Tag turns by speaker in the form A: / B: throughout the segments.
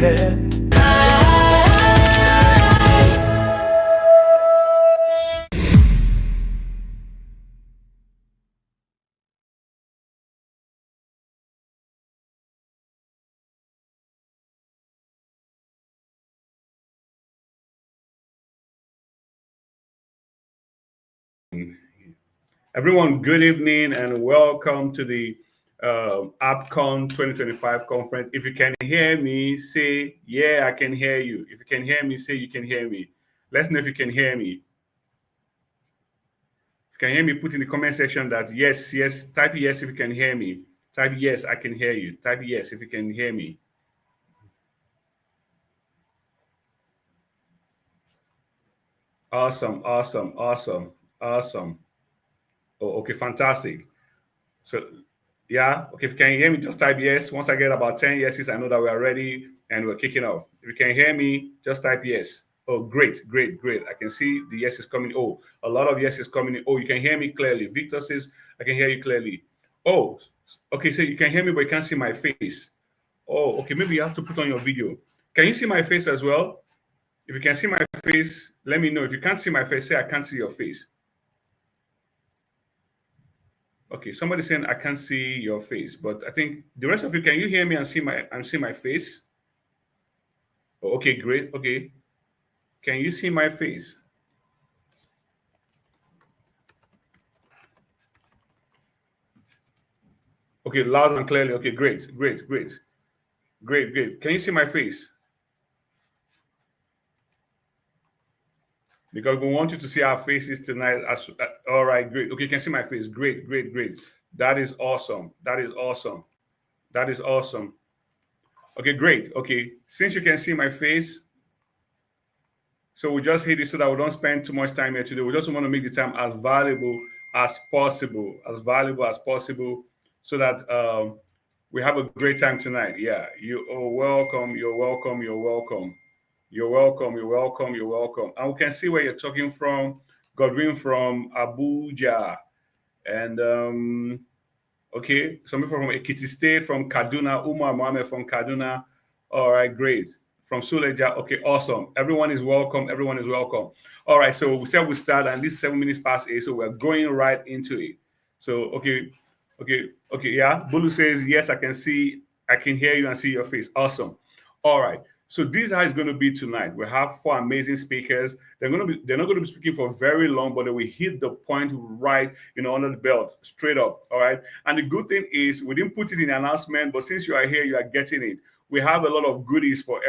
A: head.
B: Everyone, good evening and welcome to the AppCon 2025 conference. If you can hear me, say, yeah, I can hear you. If you can hear me, say you can hear me. Let's know if you can hear me. If you can hear me, put in the comment section that yes, yes. Type yes if you can hear me. Type yes, I can hear you. Type yes if you can hear me. Awesome, awesome, awesome, awesome. Oh, okay, fantastic. So, yeah, okay, if you can hear me, just type yes. Once I get about 10 yeses, I know that we are ready and we're kicking off. If you can hear me, just type yes. Oh, great, great, great. I can see the yeses coming. Oh, a lot of yeses coming in. Oh, you can hear me clearly. Victor says, I can hear you clearly. Oh, okay, so you can hear me, but you can't see my face. Oh, okay, maybe you have to put on your video. Can you see my face as well? If you can see my face, let me know. If you can't see my face, say I can't see your face. Okay, somebody saying I can't see your face, but I think the rest of you, can you hear me and see my face? Oh, okay, great. Okay, can you see my face? Okay, loud and clearly. Okay, great, great, great, great, great. Can you see my face? Because we want you to see our faces tonight. All right, great. Okay, you can see my face. Great, great, great. That is awesome. That is awesome. That is awesome. Okay, great. Okay, since you can see my face, so we just hit it so that we don't spend too much time here today. We just want to make the time as valuable as possible, so that we have a great time tonight. Yeah, you are welcome. You're welcome. You're welcome. You're welcome. You're welcome. You're welcome. And we can see where you're talking from. Godwin from Abuja, and okay, some people from Ekiti State, from Kaduna, Umar Mohammed from Kaduna. All right, great. From Suleja, okay, awesome. Everyone is welcome. Everyone is welcome. All right, so we said we start, and this is 7 minutes past 8, so we're going right into it. So, okay, yeah. Bulu says, yes, I can see, I can hear you and see your face. Awesome. All right. So this is how it's going to be tonight. We have four amazing speakers. They're not going to be speaking for very long, but they will hit the point right, under the belt, straight up. All right. And the good thing is we didn't put it in the announcement, but since you are here, you are getting it. We have a lot of goodies for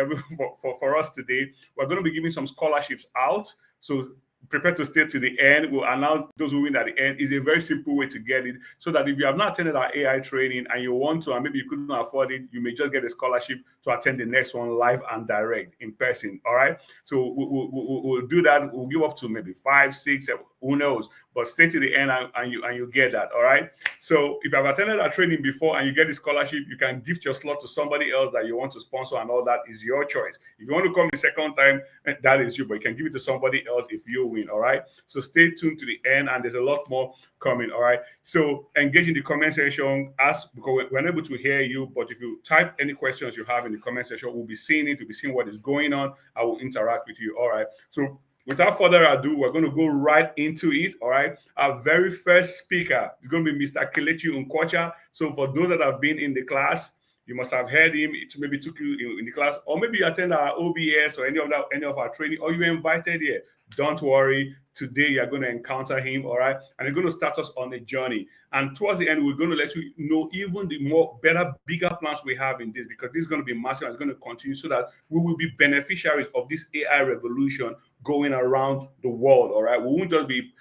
B: for us today. We're going to be giving some scholarships out. So prepare to stay to the end. We'll announce those who win at the end. It's a very simple way to get it. So that if you have not attended our AI training and you want to, and maybe you couldn't afford it, you may just get a scholarship to attend the next one live and direct in person. All right. So we'll do that. We'll give up to maybe 5, 6, 7, who knows? But stay to the end and you get that. All right. So if you have attended our training before and you get the scholarship, you can gift your slot to somebody else that you want to sponsor, and all that is your choice. If you want to come the second time, that is you, but you can give it to somebody else if you win. All right. So stay tuned to the end, and there's a lot more coming. All right. So engage in the comment section. Ask, because we're unable to hear you, but if you type any questions you have in the comment section, we'll be seeing it. We'll be seeing what is going on. I will interact with you. All right. So without further ado, we're going to go right into it. All right. Our very first speaker is going to be Mr. Kelechi Unkocha. So for those that have been in the class, you must have heard him. It maybe took you in the class, or maybe you attend our OBS or any of our training, or you were invited here. Don't worry. Today you're going to encounter him, all right? And he's going to start us on a journey. And towards the end, we're going to let you know even the more better, bigger plans we have in this, because this is going to be massive and it's going to continue, so that we will be beneficiaries of this AI revolution going around the world, all right? We won't just be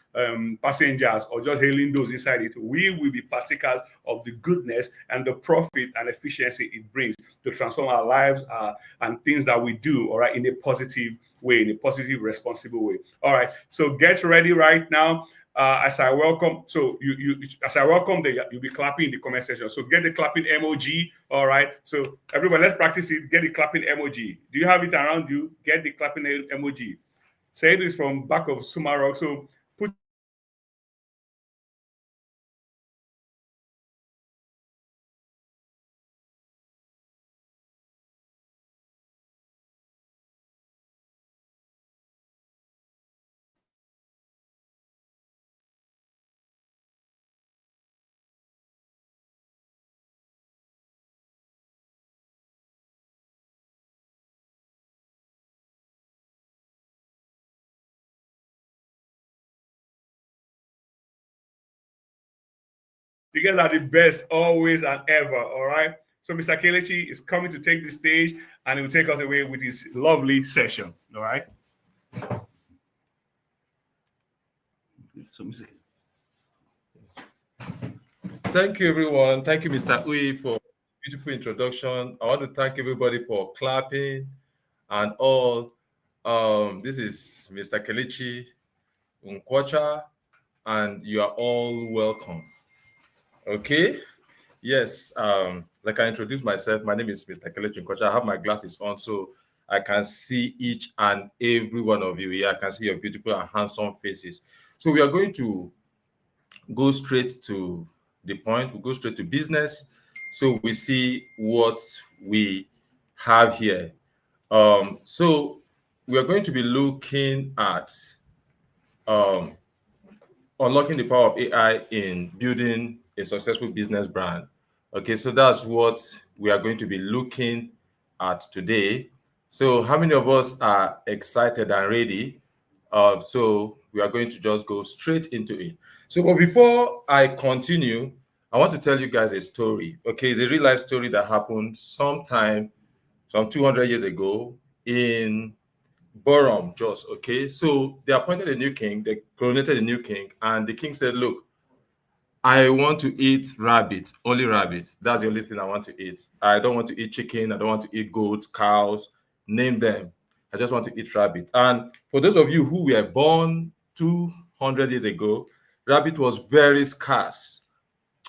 B: passengers or just hailing those inside it. We will be partakers of the goodness and the profit and efficiency it brings to transform our lives and things that we do, all right, in a positive way, in a positive, responsible way. All right, so get ready right now. As I welcome, so you as I welcome, you'll be clapping in the comment section. So get the clapping emoji. All right, so everybody, let's practice it. Get the clapping emoji. Do you have it around you? Get the clapping emoji. Say this from back of Sumarok. So put You guys are the best always and ever. All right. So Mr. Kelechi is coming to take the stage and he will take us away with his lovely session. All right. So Mr.
A: Thank you, everyone. Thank you, Mr. Uyi, for beautiful introduction. I want to thank everybody for clapping and all. This is Mr. Kelechi Nkwacha, and you are all welcome. Okay. Yes. Like I introduced myself, my name is Mr. Kelechi Nkwacha. I have my glasses on, so I can see each and every one of you here. I can see your beautiful and handsome faces. So we are going to go straight to the point. We go straight to business. So we see what we have here. So we are going to be looking at um, unlocking the power of AI in building a successful business brand. Okay, so that's what we are going to be looking at today. So how many of us are excited and ready? So we are going to just go straight into it. So, but before I continue, I want to tell you guys a story. Okay, it's a real life story that happened sometime, some 200 years ago in Borom, Jos. Okay, so they appointed a new king, they coronated a new king, and the king said, "Look, I want to eat rabbit, only rabbit. That's the only thing I want to eat. I don't want to eat chicken. I don't want to eat goats, cows, name them. I just want to eat rabbit." And for those of you who were born 200 years ago, rabbit was very scarce.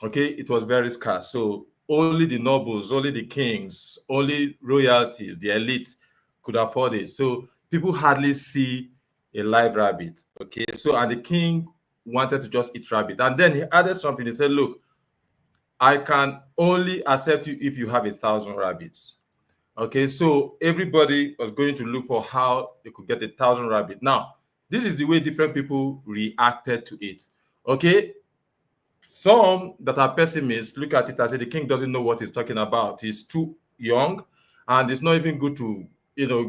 A: Okay, it was very scarce. So only the nobles, only the kings, only royalties, the elite could afford it. So people hardly see a live rabbit. Okay, so and the king wanted to just eat rabbit. And then he added something. He said, "Look, I can only accept you if you have 1,000 rabbits." Okay, so everybody was going to look for how they could get 1,000 rabbits. Now, this is the way different people reacted to it. Okay, some that are pessimists look at it and say the king doesn't know what he's talking about. He's too young, and it's not even good to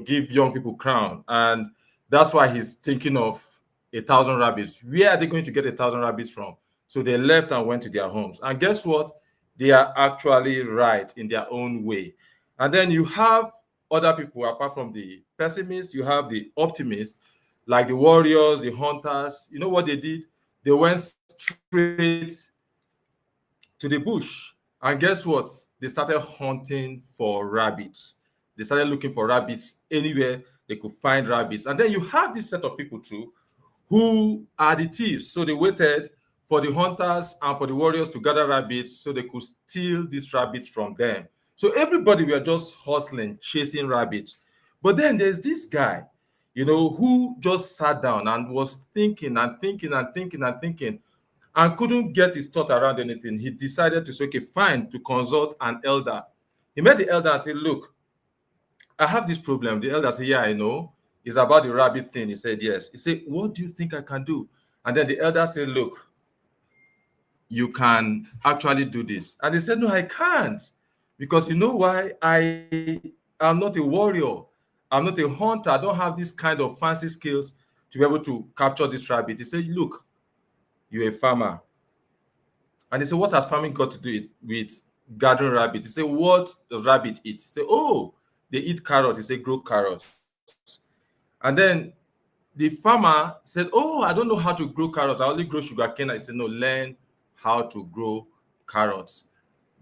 A: give young people crown. And that's why he's thinking of 1,000 rabbits. Where are they going to get 1,000 rabbits from? So they left and went to their homes. And guess what? They are actually right in their own way. And then you have other people, apart from the pessimists, you have the optimists, like the warriors, the hunters. You know what they did? They went straight to the bush. And guess what? They started hunting for rabbits. They started looking for rabbits anywhere they could find rabbits. And then you have this set of people too who are the thieves. So they waited for the hunters and for the warriors to gather rabbits so they could steal these rabbits from them. So everybody were just hustling, chasing rabbits. But then there's this guy, who just sat down and was thinking and thinking and thinking and thinking and couldn't get his thought around anything. He decided to say, okay, fine, to consult an elder. He met the elder and said, "Look, I have this problem." The elder said, "Yeah, I know. It's about the rabbit thing." He said, "Yes." He said, "What do you think I can do?" And then the elder said, "Look, you can actually do this." And he said, "No, I can't. Because you know why? I am not a warrior. I'm not a hunter. I don't have this kind of fancy skills to be able to capture this rabbit." He said, "Look, you're a farmer." And he said, "What has farming got to do with gathering rabbit?" He said, "What does rabbit eat?" He said, "Oh, they eat carrots." He said, "Grow carrots." And then the farmer said, "Oh, I don't know how to grow carrots. I only grow sugarcane." I said, "No, learn how to grow carrots.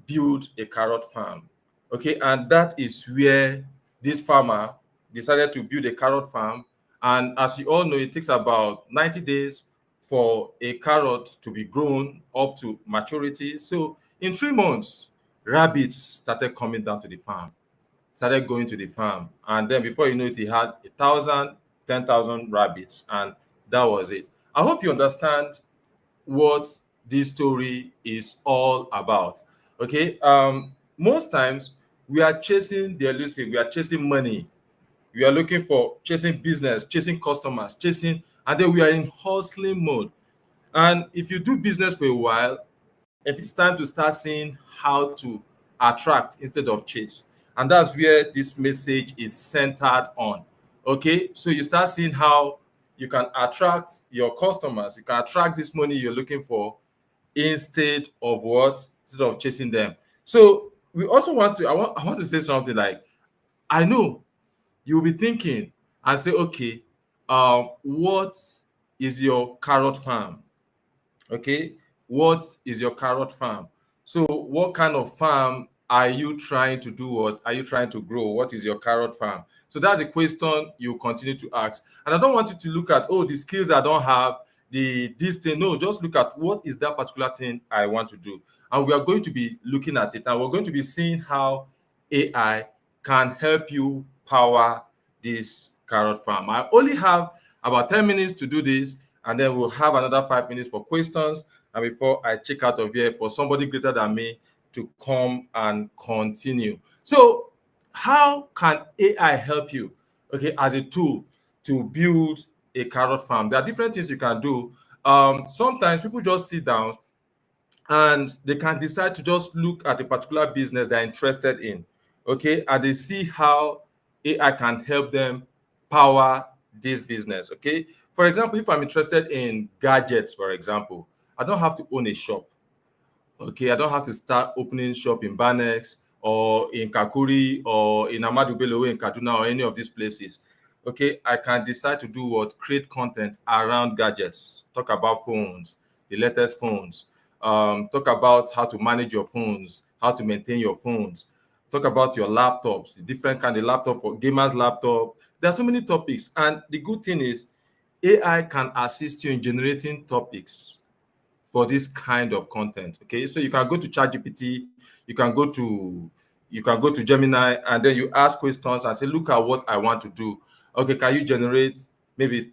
A: Build a carrot farm." Okay, and that is where this farmer decided to build a carrot farm. And as you all know, it takes about 90 days for a carrot to be grown up to maturity. So in 3 months, rabbits started coming down to the farm, started going to the farm. And then before you know it, he had 1,000, 10,000 rabbits. And that was it. I hope you understand what this story is all about. Okay. Most times we are chasing the elusive, we are chasing money, we are looking for chasing business, chasing customers, chasing, and then we are in hustling mode. And if you do business for a while, it is time to start seeing how to attract instead of chase. And that's where this message is centered on. Okay, so you start seeing how you can attract your customers, you can attract this money you're looking for instead of what? Instead of chasing them. So we also want to, I want to say something like, I know you'll be thinking and say, okay, what is your carrot farm? Okay, what is your carrot farm? So what kind of farm are you trying to do? What are you trying to grow? What is your carrot farm? So that's a question you continue to ask. And I don't want you to look at, oh, the skills I don't have, the this thing. No, just look at what is that particular thing I want to do. And we are going to be looking at it, and we're going to be seeing how AI can help you power this carrot farm. I only have about 10 minutes to do this, and then we'll have another 5 minutes for questions. And before I check out of here, for somebody greater than me to come and continue. So, how can AI help you? Okay, as a tool to build a carrot farm. There are different things you can do. Sometimes people just sit down and they can decide to just look at a particular business they're interested in, okay, and they see how AI can help them power this business, okay. For example, if I'm interested in gadgets, for example, I don't have to own a shop. Okay, I don't have to start opening shop in Banex or in Kakuri or in Amadu Bello in Kaduna or any of these places. Okay, I can decide to do what? Create content around gadgets, talk about phones, the latest phones, talk about how to manage your phones, how to maintain your phones, talk about your laptops, the different kind of laptop for gamers laptop. There are so many topics, and the good thing is AI can assist you in generating topics for this kind of content. Okay, so you can go to ChatGPT, you can go to Gemini, and then you ask questions and say, look at what I want to do. Okay, can you generate maybe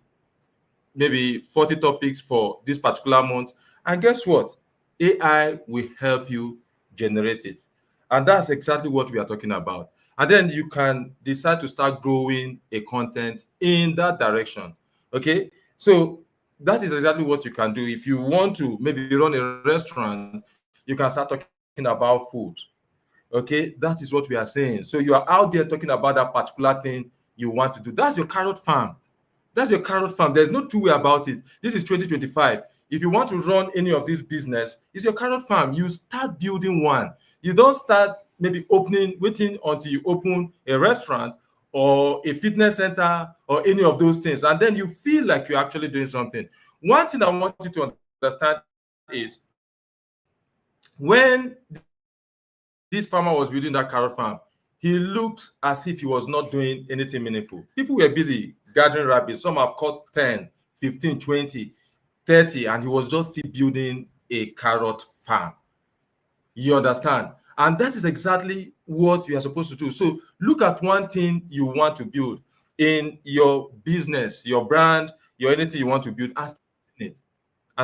A: 40 topics for this particular month? And guess what? AI will help you generate it. And that's exactly what we are talking about. And then you can decide to start growing a content in that direction. Okay. So that is exactly what you can do. If you want to maybe run a restaurant, you can start talking about food. Okay. That is what we are saying. So you are out there talking about that particular thing you want to do. That's your carrot farm. That's your carrot farm. There's no two way about it. This is 2025. If you want to run any of this business, it's your carrot farm. You start building one. You don't start maybe waiting until you open a restaurant or a fitness center or any of those things. And then you feel like you're actually doing something. One thing I want you to understand is when this farmer was building that carrot farm, he looked as if he was not doing anything meaningful. People were busy gathering rabbits. Some have caught 10, 15, 20, 30, and he was just still building a carrot farm. You understand? And that is exactly what you are supposed to do. So look at one thing you want to build in your business, your brand, your anything you want to build, and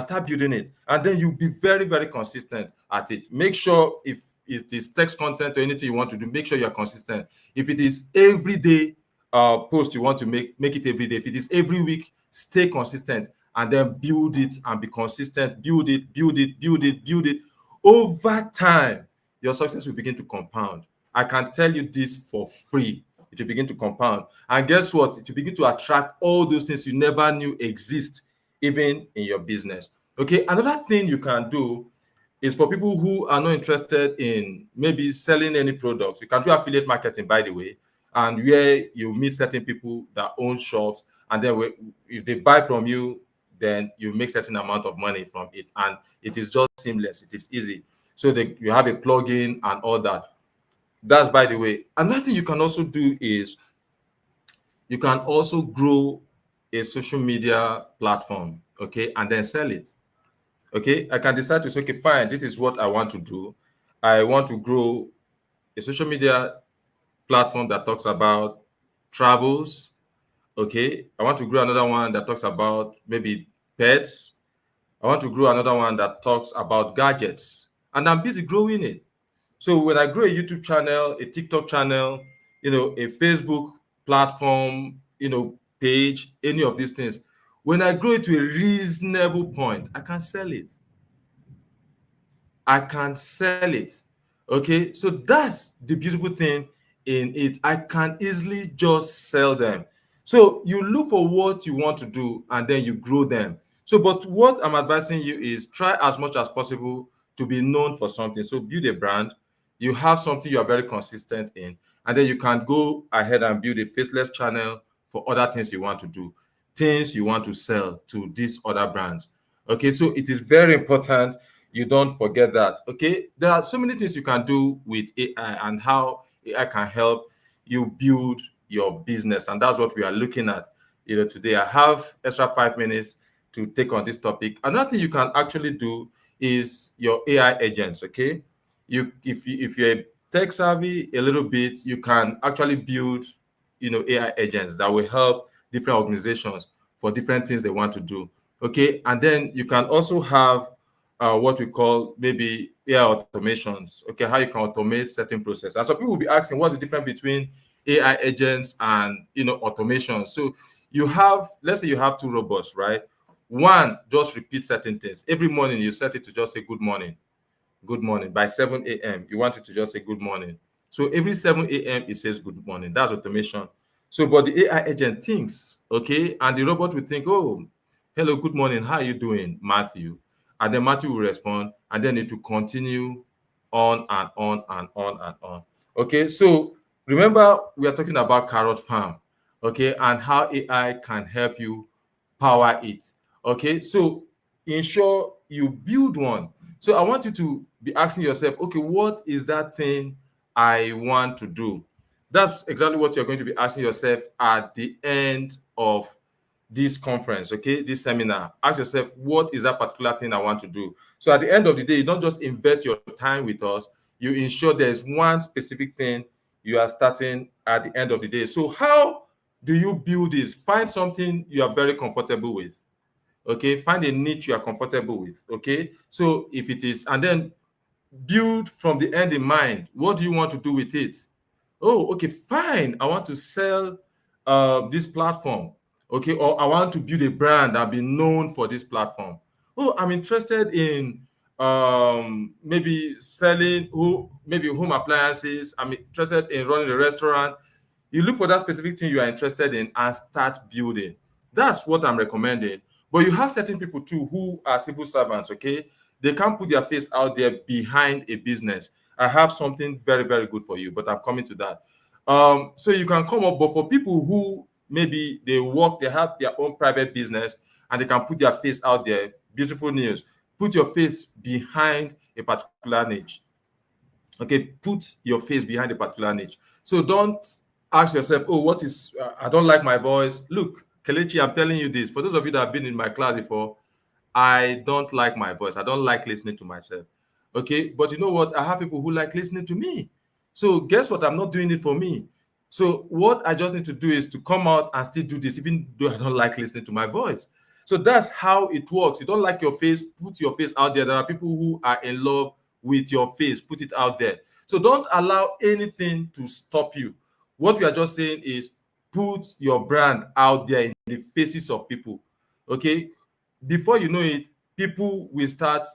A: start building it. And then you'll be very, very consistent at it. Make sure if it is text content or anything you want to do, make sure you're consistent. If it is every day post you want to make it every day. If it is every week, stay consistent and then build it and be consistent. Build it, build it, build it, build it. Over time, your success will begin to compound. I can tell you this for free. It will begin to compound. And guess what? It will begin to attract all those things you never knew exist, even in your business. Okay, another thing you can do is for people who are not interested in maybe selling any products. You can do affiliate marketing, by the way, and where you meet certain people that own shops, and then if they buy from you, then you make certain amount of money from it, and it is just seamless. It is easy. So you have a plugin and all that. That's by the way. Another thing you can also do is you can also grow a social media platform, okay, and then sell it. Okay, I can decide to say, okay, fine, this is what I want to do. I want to grow a social media platform that talks about travels. Okay, I want to grow another one that talks about maybe pets. I want to grow another one that talks about gadgets, and I'm busy growing it. So when I grow a YouTube channel, a TikTok channel, a Facebook platform, page, any of these things, when I grow it to a reasonable point, I can sell it. I can sell it. Okay, so that's the beautiful thing in it. I can easily just sell them. So you look for what you want to do and then you grow them. So, but what I'm advising you is try as much as possible to be known for something. So build a brand, you have something you are very consistent in, and then you can go ahead and build a faceless channel for other things you want to do, things you want to sell to these other brands. Okay, so it is very important you don't forget that. Okay, there are so many things you can do with AI and how AI can help you build your business, and that's what we are looking at. Today I have extra 5 minutes to take on this topic. Another thing you can actually do is your AI agents. Okay, if you're tech savvy a little bit, you can actually build AI agents that will help different organizations for different things they want to do. Okay, and then you can also have what we call maybe AI automations. Okay, how you can automate certain process. And so people will be asking, what's the difference between AI agents and automation? So you have, let's say you have two robots, right? One just repeat certain things every morning. You set it to just say good morning, good morning. By 7 a.m., you want it to just say good morning. So every 7 a.m., it says good morning. That's automation. So, but the AI agent thinks, okay, and the robot will think, oh, hello, good morning. How are you doing, Matthew? And then Matthew will respond, and then it will continue on and on and on and on. Okay, so remember, we are talking about carrot farm, okay, and how AI can help you power it. Okay, so ensure you build one. So I want you to be asking yourself, okay, what is that thing I want to do? That's exactly what you're going to be asking yourself at the end of this conference, okay, this seminar. Ask yourself, what is that particular thing I want to do? So at the end of the day, you don't just invest your time with us, you ensure there's one specific thing you are starting at the end of the day. So how do you build this? Find something you are very comfortable with. Okay, find a niche you are comfortable with. Okay, so if it is, and then build from the end in mind. What do you want to do with it? Oh, okay, fine. I want to sell this platform. Okay, or I want to build a brand and be known for this platform. Oh, I'm interested in maybe selling maybe home appliances. I'm interested in running a restaurant. You look for that specific thing you are interested in and start building. That's what I'm recommending. But you have certain people too who are civil servants, okay? They can't put their face out there behind a business. I have something very, very good for you, but I'm coming to that. So you can come up, but for people who maybe they have their own private business and they can put their face out there, beautiful news. Put your face behind a particular niche. Okay, put your face behind a particular niche. So don't ask yourself, oh, what is I don't like my voice. Look, Kelechi, I'm telling you this, for those of you that have been in my class before, I don't like my voice. I don't like listening to myself. Okay, but you know what, I have people who like listening to me. So guess what, I'm not doing it for me. So what I just need to do is to come out and still do this even though I don't like listening to my voice. So that's how it works. You don't like your face, put your face out there. There are people who are in love with your face, put it out there. So don't allow anything to stop you. What we are just saying is put your brand out there in the faces of people. Okay, before you know it, people will start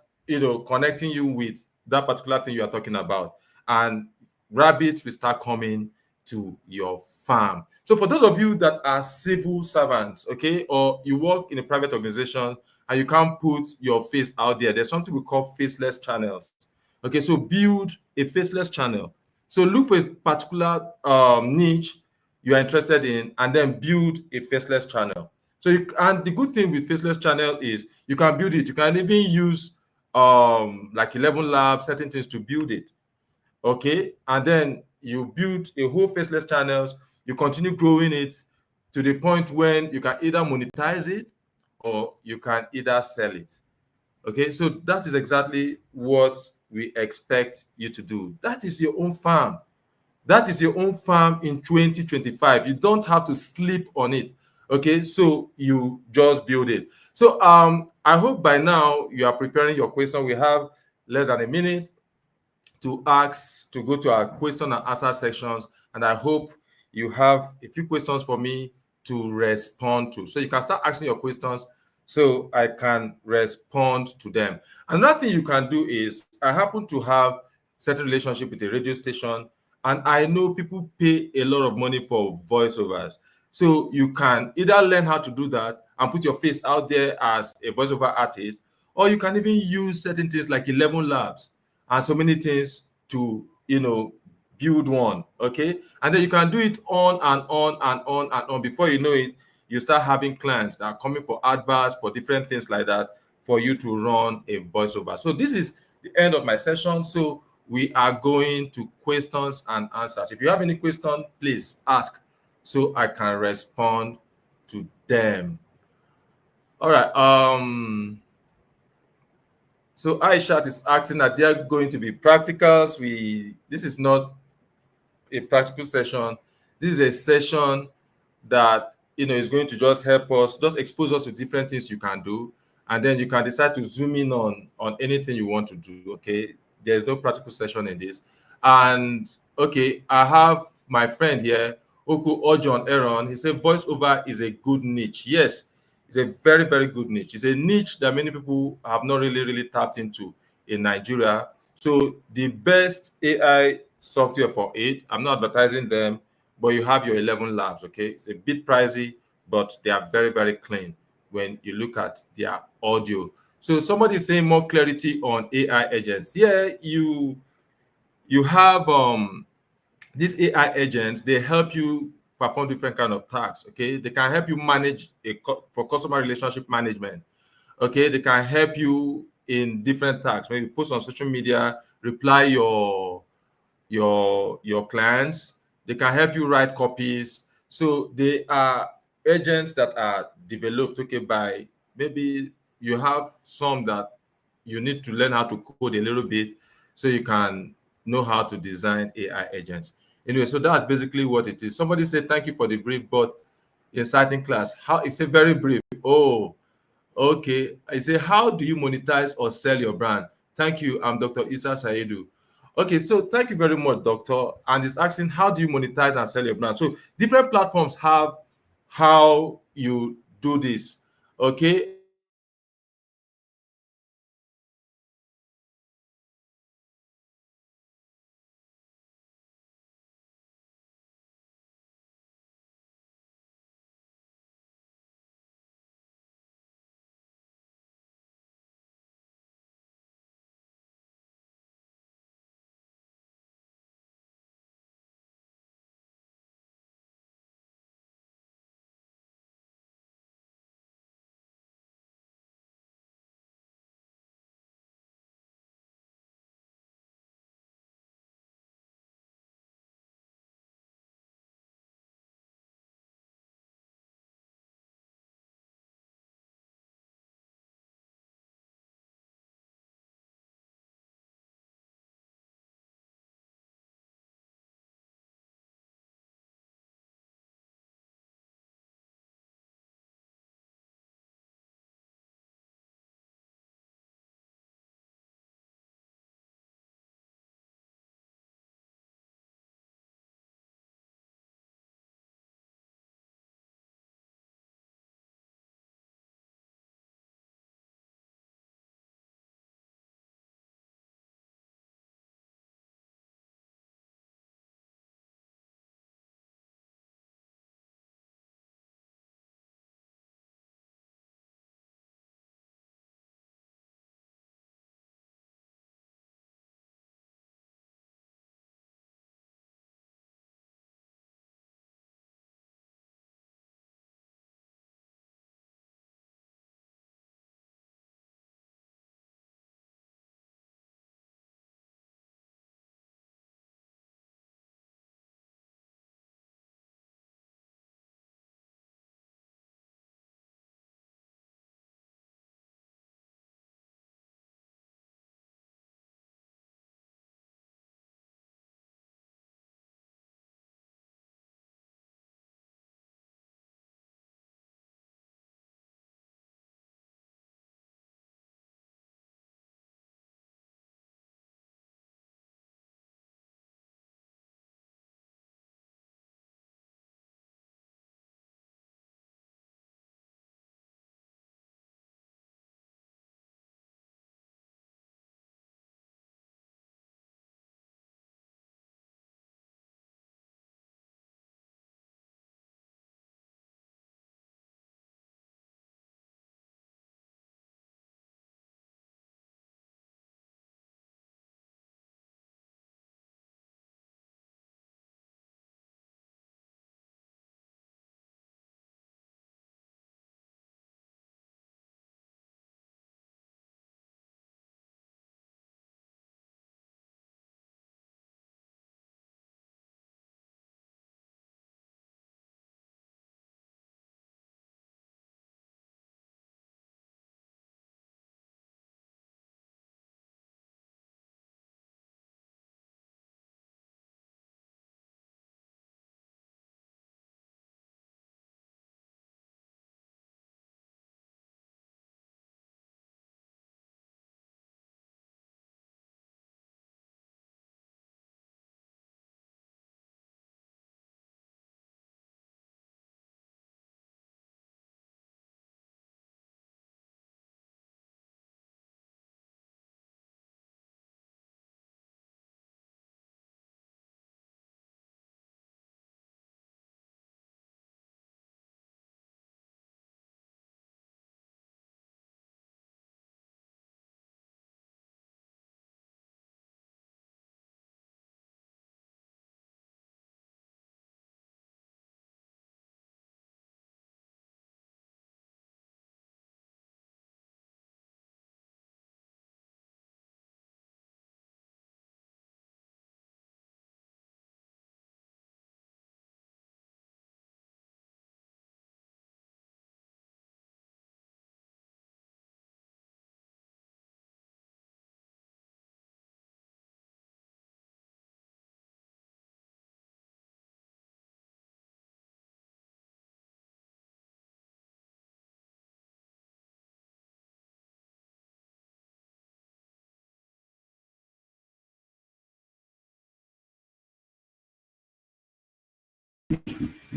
A: connecting you with that particular thing you are talking about, and rabbits will start coming to your farm. So for those of you that are civil servants, okay, or you work in a private organization and you can't put your face out there, there's something we call faceless channels. Okay, so build a faceless channel. So look for a particular niche you are interested in and then build a faceless channel. So and the good thing with faceless channel is you can build it. You can even use like 11 labs, certain things to build it. Okay, and then you build a whole faceless channels. You continue growing it to the point when you can either monetize it or you can either sell it. Okay, so that is exactly what we expect you to do. That is your own farm. That is your own farm in 2025. You don't have to sleep on it. Okay, so you just build it. So I hope by now you are preparing your question. We have less than a minute to go to our question and answer sections, and I hope you have a few questions for me to respond to. So you can start asking your questions so I can respond to them. Another thing you can do is I happen to have certain relationship with a radio station, and I know people pay a lot of money for voiceovers. So you can either learn how to do that and put your face out there as a voiceover artist, or you can even use certain things like 11 labs and so many things to, build one. Okay. And then you can do it on and on and on and on. Before you know it, you start having clients that are coming for adverts, for different things like that, for you to run a voiceover. So this is the end of my session. So we are going to questions and answers. If you have any question, please ask so I can respond to them. All right. So Aisha is asking that they are going to be practicals. This is not a practical session. This is a session that is going to just help us, just expose us to different things you can do, and then you can decide to zoom in on anything you want to do. Okay, there's no practical session in this. And okay, I have my friend here, Oku Ojon Aaron. He said voiceover is a good niche. Yes, it's a very, very good niche. It's a niche that many people have not really tapped into in Nigeria. So the best AI software for it, I'm not advertising them, but you have your 11 labs. Okay, it's a bit pricey, but they are very, very clean when you look at their audio. So somebody is saying more clarity on AI agents. Yeah, you have these AI agents. They help you perform different kind of tasks. Okay, they can help you manage for customer relationship management. Okay, they can help you in different tasks. Maybe post on social media, reply your clients. They can help you write copies. So they are agents that are developed, okay, by maybe you have some that you need to learn how to code a little bit so you can know how to design AI agents. Anyway, so that's basically what it is. Somebody said thank you for the brief but exciting class. How it's a very brief. Oh, okay. I say, how do you monetize or sell your brand? Thank you. I'm Dr. Isa Saidu. Okay, so thank you very much, Doctor. And it's asking, how do you monetize and sell your brand? So different platforms have how you do this. Okay,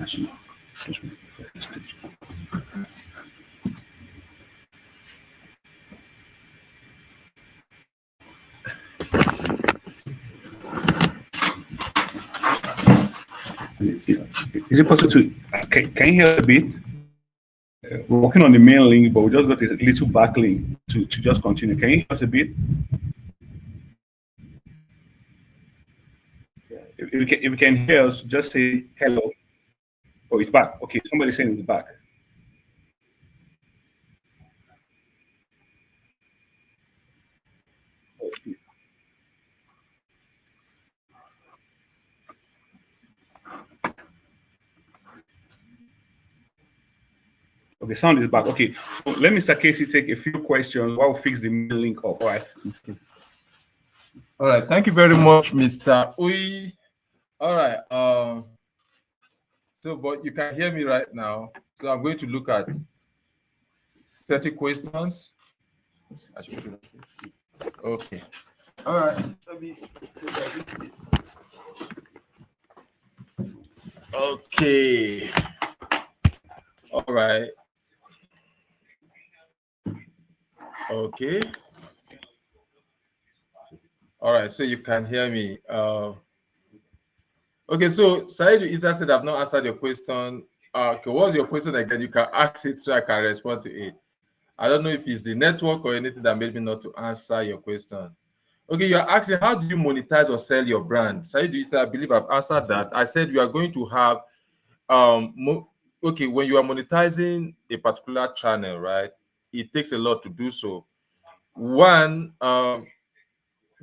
B: Is it possible to can you hear a bit? We're working on the main link, but we just got a little back link to just continue. Can you hear us a bit? If you can hear us, just say hello. Oh, it's back. Okay, somebody's saying it's back. Okay, sound is back. Okay, so let Mr. Casey take a few questions while we fix the main link up. All right.
A: All right. Thank you very much, Mr. Uy. All right. So, but you can hear me right now. So I'm going to look at 30 questions. Okay. All right. Okay. All right. Okay. All right. So you can hear me. Okay. So Said Isa said I've not answered your question. Okay. What's your question again? You can ask it so I can respond to it. I don't know if it's the network or anything that made me not to answer your question. Okay, you're asking how do you monetize or sell your brand? Said Isa, I believe I've answered that. I said you are going to have okay, when you are monetizing a particular channel, right? It takes a lot to do so. One,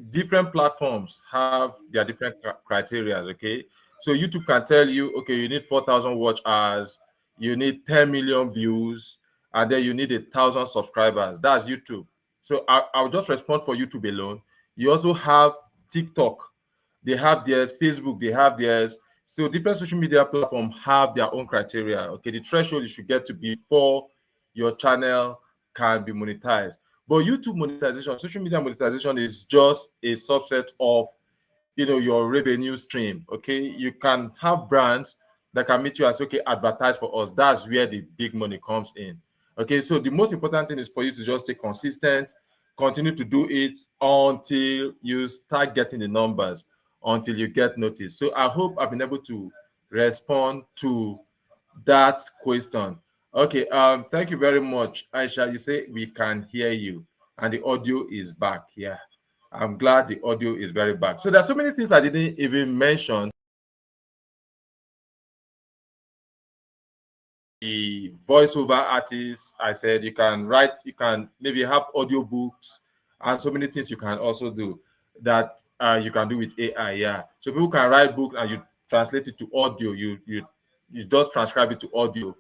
A: different platforms have their different criteria. Okay, so YouTube can tell you, okay, you need 4,000 watch hours, you need 10 million views, and then you need 1,000 subscribers. That's YouTube. So I'll just respond for YouTube alone. You also have TikTok, they have theirs. Facebook, they have theirs. So different social media platforms have their own criteria. Okay, the threshold you should get to before your channel can be monetized. But YouTube monetization, social media monetization is just a subset of your revenue stream. Okay, you can have brands that can meet you and say, okay, advertise for us. That's where the big money comes in. Okay, so the most important thing is for you to just stay consistent, continue to do it until you start getting the numbers, until you get noticed. So I hope I've been able to respond to that question. Okay, thank you very much, Aisha. You say we can hear you and the audio is back. Yeah, I'm glad the audio is very back. So there's so many things I didn't even mention. The voiceover artists, I said you can write, you can maybe have audio books and so many things you can also do that you can do with AI. Yeah, so people can write books and you translate it to audio. You just transcribe it to audio,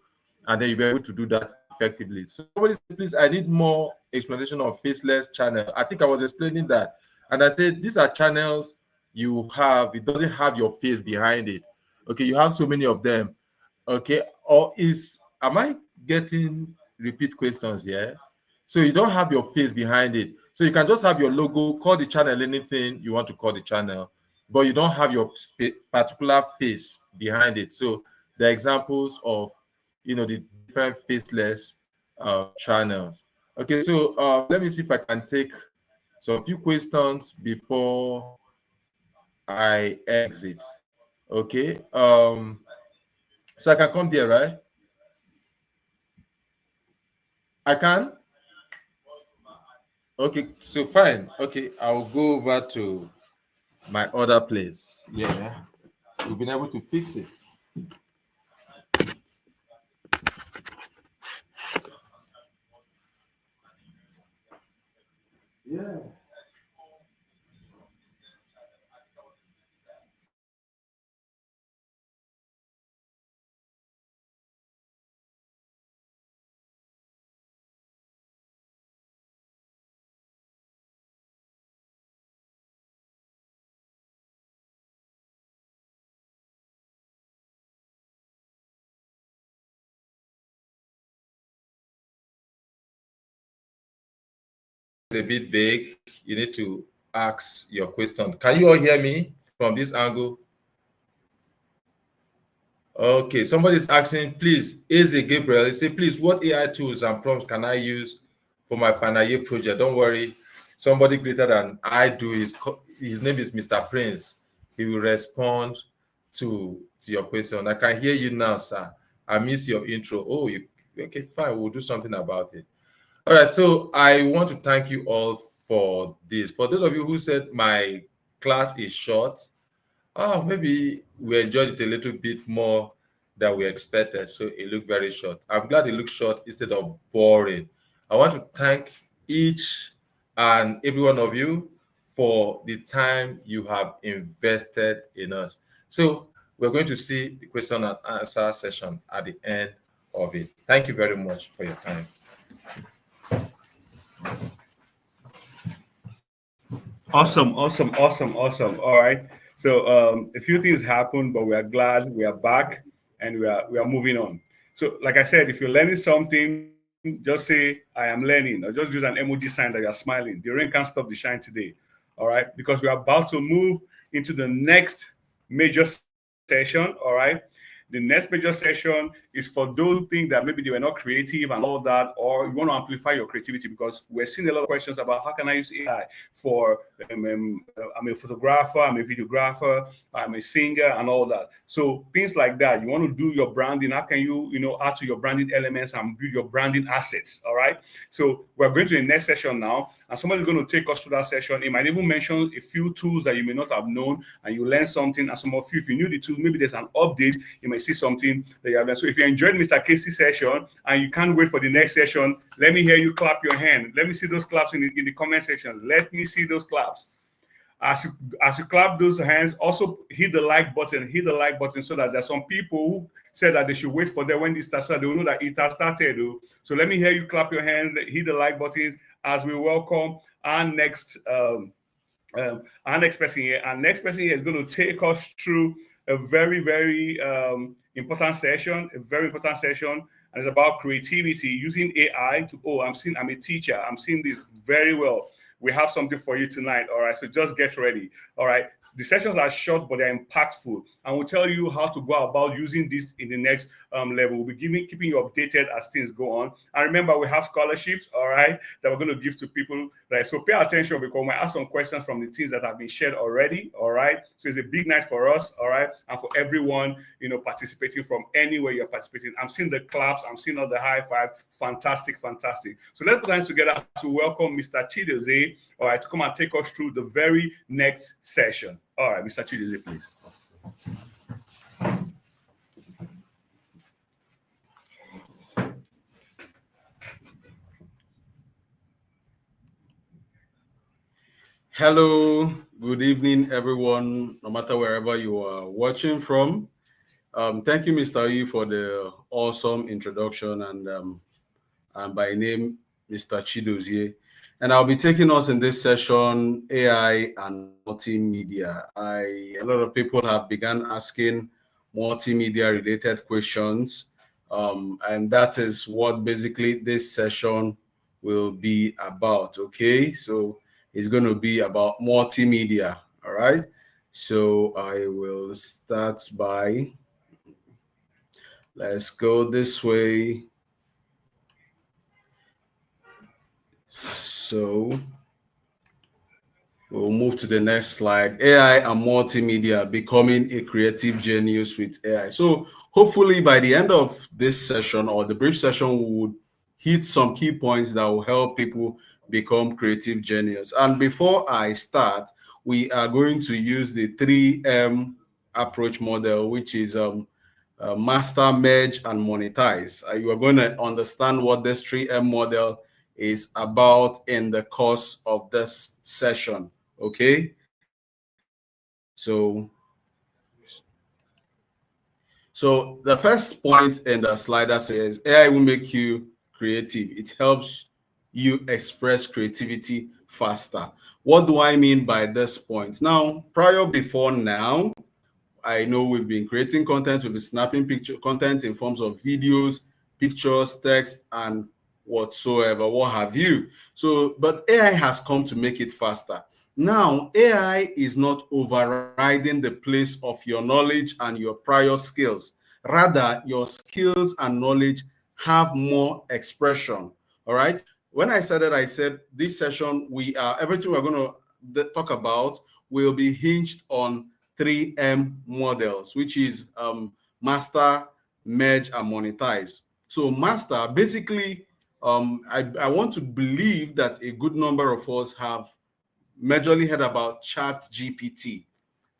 A: and then you'll be able to do that effectively. So somebody said, please, I need more explanation of faceless channel. I think I was explaining that, and I said these are channels you have. It doesn't have your face behind it. Okay, you have so many of them. Okay, or am I getting repeat questions here? So you don't have your face behind it. So you can just have your logo, call the channel anything you want to call the channel, but you don't have your particular face behind it. So the examples of the different faceless channels. Okay, so let me see if I can take some few questions before I exit. Okay. So I can come there, right? I can. Okay, so fine. Okay, I'll go over to my other place. Yeah, we've been able to fix it. Yeah. It's a bit vague. You need to ask your question. Can you all hear me from this angle? Okay, somebody's asking, please, is it Gabriel? He said, please, what AI tools and prompts can I use for my final year project? Don't worry, somebody greater than I do. His name is Mr. Prince. He will respond to your question. I can hear you now, sir. I miss your intro. Oh, you okay? Fine, we'll do something about it. All right, so I want to thank you all for this. For those of you who said my class is short, oh, maybe we enjoyed it a little bit more than we expected. So it looked very short. I'm glad it looked short instead of boring. I want to thank each and every one of you for the time you have invested in us. So we're going to see the question and answer session at the end of it. Thank you very much for your time.
B: Awesome, awesome, awesome, awesome. All right. So a few things happened, but we are glad we are back and we are moving on. So, like I said, if you're learning something, just say I am learning, or just use an emoji sign that you're smiling. The rain can't stop the shine today. All right, because we are about to move into the next major session. All right. The next major session is for those who think that maybe they were not creative and all that, or you want to amplify your creativity, because we're seeing a lot of questions about how can I use AI for I'm a photographer, I'm a videographer, I'm a singer, and all that. So things like that. You want to do your branding. How can you add to your branding elements and build your branding assets? All right. So we're going to the next session now, and somebody's going to take us through that session. It might even mention a few tools that you may not have known, and you learn something. And some of you, if you knew the tools, maybe there's an update. You may see something that you have learned. So if you enjoyed Mr. Casey's session and you can't wait for the next session, let me hear you clap your hand. Let me see those claps in the comment section. Let me see those claps. As you clap those hands, also hit the like button. Hit the like button so that there's some people who said that they should wait for them when this starts, so they will know that it has started. So let me hear you clap your hands. Hit the like buttons as we welcome our next person here. Our next person here is going to take us through a very, very important session. A very important session, and it's about creativity using AI to. Oh, I'm a teacher. I'm seeing this very well. We have something for you tonight. All right. So just get ready. All right. The sessions are short, but they're impactful. And we'll tell you how to go about using this in the next level. We'll be keeping you updated as things go on. And remember, we have scholarships, all right, that we're going to give to people. Right? So pay attention, because we might ask some questions from the things that have been shared already, all right? So it's a big night for us, all right? And for everyone, participating from anywhere you're participating. I'm seeing the claps. I'm seeing all the high five. Fantastic, fantastic. So let's put hands together to welcome Mr. Chidozie, all right, to come and take us through the very next session. All right, Mr. Chidozie, please.
C: Hello, good evening, everyone, no matter wherever you are watching from. Thank you, Mr. E, for the awesome introduction, and I'm by name Mr. Chidozie. And I'll be taking us in this session, AI and multimedia. A lot of people have begun asking multimedia related questions, and that is what basically this session will be about. Okay, so it's going to be about multimedia. All right, so I will start by, let's go this way. So we'll move to the next slide. AI and multimedia, becoming a creative genius with AI. So hopefully by the end of this session or the brief session, we would hit some key points that will help people become creative genius. And before I start, we are going to use the 3M approach model, which is master, merge, and monetize. You are going to understand what this 3M model is about in the course of this session. Okay, so the first point in the slider says AI will make you creative. It helps you express creativity faster. What do I mean by this point? Now, before now, I know we've been creating content, we've been snapping picture content in forms of videos, pictures, text, and whatsoever, what have you. So, but AI has come to make it faster. Now, AI is not overriding the place of your knowledge and your prior skills. Rather, your skills and knowledge have more expression. All right. When I started, I said this session, everything we're going to talk about will be hinged on 3M models, which is master, merge, and monetize. So master, basically, I want to believe that a good number of us have majorly heard about Chat GPT.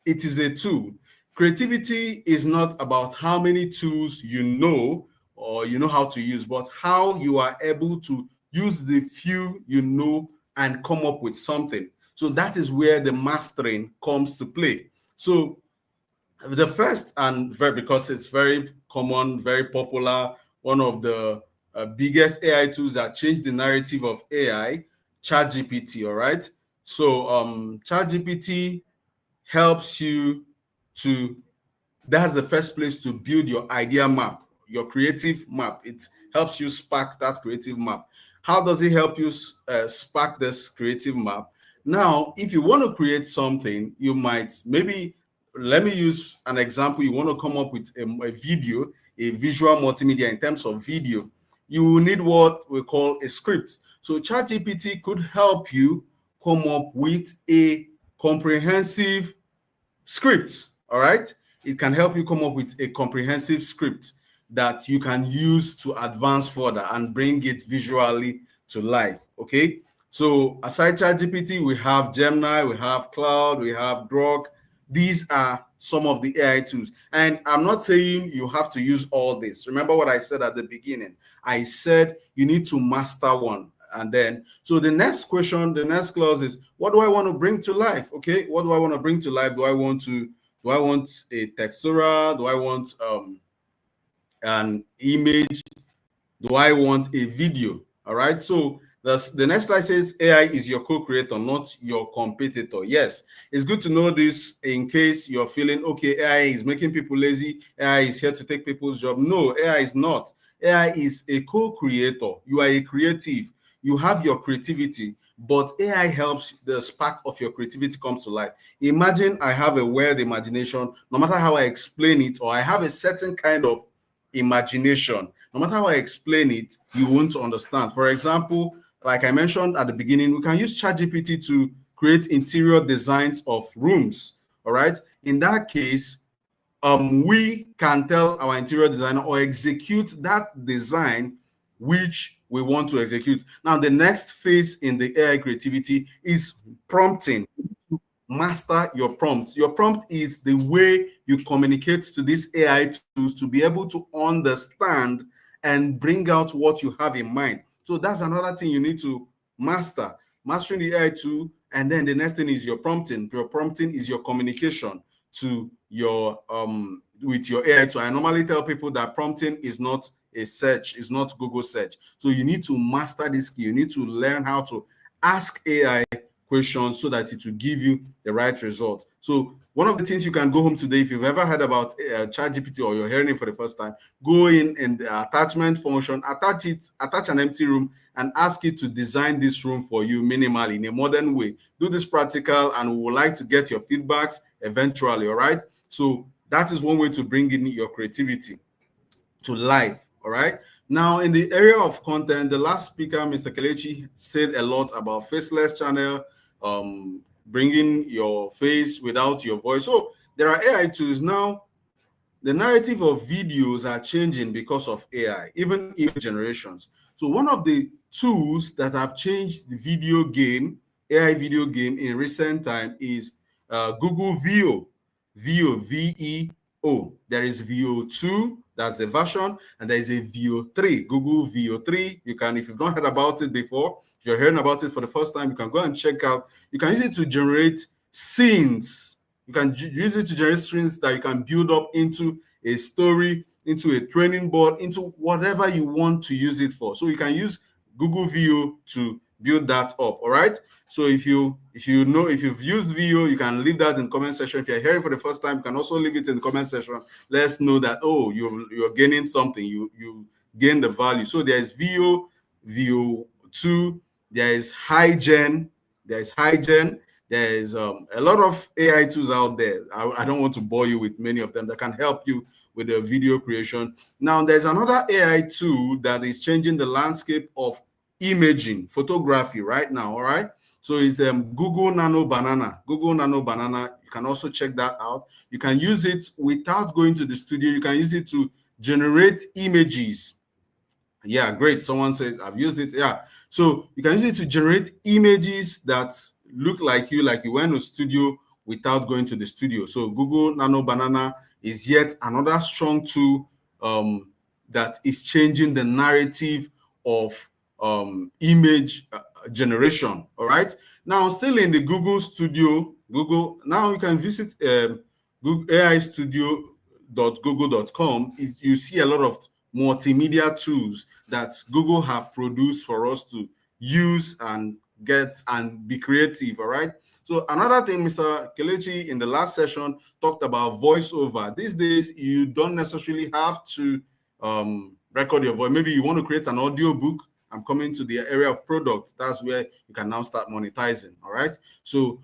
C: It is a tool. Creativity is not about how many tools you know or you know how to use, but how you are able to use the few you know and come up with something. So that is where the mastering comes to play. So the first, and because it's very common, very popular, one of the biggest AI tools that changed the narrative of AI, ChatGPT. All right. So ChatGPT helps you to, that's the first place to build your idea map, your creative map. It helps you spark that creative map. How does it help you spark this creative map? Now, if you want to create something, you might maybe, let me use an example. You want to come up with a video, a visual multimedia in terms of video. You will need what we call a script. So ChatGPT could help you come up with a comprehensive script. All right. It can help you come up with a comprehensive script that you can use to advance further and bring it visually to life. Okay. So aside ChatGPT, we have Gemini, we have Cloud, we have Grok. These are some of the AI tools. And I'm not saying you have to use all this. Remember what I said at the beginning. I said you need to master one. And then, so the next question, the next clause is, what do I want to bring to life? Okay, what do I want to bring to life? Do I want a textura? Do I want an image? Do I want a video? All right. So the next slide says AI is your co-creator, not your competitor. Yes, it's good to know this in case you're feeling, okay, AI is making people lazy. AI is here to take people's job. No, AI is not. AI is a co-creator. You are a creative. You have your creativity, but AI helps the spark of your creativity comes to life. Imagine I have a weird imagination, no matter how I explain it, or I have a certain kind of imagination. No matter how I explain it, you won't understand. For example, like I mentioned at the beginning, we can use ChatGPT to create interior designs of rooms. All right. In that case, we can tell our interior designer or execute that design which we want to execute. Now, the next phase in the AI creativity is prompting. Master your prompt. Your prompt is the way you communicate to these AI tools to be able to understand and bring out what you have in mind. So that's another thing you need to master. Mastering the AI tool, and then the next thing is your prompting. Your prompting is your communication to your with your AI tool. I normally tell people that prompting is not a search, it's not Google search. So you need to master this skill. You need to learn how to ask AI questions so that it will give you the right result. So one of the things you can go home today, if you've ever heard about ChatGPT or you're hearing it for the first time, go in the attachment function, attach an empty room, and ask it to design this room for you minimally in a modern way. Do this practical, and we would like to get your feedbacks eventually. All right. So that is one way to bring in your creativity to life. All right. Now, in the area of content, the last speaker, Mr. Kelechi, said a lot about faceless channel, bringing your face without your voice. So there are AI tools now. The narrative of videos are changing because of AI, even image generations. So one of the tools that have changed the video game, AI video game in recent time is Google VO, VEO. There is VO2, that's the version, and there is a VO3, Google VO3. You can, if you've not heard about it before, if you're hearing about it for the first time, you can go and check out. You can use it to generate scenes. You can use it to generate scenes that you can build up into a story, into a training board, into whatever you want to use it for. So you can use Google VO to build that up. All right. So if you've used VO, you can leave that in the comment section. If you're hearing for the first time, you can also leave it in the comment section. Let's know that, oh, you're gaining something. You gain the value. So there's VO, VO2, there is HiGen, there's a lot of AI tools out there. I don't want to bore you with many of them that can help you with the video creation. Now, there's another AI tool that is changing the landscape of imaging, photography right now, all right? So it's Google Nano Banana. Google Nano Banana, you can also check that out. You can use it without going to the studio. You can use it to generate images. Yeah, great. Someone says, I've used it. Yeah. So you can use it to generate images that look like you went to studio without going to the studio. So Google Nano Banana is yet another strong tool that is changing the narrative of image generation. All right. Now, still in the Google Studio, now you can visit Google AI Studio.google.com. You see a lot of multimedia tools that Google have produced for us to use and get and be creative. All right. So another thing, Mr. Kelechi in the last session talked about voiceover. These days, you don't necessarily have to record your voice. Maybe you want to create an audio book. I'm coming to the area of product. That's where you can now start monetizing. All right. So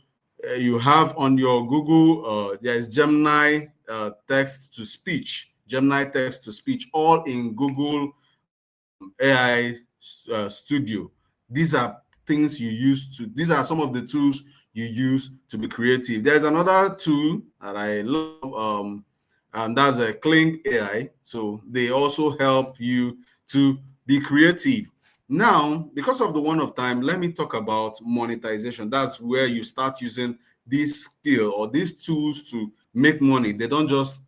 C: you have on your Google, there is Gemini text to speech, all in Google AI Studio. These are things you use to, these are some of the tools you use to be creative. There's another tool that I love, and that's a Clink AI. So they also help you to be creative. Now, because of the one of time, let me talk about monetization. That's where you start using this skill or these tools to make money. They don't just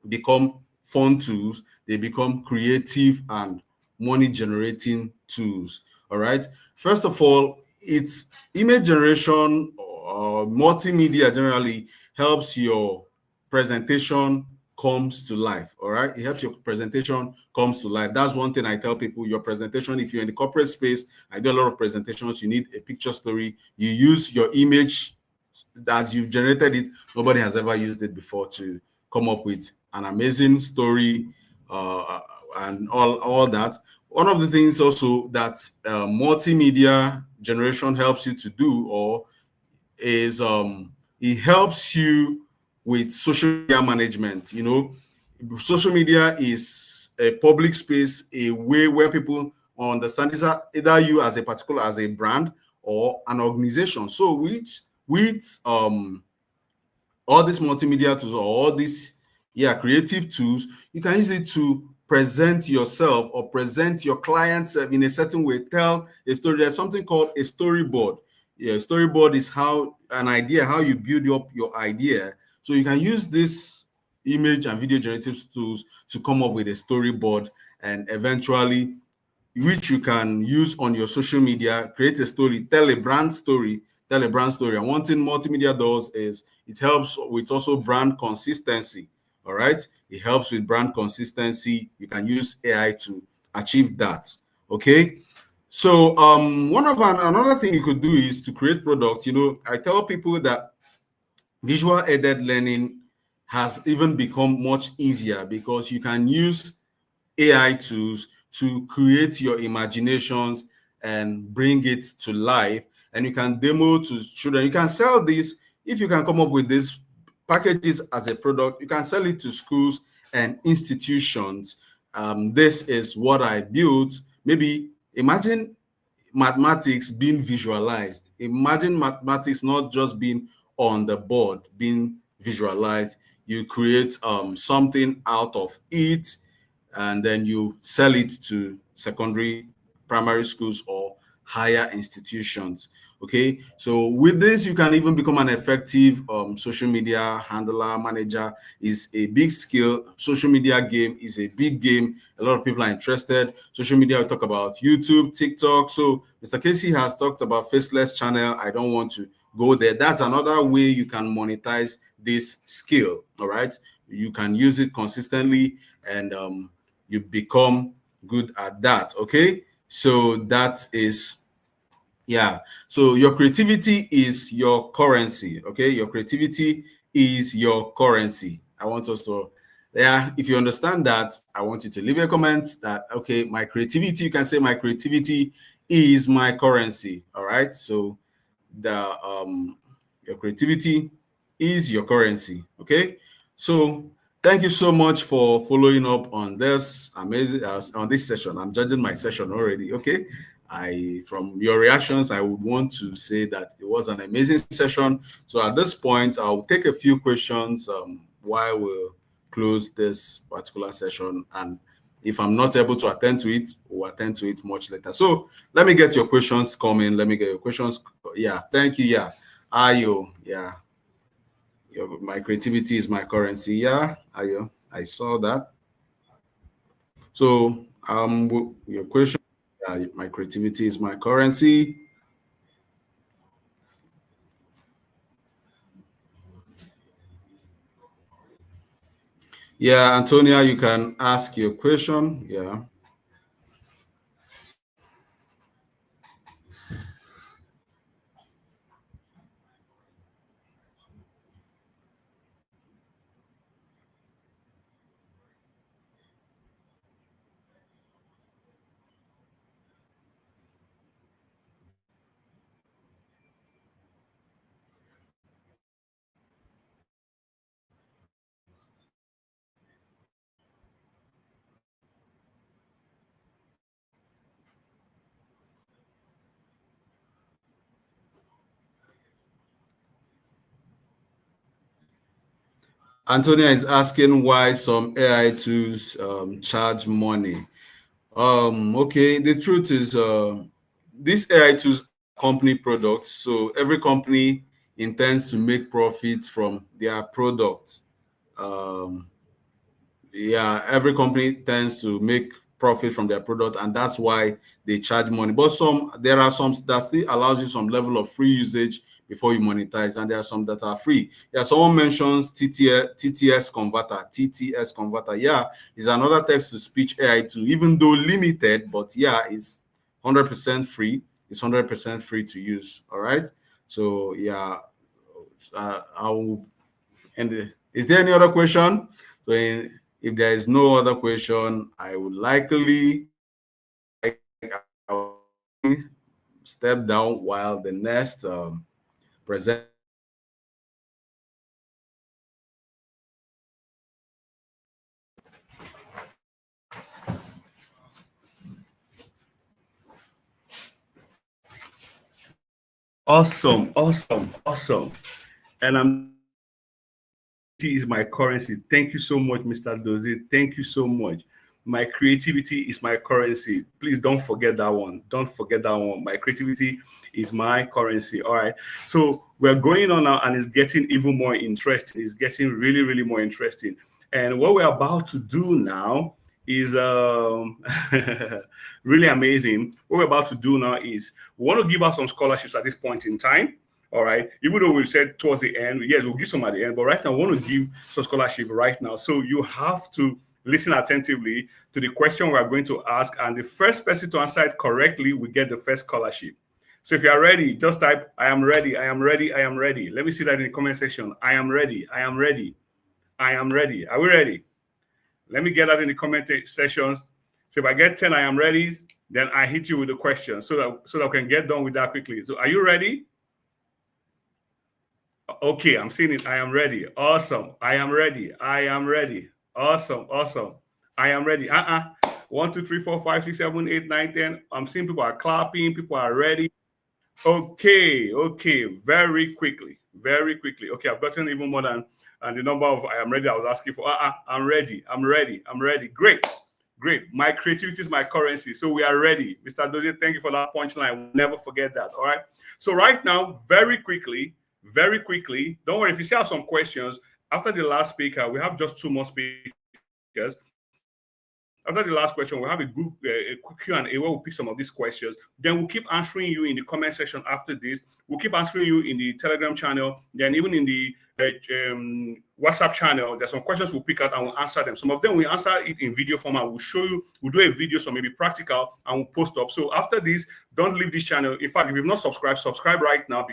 C: become fun tools, they become creative and money generating tools. All right. First of all, it's image generation or multimedia generally helps your presentation comes to life. All right, it helps your presentation comes to life. That's one thing I tell people. Your presentation, if you're in the corporate space, I do a lot of presentations, you need a picture story, you use your image as you've generated it. Nobody has ever used it before to come up with an amazing story and all that. One of the things also that multimedia generation helps you to do or is it helps you with social media management. You know, social media is a public space, a way where people understand is either you as a particular, as a brand or an organization. So with all these multimedia tools or all these creative tools, you can use it to present yourself or present your clients in a certain way, tell a story. There's something called a storyboard. Yeah, storyboard is how you build up your idea. So you can use this image and video generative tools to come up with a storyboard, and eventually which you can use on your social media, create a story, tell a brand story. And one thing multimedia does is it helps with also brand consistency. All right, it helps with brand consistency. You can use AI to achieve that. Okay, so another thing you could do is to create products. You know, I tell people that visual aided learning has even become much easier because you can use AI tools to create your imaginations and bring it to life. And you can demo to children. You can sell this. If you can come up with these packages as a product, you can sell it to schools and institutions. This is what I built. Maybe imagine mathematics being visualized. Imagine mathematics not just being on the board, being visualized. You create something out of it, and then you sell it to secondary, primary schools or higher institutions. Okay, so with this, you can even become an effective social media handler, manager. Is a big skill. Social media game is a big game. A lot of people are interested. Social media, we talk about YouTube, TikTok. So Mr. Casey has talked about faceless channel. I don't want to go there. That's another way you can monetize this skill. All right, you can use it consistently, and you become good at that. Okay, so that is so your creativity is your currency. Okay, your creativity is your currency. I want us to if you understand that, I want you to leave a comment that okay, my creativity, you can say my creativity is my currency. All right, so the your creativity is your currency. Okay, so thank you so much for following up on this amazing on this session. I'm judging my session already. Okay, from your reactions, I would want to say that it was an amazing session. So at this point, I'll take a few questions while we'll close this particular session. And if I'm not able to attend to it, we'll attend to it much later. So let me get your questions coming. Let me get your questions. Yeah, thank you. Yeah, Ayo. Yeah. My creativity is my currency. Yeah, I saw that. So your question, my creativity is my currency. Yeah, Antonia, you can ask your question. Yeah. Antonia is asking why some AI tools charge money. Okay, the truth is these AI tools are company products, so every company intends to make profits from their product. Um, yeah, every company tends to make profit from their product, and that's why they charge money. But there are some that still allows you some level of free usage before you monetize, and there are some that are free. Yeah, someone mentions TTS converter. TTS converter, yeah, is another text to speech AI tool, even though limited, but yeah, it's 100% free. It's 100% free to use. All right. So yeah, I will end. Is there any other question? So if there is no other question, I would likely step down while the next present.
B: Awesome, awesome, awesome. And is my currency. Thank you so much, Mr. Dozie. Thank you so much. My creativity is my currency. Please don't forget that one. Don't forget that one. My creativity is my currency. All right. So we're going on now, and it's getting even more interesting. It's getting really, really more interesting. And what we're about to do now is really amazing. What we're about to do now is we want to give out some scholarships at this point in time. All right. Even though we said towards the end, yes, we'll give some at the end, but right now, I want to give some scholarship right now. So you have to listen attentively to the question we are going to ask. And the first person to answer it correctly will get the first scholarship. So if you are ready, just type, I am ready, I am ready, I am ready. Let me see that in the comment section. I am ready, I am ready, I am ready. Are we ready? Let me get that in the comment sections. So if I get 10, I am ready, then I hit you with the question so that we can get done with that quickly. So are you ready? Okay, I'm seeing it. I am ready. Awesome. I am ready. I am ready. Awesome. Awesome. I am ready. 1, 2, 3, 4, 5, 6, 7, 8, 9, 10. I'm seeing people are clapping. People are ready. Okay. Okay. Very quickly. Very quickly. Okay. I've gotten even more than the number of I am ready I was asking for. I'm ready. I'm ready. I'm ready. Great. Great. My creativity is my currency. So we are ready. Mr. Dozie, thank you for that punchline. I will never forget that. All right. So right now, very quickly, don't worry if you still have some questions. After the last speaker, we have just 2 more speakers. After the last question, we'll have a quick Q&A where we'll pick some of these questions. Then we'll keep answering you in the comment section after this. We'll keep answering you in the Telegram channel, then even in the WhatsApp channel. There's some questions we'll pick out and we'll answer them. Some of them we answer it in video format. We'll show you, we'll do a video, so maybe practical, and we'll post up. So after this, don't leave this channel. In fact, if you've not subscribed, subscribe right now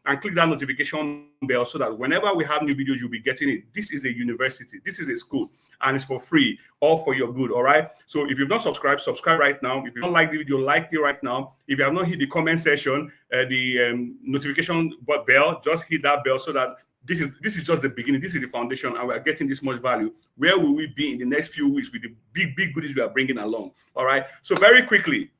B: and click that notification bell so that whenever we have new videos, you'll be getting it. This is a university. This is a school, and it's for free, all for your good. All right. So if you've not subscribed, subscribe right now. If you don't like the video, like it right now. If you have not hit the comment section, the notification bell, just hit that bell so that this is just the beginning. This is the foundation, and we are getting this much value. Where will we be in the next few weeks with the big goodies we are bringing along? All right. So very quickly,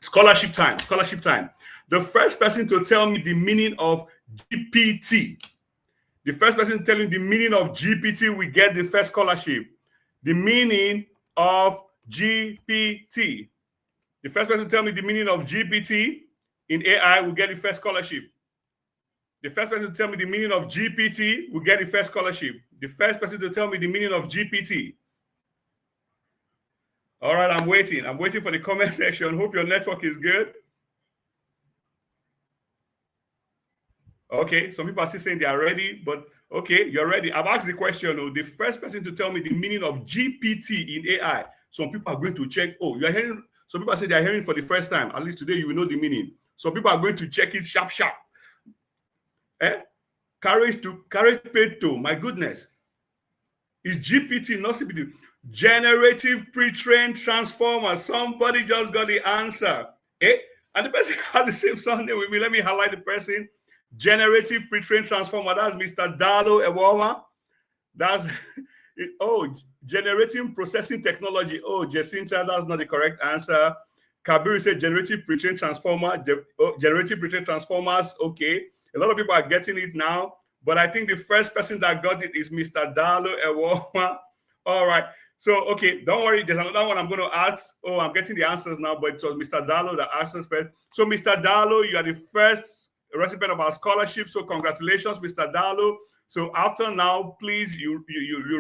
B: scholarship time. Scholarship time. The first person to tell me the meaning of GPT. The first person to tell me the meaning of GPT will get the first scholarship. The meaning of GPT. The first person to tell me the meaning of GPT in AI will get the first scholarship. The first person to tell me the meaning of GPT will get the first scholarship. The first person to tell me the meaning of GPT. All right, I'm waiting. I'm waiting for the comment section. Hope your network is good. Okay, some people are still saying they are ready, but okay, you're ready. I've asked the question. The first person to tell me the meaning of GPT in AI. Some people are going to check. Oh, you are hearing. Some people say they are hearing for the first time. At least today, you will know the meaning. Some people are going to check it sharp. Courage paid to. My goodness. Is GPT not CPT? Generative pre-trained transformer. Somebody just got the answer. And the person has the same surname with me. Let me highlight the person. Generative pre-trained transformer. That's Mr. Dalo Ewoma. That's generating processing technology. Oh, Jacinta, that's not the correct answer. Kabir said generative pre-trained transformer. Generative pre-trained transformers. Okay. A lot of people are getting it now, but I think the first person that got it is Mr. Dalo Ewoma. All right. So, okay, don't worry. There's another one I'm going to ask. Oh, I'm getting the answers now, but it was Mr. Dalo that asked us first. So, Mr. Dalo, you are the first recipient of our scholarship. So, congratulations, Mr. Dalo. So, after now, please, you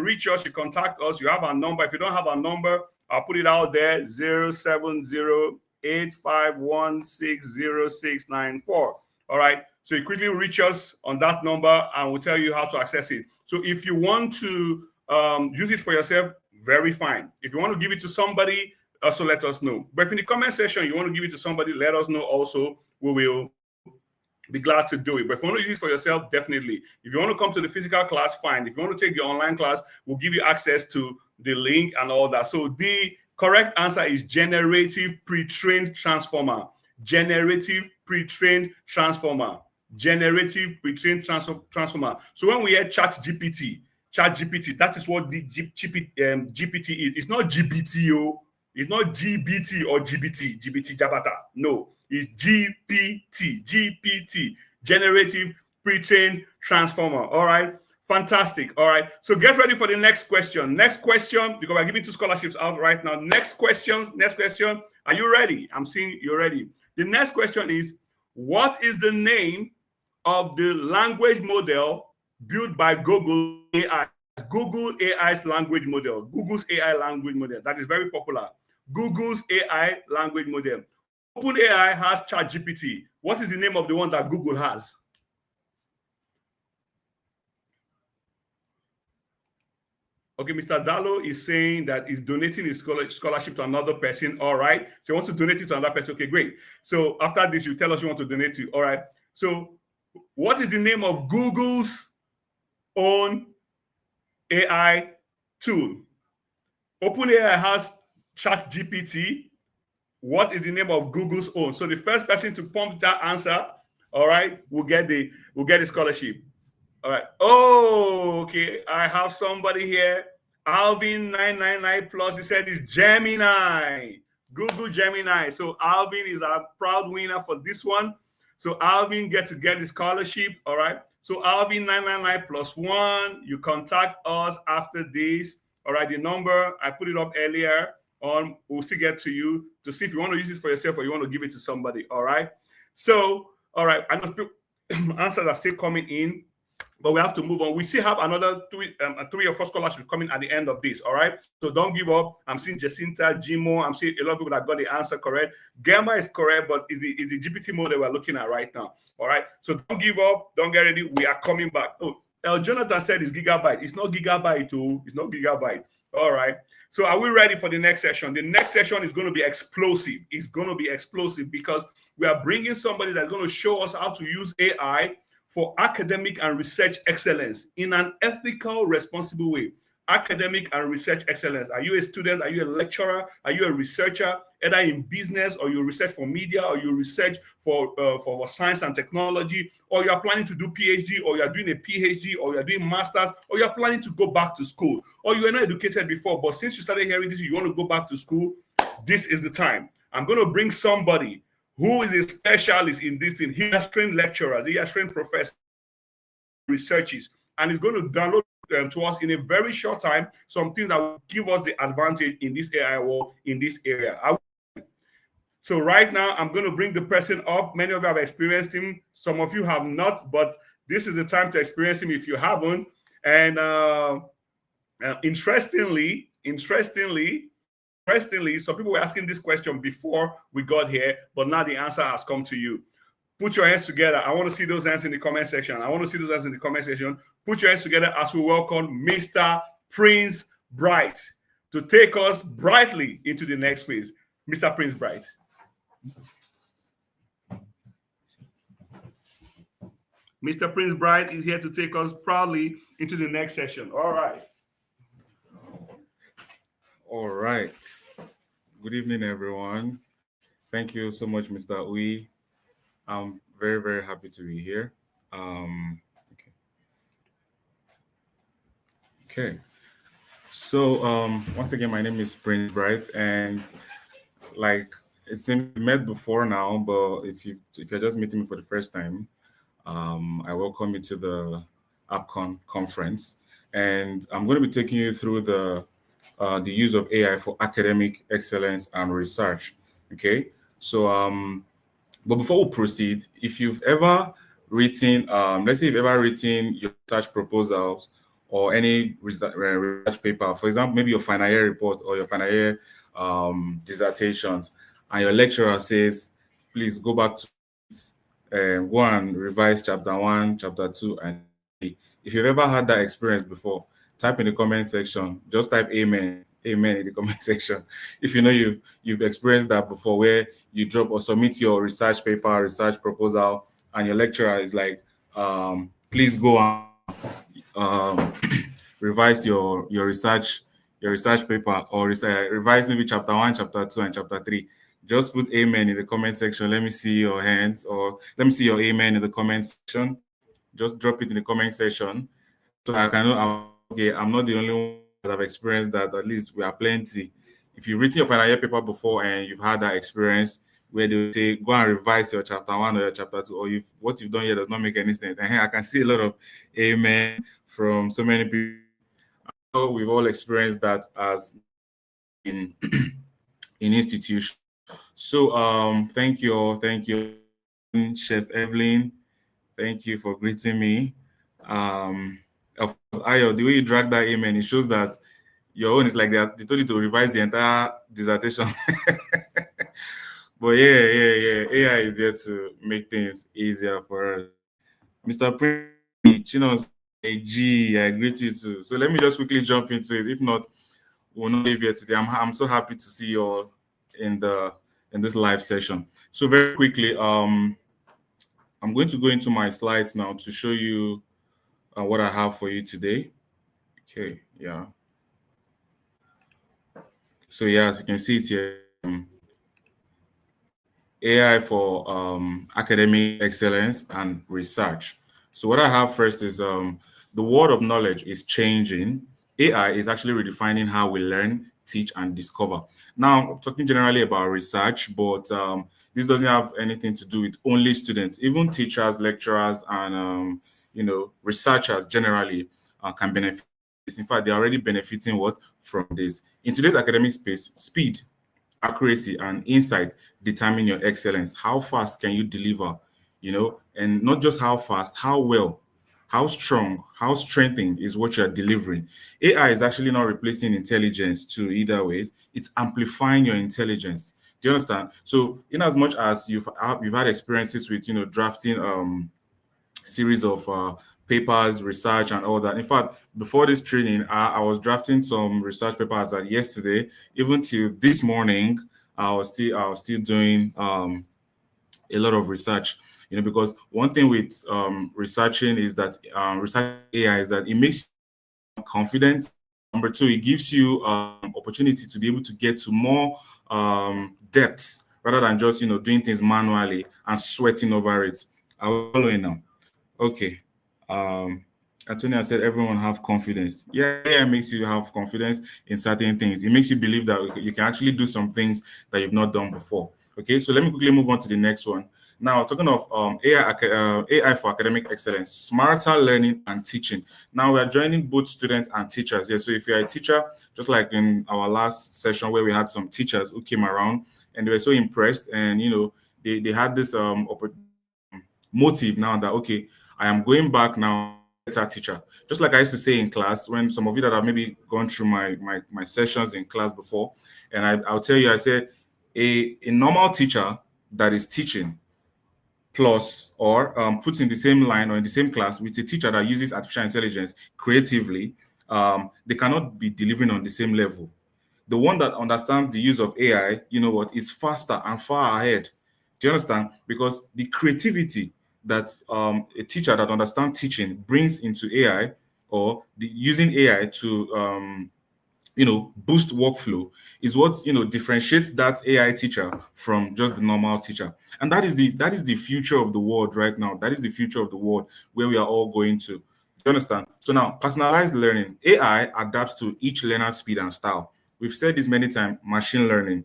B: reach us, you contact us. You have our number. If you don't have our number, I'll put it out there, 070-851-60694. All right. So you quickly reach us on that number and we'll tell you how to access it. So if you want to use it for yourself, very fine. If you want to give it to somebody, also let us know. But if in the comment section you want to give it to somebody, let us know also. We will be glad to do it. But if you want to use it for yourself, definitely. If you want to come to the physical class, fine. If you want to take the online class, we'll give you access to the link and all that. So the correct answer is generative pre-trained transformer. Generative pre-trained transformer. Generative pre-trained transformer. So when we hear ChatGPT, that is what the GPT is. It's not GBT, it's not GBT or GBT Jabata. No, it's GPT, generative pre-trained transformer. All right, fantastic. All right, so get ready for the next question. Next question, because we're giving 2 scholarships out right now. Next question. Are you ready? I'm seeing you're ready. The next question is, what is the name of the language model built by Google AI? Google AI's language model. Google's AI language model. That is very popular. Google's AI language model. OpenAI has ChatGPT. What is the name of the one that Google has? Okay, Mr. Dalo is saying that he's donating his scholarship to another person. All right. So he wants to donate it to another person. Okay, great. So after this, you tell us you want to donate to. All right. So what is the name of Google's own AI tool? OpenAI has ChatGPT. What is the name of Google's own? So the first person to pump that answer, all right, will get the scholarship. All right. Oh, okay. I have somebody here. Alvin 999 plus. He said it's Gemini. Google Gemini. So Alvin is our proud winner for this one. So Alvin gets to get the scholarship. All right. So Alvin 999 plus 1. You contact us after this. All right. The number I put it up earlier on. We'll still get to you to see if you want to use it for yourself or you want to give it to somebody. All right. So, all right. I know answers are still coming in, but we have to move on. We still have another 3 or 4 scholarships coming at the end of this. All right. So don't give up. I'm seeing Jacinta, Jimo. I'm seeing a lot of people that got the answer correct. Gamma is correct, but is the GPT model we're looking at right now. All right. So don't give up. Don't get ready. We are coming back. Oh, Jonathan said it's gigabyte. It's not gigabyte. Oh, it's not gigabyte. All right. So are we ready for the next session? The next session is going to be explosive. It's going to be explosive because we are bringing somebody that's going to show us how to use AI for academic and research excellence in an ethical, responsible way. academic and research excellence. Are you a student? Are you a lecturer? Are you a researcher, either in business, or you research for media, or you research for science and technology, or you are planning to do PhD, or you are doing a PhD, or you are doing masters, or you are planning to go back to school, or you were not educated before, but since you started hearing this, you want to go back to school. This is the time. I'm going to bring somebody who is a specialist in this thing. He has trained lecturers, he has trained professors, researchers, and he's going to download to us in a very short time some things that will give us the advantage in this AI world, in this area. So right now, I'm going to bring the person up. Many of you have experienced him. Some of you have not, but this is the time to experience him if you haven't. And interestingly, some people were asking this question before we got here, but now the answer has come to you. Put your hands together. I want to see those hands in the comment section. Put your hands together as we welcome Mr. Prince Bright to take us brightly into the next phase. Mr. Prince Bright. Mr. Prince Bright is here to take us proudly into the next session. All right.
D: All right. Good evening, everyone. Thank you so much, Mr. Uyi. I'm very, very happy to be here. Okay. So once again, my name is Prince Bright, and like it seems we met before now, but if you're just meeting me for the first time, I welcome you to the AppCon conference, and I'm going to be taking you through the use of AI for academic excellence and research. Okay, so but before we proceed, if you've ever written, let's say you've ever written your research proposals or any research paper, for example, maybe your final year report or your final year dissertations, and your lecturer says, please go back to it, go and revise chapter 1, chapter 2, and 3. If you've ever had that experience before, type in the comment section. Just type amen in the comment section if you know you've experienced that before, where you drop or submit your research paper, research proposal, and your lecturer is like, please go and revise your research paper, or revise maybe chapter 1, chapter 2, and chapter 3. Just put amen in the comment section. Let me see your hands, or let me see your amen in the comment section. Just drop it in the comment section so I can know I'm not the only one that have experienced that. At least we are plenty. If you've written your final year paper before and you've had that experience where they say go and revise your chapter 1 or your chapter 2, or what you've done here does not make any sense, and I can see a lot of amen from so many people. So we've all experienced that as in institutions. So thank you, Chef Evelyn. Thank you for greeting me. Of course, Ayo, the way you drag that amen, it shows that your own is like they told you to revise the entire dissertation. But yeah, AI is here to make things easier for us. Mr. Prince, Chinos, G, I greet you too. So let me just quickly jump into it. If not, we'll not leave here today. I'm so happy to see you all in this live session. So very quickly, I'm going to go into my slides now to show you what I have for you today. Okay, yeah. So yeah, as you can see it here, AI for academic excellence and research. So what I have first is the world of knowledge is changing. AI is actually redefining how we learn, teach, and discover. Now, I'm talking generally about research, but this doesn't have anything to do with only students. Even teachers, lecturers, and researchers generally can benefit. In fact, they're already benefiting from this. In today's academic space, speed, accuracy, and insight determine your excellence. How fast can you deliver? And not just how fast, how well, how strong, how strengthened is what you're delivering. AI is actually not replacing intelligence to either ways. It's amplifying your intelligence. Do you understand? So in as much as you've had experiences with, drafting series of papers, research, and all that. In fact, before this training, I was drafting some research papers yesterday. Even till this morning, I was still doing a lot of research. Because one thing with researching is that research AI is that it makes you confident, Number two, it gives you opportunity to be able to get to more depth rather than just doing things manually and sweating over it. Are we following now? Okay. Antonia said everyone have confidence. Yeah, it makes you have confidence in certain things. It makes you believe that you can actually do some things that you've not done before. Okay, so let me quickly move on to the next one. Now, talking of AI for academic excellence, smarter learning and teaching. Now, we are joining both students and teachers here. So if you're a teacher, just like in our last session where we had some teachers who came around and they were so impressed, and they had this motive now that, okay, I am going back now, better teacher. Just like I used to say in class, when some of you that have maybe gone through my sessions in class before, and I'll tell you, I said a normal teacher that is teaching plus or puts in the same line or in the same class with a teacher that uses artificial intelligence creatively, they cannot be delivering on the same level. The one that understands the use of AI, is faster and far ahead. Do you understand? Because the creativity that a teacher that understands teaching brings into AI, or using AI to boost workflow, is what differentiates that AI teacher from just the normal teacher. And that is the future of the world right now. That is the future of the world where we are all going to. Do you understand? So now, personalized learning. AI adapts to each learner's speed and style. We've said this many times, machine learning.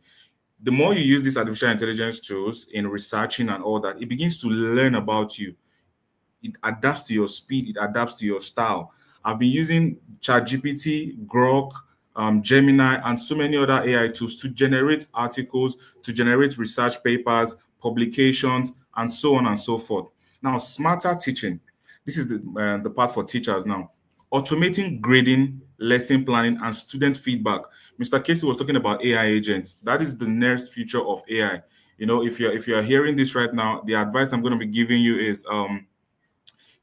D: The more you use these artificial intelligence tools in researching and all that, it begins to learn about you. It adapts to your speed, it adapts to your style. I've been using ChatGPT, Grok, Gemini, and so many other AI tools to generate articles, to generate research papers, publications, and so on and so forth. Now, smarter teaching. This is the part for teachers now. Automating grading, lesson planning, and student feedback. Mr. Casey was talking about AI agents. That is the next future of AI. If you're hearing this right now, the advice I'm going to be giving you is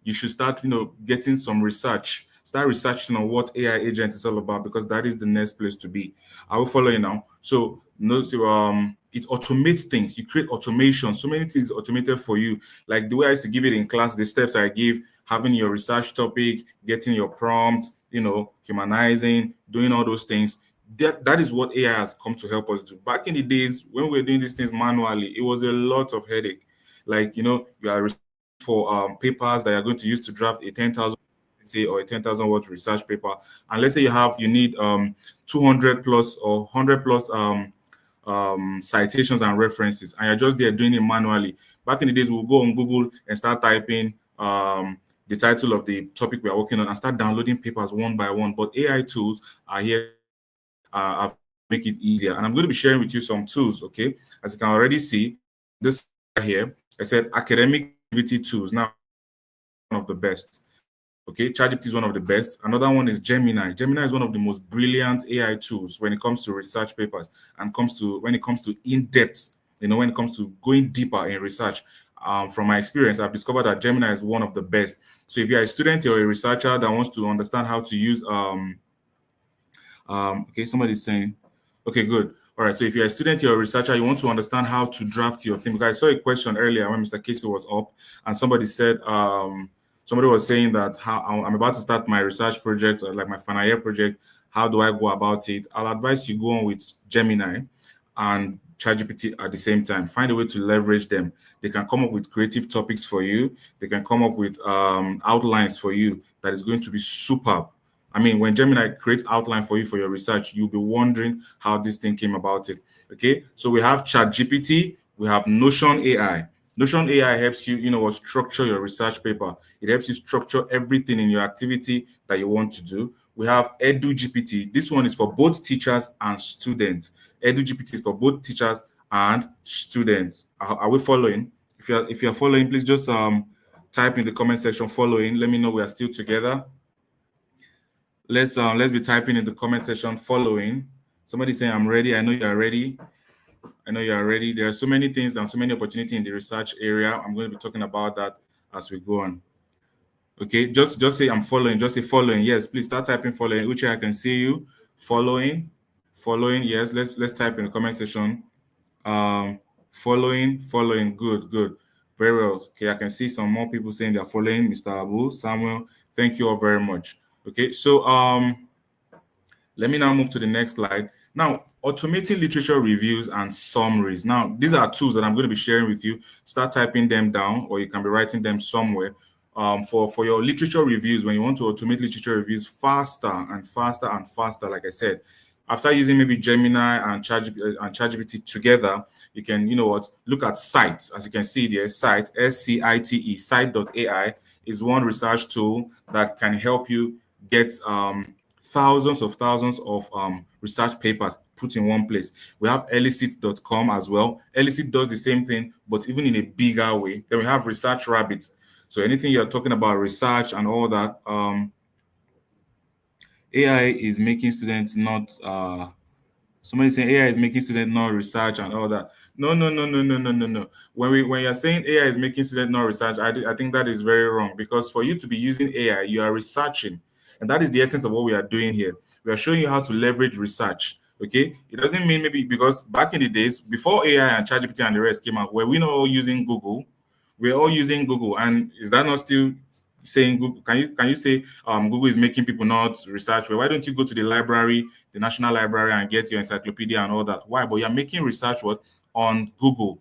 D: you should start, getting some research. Start researching on what AI agent is all about, because that is the next place to be. I will follow you now. So, it automates things. You create automation. So many things automated for you. Like the way I used to give it in class, the steps I give, having your research topic, getting your prompt, humanizing, doing all those things. That is what AI has come to help us do. Back in the days when we were doing these things manually, it was a lot of headache. Like, you are for papers that you're going to use to draft a 10,000 say or a 10,000 word research paper, and let's say you need 200 plus or 100 plus citations and references, and you're just there doing it manually. Back in the days, we'll go on Google and start typing the title of the topic we are working on and start downloading papers one by one. But AI tools are here make it easier, and I'm going to be sharing with you some tools. Okay, as you can already see, this here I said academic activity tools. Now, one of the best. Okay, ChatGPT is one of the best. Another one is Gemini. Gemini is one of the most brilliant AI tools when it comes to research papers and when it comes to in-depth, when it comes to going deeper in research. From my experience, I've discovered that Gemini is one of the best. So if you're a student or a researcher that wants to understand how to use okay, somebody's saying, okay, good. All right, so if you're a student or a researcher, you want to understand how to draft your thing. Because I saw a question earlier when Mr. Casey was up, and somebody said, somebody was saying that how I'm about to start my research project, or like my final year project. How do I go about it? I'll advise you go on with Gemini and ChatGPT at the same time. Find a way to leverage them. They can come up with creative topics for you. They can come up with outlines for you that is going to be superb. I mean, when Gemini creates outline for you for your research, you'll be wondering how this thing came about it. Okay, so we have ChatGPT, we have Notion AI. Notion AI helps you, structure your research paper. It helps you structure everything in your activity that you want to do. We have EduGPT. This one is for both teachers and students. EduGPT is for both teachers and students. Are we following? If you're following, please just type in the comment section following. Let me know we are still together. Let's be typing in the comment section following. Somebody saying I'm ready. I know you are ready. I know you are ready. There are so many things and so many opportunities in the research area. I'm going to be talking about that as we go on. Okay, just say I'm following. Just say following. Yes, please start typing following. Uche, I can see you. Following. Yes, let's type in the comment section. Following. Good. Very well. Okay, I can see some more people saying they're following. Mr. Abu, Samuel, thank you all very much. Okay, so Let me now move to the next slide. Now, automating literature reviews and summaries. Now, these are tools that I'm going to be sharing with you. Start typing them down, or you can be writing them somewhere. For your literature reviews, when you want to automate literature reviews faster and faster and faster, like I said, after using maybe Gemini and ChatGPT together, you can, look at sites. As you can see there, site, SCITE, site.ai is one research tool that can help you get thousands of research papers put in one place. We have elicit.com as well. Elicit does the same thing, but even in a bigger way. Then we have Research Rabbits. So anything you're talking about research and all that, AI is making students not somebody saying AI is making students not research and all that. No, no, no, no, no, no, no, no. When you're saying AI is making students not research, I think that is very wrong, because for you to be using AI, you are researching. And that is the essence of what we are doing here. We are showing you how to leverage research. Okay. It doesn't mean maybe because back in the days, before AI and ChatGPT and the rest came out, were we not all using Google? We're all using Google. And is that not still saying Google? Can you say Google is making people not research? Well, why don't you go to the library, the National Library, and get your encyclopedia and all that? Why? But you're making research on Google.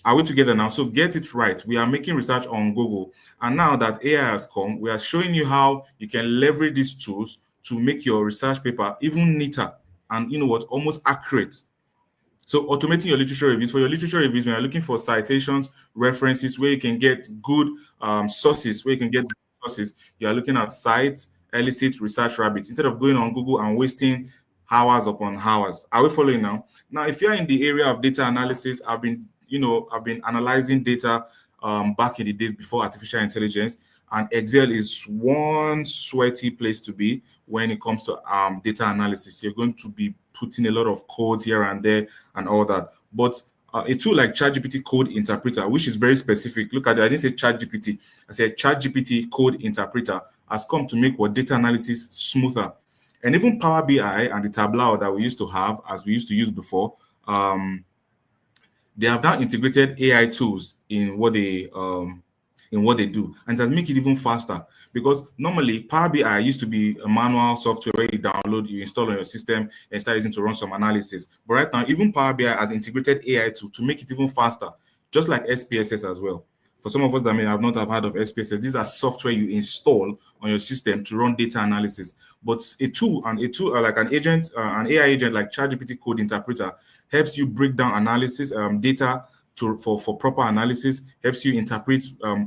D: Are we together now? So get it right. We are making research on Google. And now that AI has come, we are showing you how you can leverage these tools to make your research paper even neater and, almost accurate. So automating your literature reviews. For your literature reviews, when you're looking for citations, references, where you can get good sources, you are looking at sites, Elicit, Research Rabbit, instead of going on Google and wasting hours upon hours. Are we following now? Now, if you're in the area of data analysis, I've been analyzing data back in the days before artificial intelligence, and Excel is one sweaty place to be when it comes to data analysis. You're going to be putting a lot of codes here and there and all that. But a tool like ChatGPT Code Interpreter, which is very specific. Look at it. I didn't say ChatGPT. I said ChatGPT Code Interpreter has come to make what data analysis smoother. And even Power BI and the Tableau that we used to have, as we used to use before, they have now integrated AI tools in what they do, and it has made it even faster. Because normally Power BI used to be a manual software where you download, you install on your system, and start using to run some analysis. But right now, even Power BI has integrated AI tool to make it even faster, just like SPSS as well. For some of us that may have not have heard of SPSS, these are software you install on your system to run data analysis. But a tool like an agent, an AI agent like ChatGPT Code Interpreter helps you break down analysis data for proper analysis, helps you interpret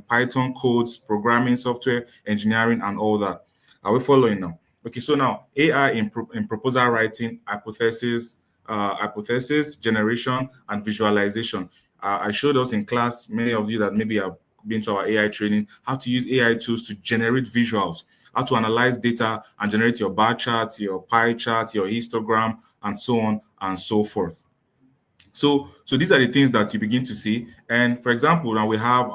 D: Python codes, programming software, engineering, and all that. Are we following now? Okay, so now AI in proposal writing, hypothesis generation, and visualization. I showed us in class, many of you that maybe have been to our AI training, how to use AI tools to generate visuals, how to analyze data and generate your bar charts, your pie chart, your histogram, and so on and so forth. So these are the things that you begin to see. And for example, now we have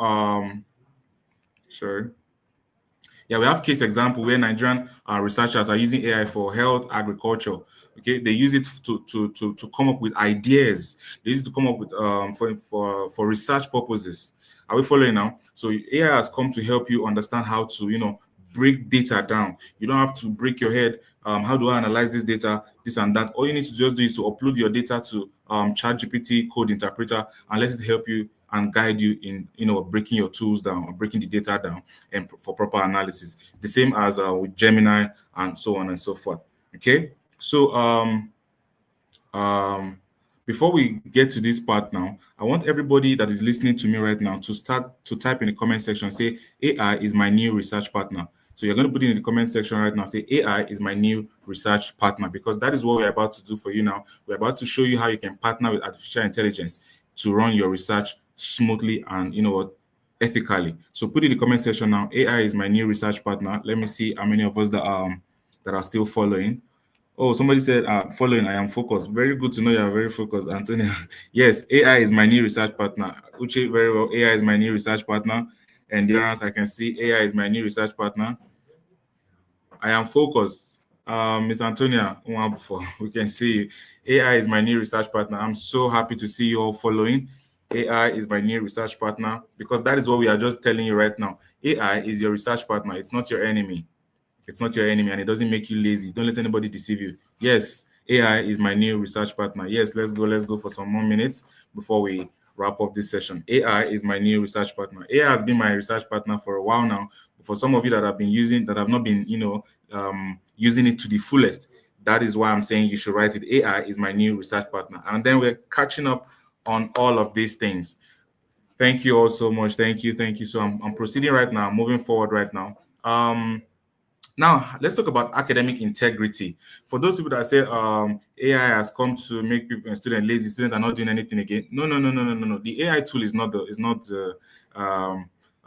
D: we have case example where Nigerian researchers are using AI for health agriculture. Okay, they use it to come up with ideas. They use it to come up with for research purposes. Are we following now? So AI has come to help you understand how to break data down. You don't have to break your head. How do I analyze this data, this and that? All you need to just do is to upload your data to ChatGPT Code Interpreter, and let it help you and guide you in breaking your tools down or breaking the data down and for proper analysis. The same as with Gemini and so on and so forth. Okay, so before we get to this part now, I want everybody that is listening to me right now to start to type in the comment section, say AI is my new research partner. So you're going to put it in the comment section right now, say AI is my new research partner, because that is what we're about to do for you now. We're about to show you how you can partner with artificial intelligence to run your research smoothly and ethically. So put in the comment section now, AI is my new research partner. Let me see how many of us that are still following. Oh, somebody said following, I am focused. Very good to know you are very focused, Antonio. Yes, AI is my new research partner. Uche, very well. AI is my new research partner. Endurance, I can see AI is my new research partner. I am focused. Miss Antonia, we can see AI is my new research partner. I'm so happy to see you all following. AI is my new research partner, because that is what we are just telling you right now. AI is your research partner. It's not your enemy. It's not your enemy, and it doesn't make you lazy. Don't let anybody deceive you. Yes, AI is my new research partner. Yes, let's go. Let's go for some more minutes before we wrap up this session. AI is my new research partner. AI has been my research partner for a while now. For some of you that have been using, that have not been, using it to the fullest, that is why I'm saying you should write it. AI is my new research partner. And then we're catching up on all of these things. Thank you all so much. Thank you. Thank you. So I'm proceeding right now, moving forward right now. Now, let's talk about academic integrity. For those people that say AI has come to make people and students lazy, students are not doing anything again. No, no, no, no, no, no, no. The AI tool is not.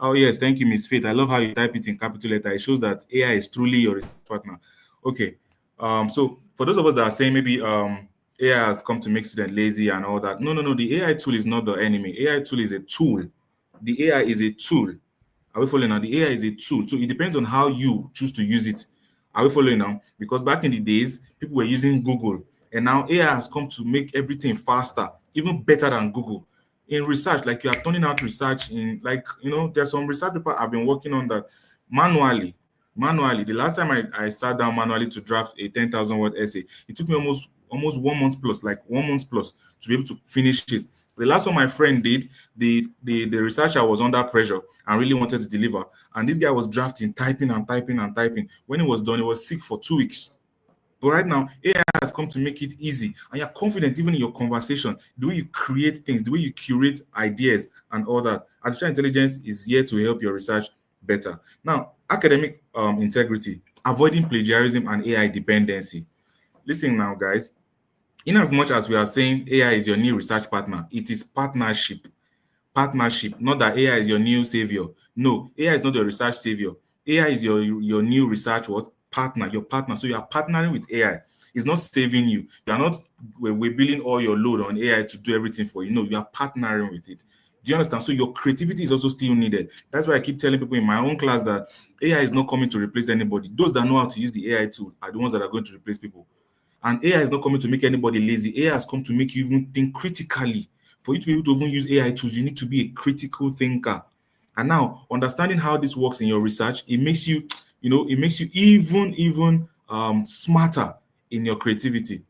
D: Oh yes, thank you, Miss Faith. I love how you type it in capital letter. It shows that AI is truly your research partner. Okay. So for those of us that are saying maybe AI has come to make students lazy and all that. No, no, no. The AI tool is not the enemy. AI tool is a tool. The AI is a tool. Are we following now? The AI is a tool. So it depends on how you choose to use it. Are we following now? Because back in the days, people were using Google, and now AI has come to make everything faster, even better than Google. In research, like you are turning out research in, like, there's some research paper I've been working on that manually. Manually, the last time I sat down manually to draft a 10,000 word essay, it took me almost 1 month plus, like 1 month plus, to be able to finish it. The last one my friend did, the researcher was under pressure and really wanted to deliver. And this guy was drafting, typing and typing and typing. When he was done, he was sick for 2 weeks. But right now, AI has come to make it easy. And you're confident even in your conversation, the way you create things, the way you curate ideas and all that. Artificial intelligence is here to help your research better. Now, academic integrity, avoiding plagiarism and AI dependency. Listen now, guys. In as much as we are saying AI is your new research partner, it is partnership. Partnership, not that AI is your new savior. No, AI is not your research savior. AI is your new research what? Partner, your partner. So you are partnering with AI. It's not saving you. You are not we're building all your load on AI to do everything for you. No, you are partnering with it. Do you understand? So your creativity is also still needed. That's why I keep telling people in my own class that AI is not coming to replace anybody. Those that know how to use the AI tool are the ones that are going to replace people. And AI is not coming to make anybody lazy. AI has come to make you even think critically. For you to be able to even use AI tools, you need to be a critical thinker. And now, understanding how this works in your research, it makes you, it makes you even smarter in your creativity.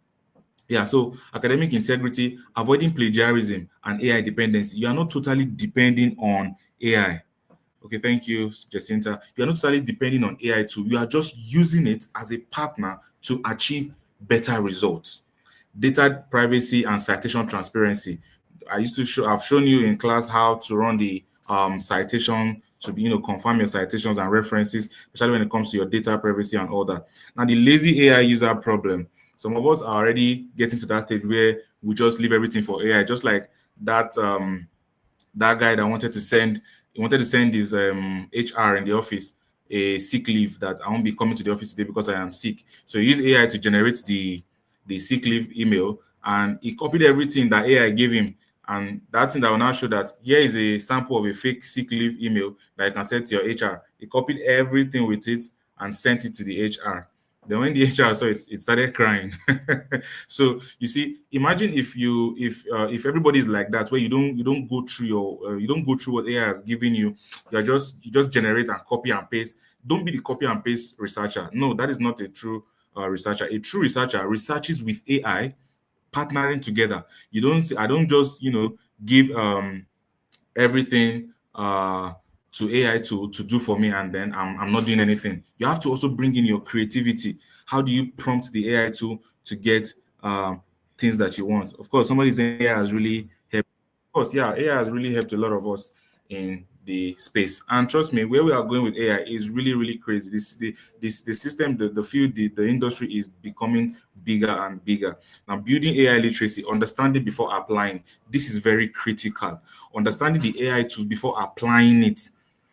D: Yeah, so academic integrity, avoiding plagiarism, and AI dependency. You are not totally depending on AI. Okay, thank you, Jacinta. You are not totally depending on AI tool. You are just using it as a partner to achieve better results. Data privacy and citation transparency. I've shown you in class how to run the citation to be, confirm your citations and references, especially when it comes to your data privacy and all that. Now, the lazy AI user problem. Some of us are already getting to that stage where we just leave everything for AI, just like that guy that wanted to send his HR in the office a sick leave that I won't be coming to the office today because I am sick. So he used AI to generate the sick leave email, and he copied everything that AI gave him. And that thing that will now show that here is a sample of a fake sick leave email that you can send to your HR. He copied everything with it and sent it to the HR. Then when the HR saw it, it started crying. So you see, imagine if everybody is like that, where you don't go through what AI has given you. You just generate and copy and paste. Don't be the copy and paste researcher. No, that is not a true researcher. A true researcher researches with AI, partnering together. I don't just give everything to AI to do for me, and then I'm not doing anything. You have to also bring in your creativity. How do you prompt the AI tool to get things that you want? Of course, somebody saying AI has really helped. Of course, yeah, AI has really helped a lot of us in the space. And trust me, where we are going with AI is really, really crazy. The system, the field, the industry is becoming bigger and bigger. Now, building AI literacy, understanding before applying, this is very critical. Understanding the AI tools before applying it.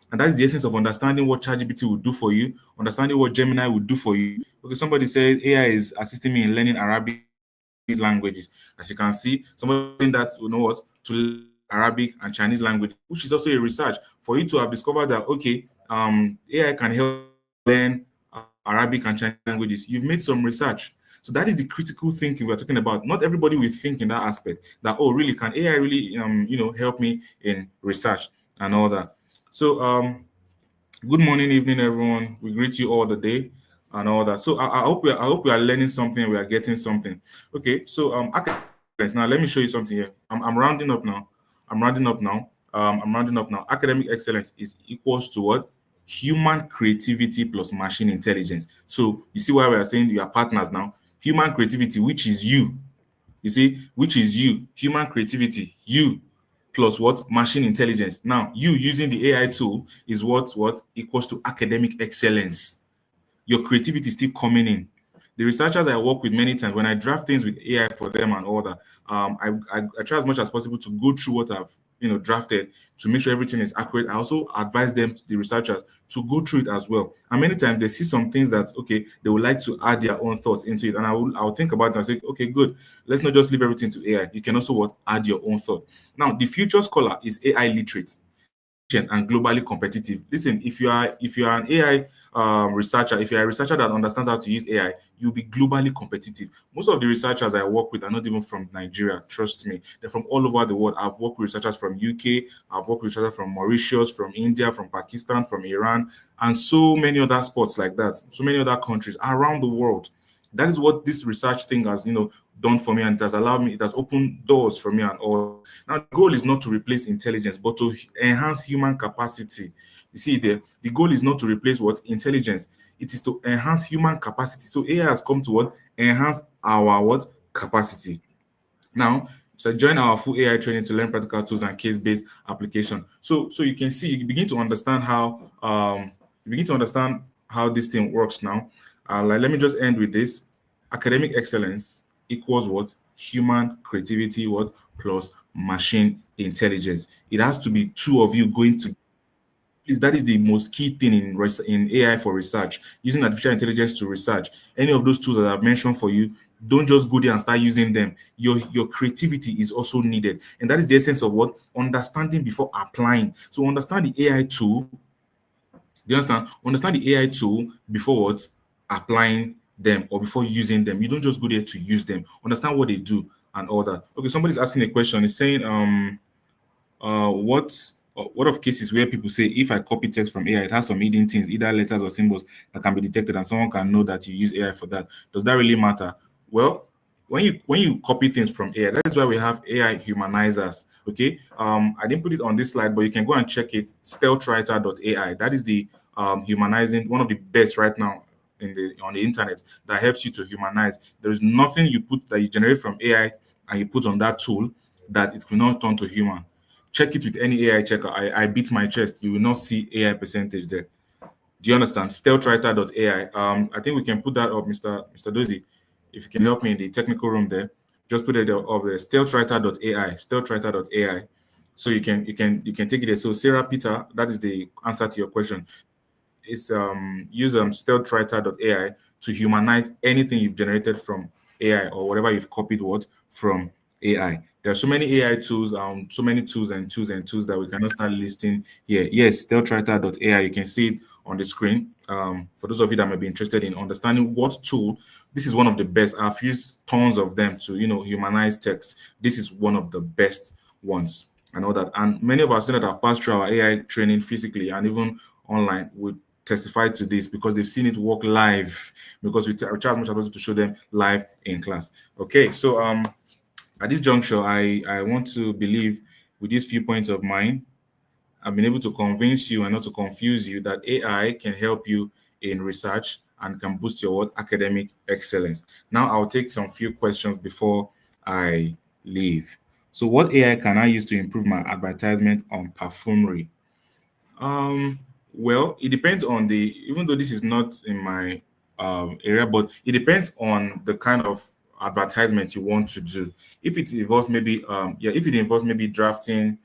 D: And that's the essence of understanding what ChatGPT will do for you, understanding what Gemini will do for you. Okay, somebody said AI is assisting me in learning Arabic languages. As you can see, somebody saying that to learn Arabic and Chinese language, which is also a research for you to have discovered that AI can help learn Arabic and Chinese languages. You've made some research. So that is the critical thinking we're talking about. Not everybody will think in that aspect that, oh, really, can AI really help me in research and all that. So good morning, evening, everyone. We greet you all the day. and all that. So I hope we are learning something, we are getting something. Okay, so now let me show you something here. I'm rounding up now. I'm rounding up now. I'm rounding up now. Academic excellence is equals to what? Human creativity plus machine intelligence. So you see why we are saying you are partners now. Human creativity, which is you. You see, which is you. Human creativity, you plus what? Machine intelligence. Now, you using the AI tool is what equals to academic excellence. Your creativity is still coming in. The researchers I work with many times, when I draft things with AI for them and all that, I try as much as possible to go through what I've drafted to make sure everything is accurate. I also advise them, the researchers, to go through it as well. And many times they see some things that okay, they would like to add their own thoughts into it, and I will think about it and say, okay, good. Let's not just leave everything to AI. You can also add your own thought. Now, the future scholar is AI literate and globally competitive. Listen, if you are an AI researcher, if you're a researcher that understands how to use AI, you'll be globally competitive. Most of the researchers I work with are not even from Nigeria. Trust me, they're from all over the world. I've worked with researchers from UK, I've worked with researchers from Mauritius, from India, from Pakistan, from Iran, and so many other spots like that. So many other countries around the world. That is what this research thing has done for me, and it has allowed me. It has opened doors for me and all. Now, the goal is not to replace intelligence, but to enhance human capacity. You see, the goal is not to replace what intelligence. It is to enhance human capacity. So AI has come to enhance our capacity. Now, so join our full AI training to learn practical tools and case-based application. So you can see, you begin to understand how this thing works now. Like, let me just end with this: academic excellence equals what? Human creativity plus machine intelligence. It has to be two of you going to. Please, that is the most key thing in AI for research. Using artificial intelligence to research any of those tools that I've mentioned for you. Don't just go there and start using them. Your creativity is also needed, and that is the essence of understanding before applying. So understand the AI tool. Do you understand? Understand the AI tool before applying them or before using them. You don't just go there to use them. Understand what they do and all that. Okay, somebody's asking a question. It's saying what of cases where people say if I copy text from AI, it has some hidden things, either letters or symbols that can be detected, and someone can know that you use AI for that. Does that really matter? Well, when you copy things from AI, that is why we have AI humanizers. Okay, I didn't put it on this slide, but you can go and check it. Stealthwriter.ai. That is the humanizing, one of the best right now on the internet, that helps you to humanize. There is nothing you put that you generate from AI and you put on that tool that it will not turn to human. Check it with any AI checker. I beat my chest. You will not see AI percentage there. Do you understand? Stealthwriter.ai. I think we can put that up, Mr. Dozie. If you can help me in the technical room there, just put it up there. Stealthwriter.ai. Stealthwriter.ai. So you can take it there. So Sarah Peter, that is the answer to your question. Is use stealthwriter.ai to humanize anything you've generated from AI or whatever you've copied from AI. There are so many AI tools, so many tools that we cannot start listing here. Yes, stealthwriter.ai. You can see it on the screen. For those of you that might be interested in understanding what tool, this is one of the best. I've used tons of them to humanize text. This is one of the best ones and all that. And many of our students have passed through our AI training physically and even online would testify to this because they've seen it work live, because we try as much as possible to show them live in class. Okay, so at this juncture, I want to believe with these few points of mine, I've been able to convince you and not to confuse you that AI can help you in research and can boost your academic excellence. Now I'll take some few questions before I leave. So what AI can I use to improve my advertisement on perfumery? Well, it depends on even though this is not in my area, but it depends on the kind of advertisement you want to do. If it involves maybe if it involves maybe drafting,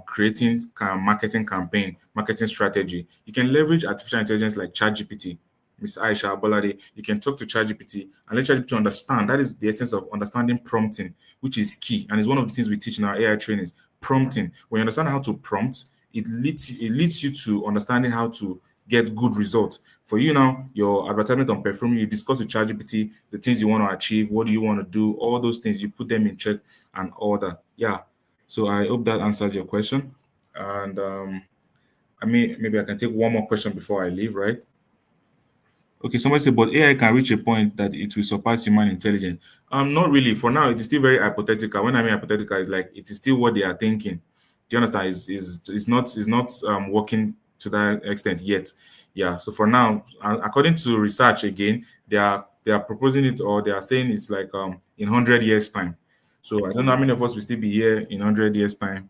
D: creating marketing campaign, marketing strategy, you can leverage artificial intelligence like ChatGPT. Miss Aisha Bolade, you can talk to ChatGPT and let ChatGPT understand. That is the essence of understanding prompting, which is key, and is one of the things we teach in our AI trainings. Prompting. When you understand how to prompt, it leads you to understanding how to get good results. For you now, your advertisement on perfume, you discuss with ChatGPT the things you want to achieve, what do you want to do, all those things, you put them in check and order. Yeah. So I hope that answers your question. And maybe I can take one more question before I leave, right? Okay, somebody said, but AI can reach a point that it will surpass human intelligence. Not really. For now, it is still very hypothetical. When I mean hypothetical, it's like it is still what they are thinking. Do you understand? Is not working to that extent yet. Yeah. So for now, according to research again, they are proposing it, or they are saying it's like in 100 years time. So I don't know how many of us will still be here in 100 years time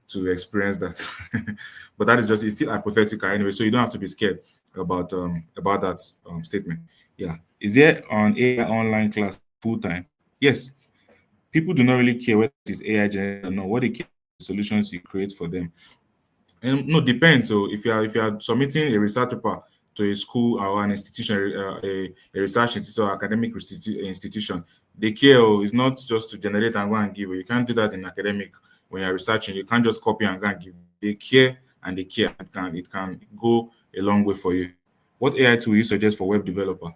D: to experience that. But that is just, it's still hypothetical anyway, so you don't have to be scared about that statement. Yeah. Is there an AI online class full time? Yes. People do not really care whether it is AI generated or not. What they care is the solutions you create for them. And no, depends. So if you are submitting a research paper to a school or an institution, a research institute or academic institution, they care. Oh, it's not just to generate and go and give. You can't do that in academic when you're researching. You can't just copy and go and give. They care and they care. It can go a long way for you. What AI tool you suggest for web developer?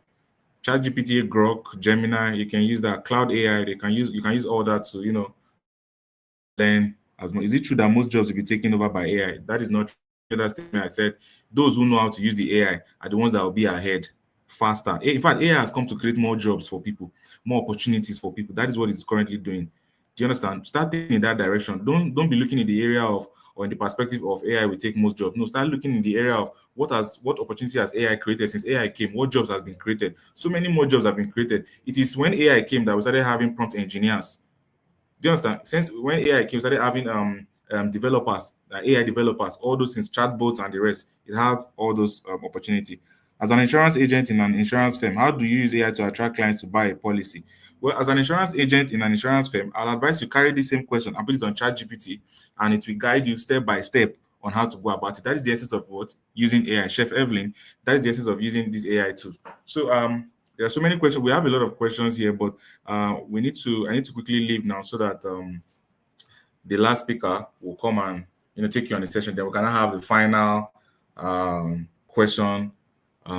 D: ChatGPT, Grok, Gemini. You can use that. Cloud AI. You can use all that to learn as much. Is it true that most jobs will be taken over by AI? That is not true. That statement I said, those who know how to use the AI are the ones that will be ahead faster. In fact, AI has come to create more jobs for people, more opportunities for people. That is what it's currently doing. Do you understand? Start thinking in that direction. Don't be looking in the area of, or in the perspective of AI will take most jobs. No, start looking in the area of what opportunity has AI created since AI came, what jobs has been created. So many more jobs have been created. It is when AI came that we started having prompt engineers. Do you understand? Since when AI came, started having developers, AI developers, all those things, chatbots and the rest. It has all those opportunity. As an insurance agent in an insurance firm, how do you use AI to attract clients to buy a policy? Well, as an insurance agent in an insurance firm, I'll advise you carry the same question and put it on ChatGPT, and it will guide you step by step on how to go about it. That is the essence of what using AI. Chef Evelyn, that is the essence of using these AI tools. So there are so many questions. We have a lot of questions here, but I need to quickly leave now so that the last speaker will come and take you on the session. Then we can have the final question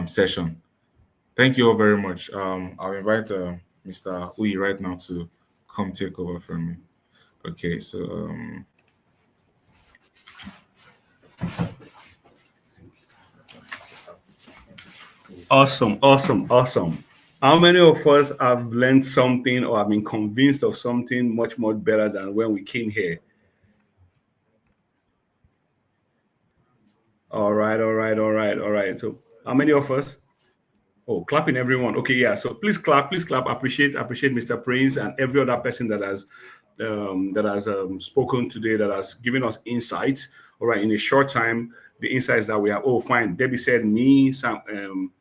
D: session. Thank you all very much. I'll invite Mr. Uyi right now to come take over from me. Okay, so
B: Awesome, awesome, awesome. How many of us have learned something or have been convinced of something much more better than when we came here? All right, all right, all right, all right. So how many of us? Oh, clapping everyone. Okay, yeah. So please clap, please clap. Appreciate Mr. Prince and every other person that has spoken today, that has given us insights. All right, in a short time, the insights that we have. Oh, fine. Debbie said me. Sam.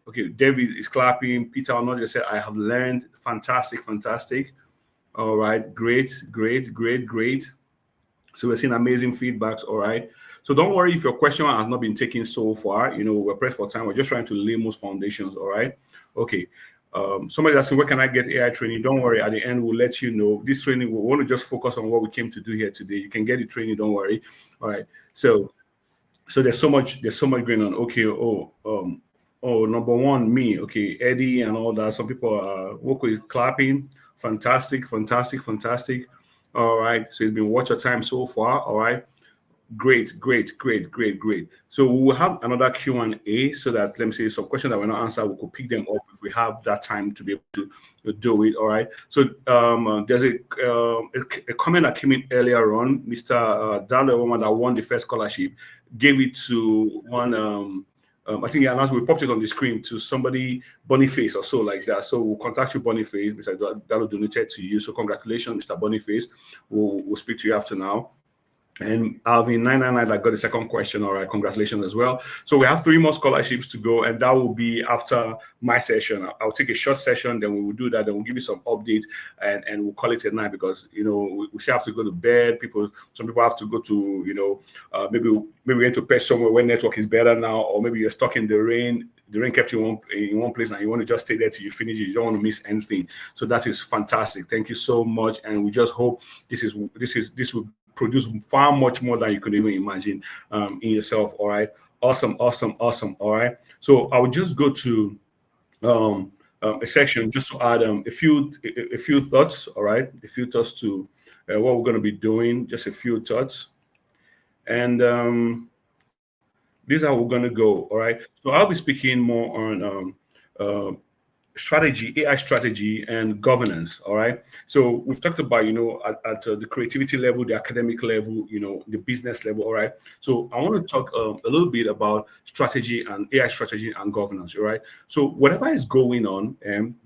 B: Okay, David is clapping. Peter Onoja said I have learned. Fantastic, fantastic. All right, great, great, great, great. So we're seeing amazing feedbacks. All right. So don't worry if your question has not been taken so far. We're pressed for time. We're just trying to lay most foundations. All right. Okay. Somebody's asking, where can I get AI training? Don't worry. At the end, we'll let you know. This training, we want to just focus on what we came to do here today. You can get the training. Don't worry. All right. So there's so much going on. Okay. Number one, me. Okay. Eddie and all that. Some people are with clapping. Fantastic, fantastic, fantastic. All right. So it's been watch your time so far. All right. Great, great, great, great, great. So we will have another Q&A so that, let me say, some questions that were not answered, we could pick them up if we have that time to be able to do it. All right. So there's a comment that came in earlier on. Mr. Dalo, one that won the first scholarship, gave it to one. I think he announced, we popped it on the screen to somebody, Boniface or so like that. So we'll contact you, Boniface. Mr. Dalo donated to you. So congratulations, Mr. Boniface. We'll speak to you after now. And Alvin 999 that got the second question. All right, congratulations as well. So we have 3 more scholarships to go, and that will be after my session. I'll take a short session, then we will do that. Then we'll give you some updates, and we'll call it a night because we still have to go to bed. Some people have to go to maybe we're going to pitch somewhere where network is better now, or maybe you're stuck in the rain. The rain kept you in one place, and you want to just stay there till you finish it. You don't want to miss anything. So that is fantastic. Thank you so much, and we just hope this will produce far much more than you could even imagine in yourself. All right. Awesome. All right. So I will just go to a section just to add a few thoughts. All right. A few thoughts to what we're going to be doing. Just a few thoughts. And this is how we're going to go. All right. So I'll be speaking more on uh, strategy, AI strategy, and governance. All right. So we've talked about, at the creativity level, the academic level, the business level. All right. So I want to talk a little bit about strategy and AI strategy and governance. All right. So whatever is going on,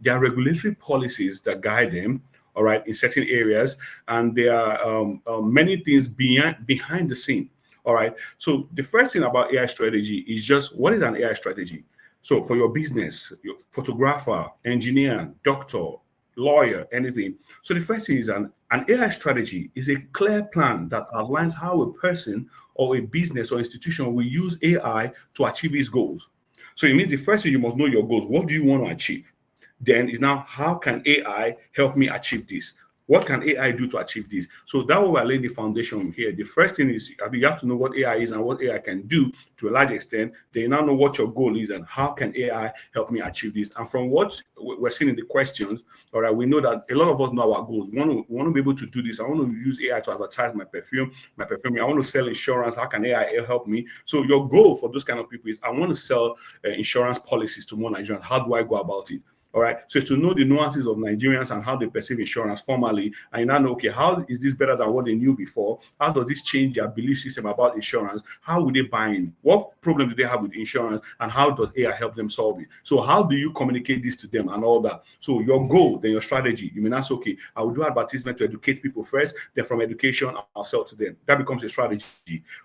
B: there are regulatory policies that guide them. All right, in certain areas, and there are many things behind the scene. All right. So the first thing about AI strategy is just, what is an AI strategy? So for your business, your photographer, engineer, doctor, lawyer, anything. So the first thing is an AI strategy is a clear plan that outlines how a person or a business or institution will use AI to achieve its goals. So it means the first thing, you must know your goals. What do you want to achieve? Then is now, how can AI help me achieve this? What can AI do to achieve this? So that way we're laying the foundation here. The first thing is, you have to know what AI is and what AI can do to a large extent. Then you now know what your goal is and how can AI help me achieve this. And from what we're seeing in the questions, all right, we know that a lot of us know our goals. We want to be able to do this. I want to use AI to advertise my perfume. I want to sell insurance. How can AI help me? So your goal for those kind of people is, I want to sell insurance policies to more Nigerians. How do I go about it? All right. So it's to know the nuances of Nigerians and how they perceive insurance formally. And you now know, okay, how is this better than what they knew before? How does this change their belief system about insurance? How would they buy in? What problem do they have with insurance? And how does AI help them solve it? So how do you communicate this to them and all that? So your goal, then your strategy. You may not say, okay, I will do advertisement to educate people first. Then from education, I'll sell to them. That becomes a strategy.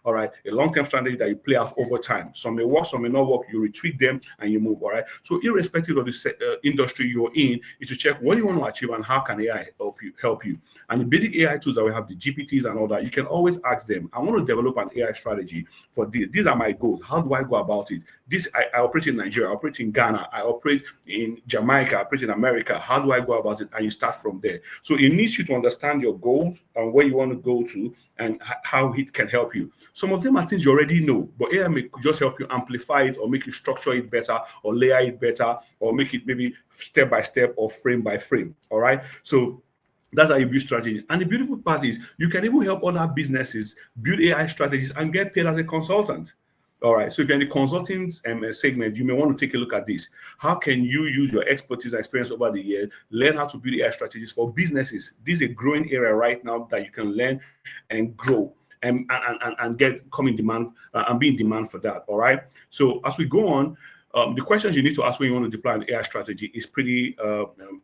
B: All right. A long-term strategy that you play out over time. Some may work, some may not work. You retweak them and you move. All right. So irrespective of the industry you're in, is to check what you want to achieve and how can AI help you. And the basic AI tools that we have, the GPTs and all that, you can always ask them, I want to develop an AI strategy for this. These are my goals. How do I go about it? This I operate in Nigeria, I operate in Ghana, I operate in Jamaica, I operate in America. How do I go about it? And you start from there. So it needs you to understand your goals and where you want to go to and how it can help you. Some of them are things you already know, but AI may just help you amplify it or make you structure it better or layer it better or make it maybe step by step or frame by frame. All right. So that's how you build strategy. And the beautiful part is you can even help other businesses build AI strategies and get paid as a consultant. All right. So if you're in the consulting segment, you may want to take a look at this. How can you use your expertise and experience over the years, learn how to build AI strategies for businesses? This is a growing area right now that you can learn and grow and come in demand and be in demand for that. All right. So as we go on, the questions you need to ask when you want to deploy an AI strategy is pretty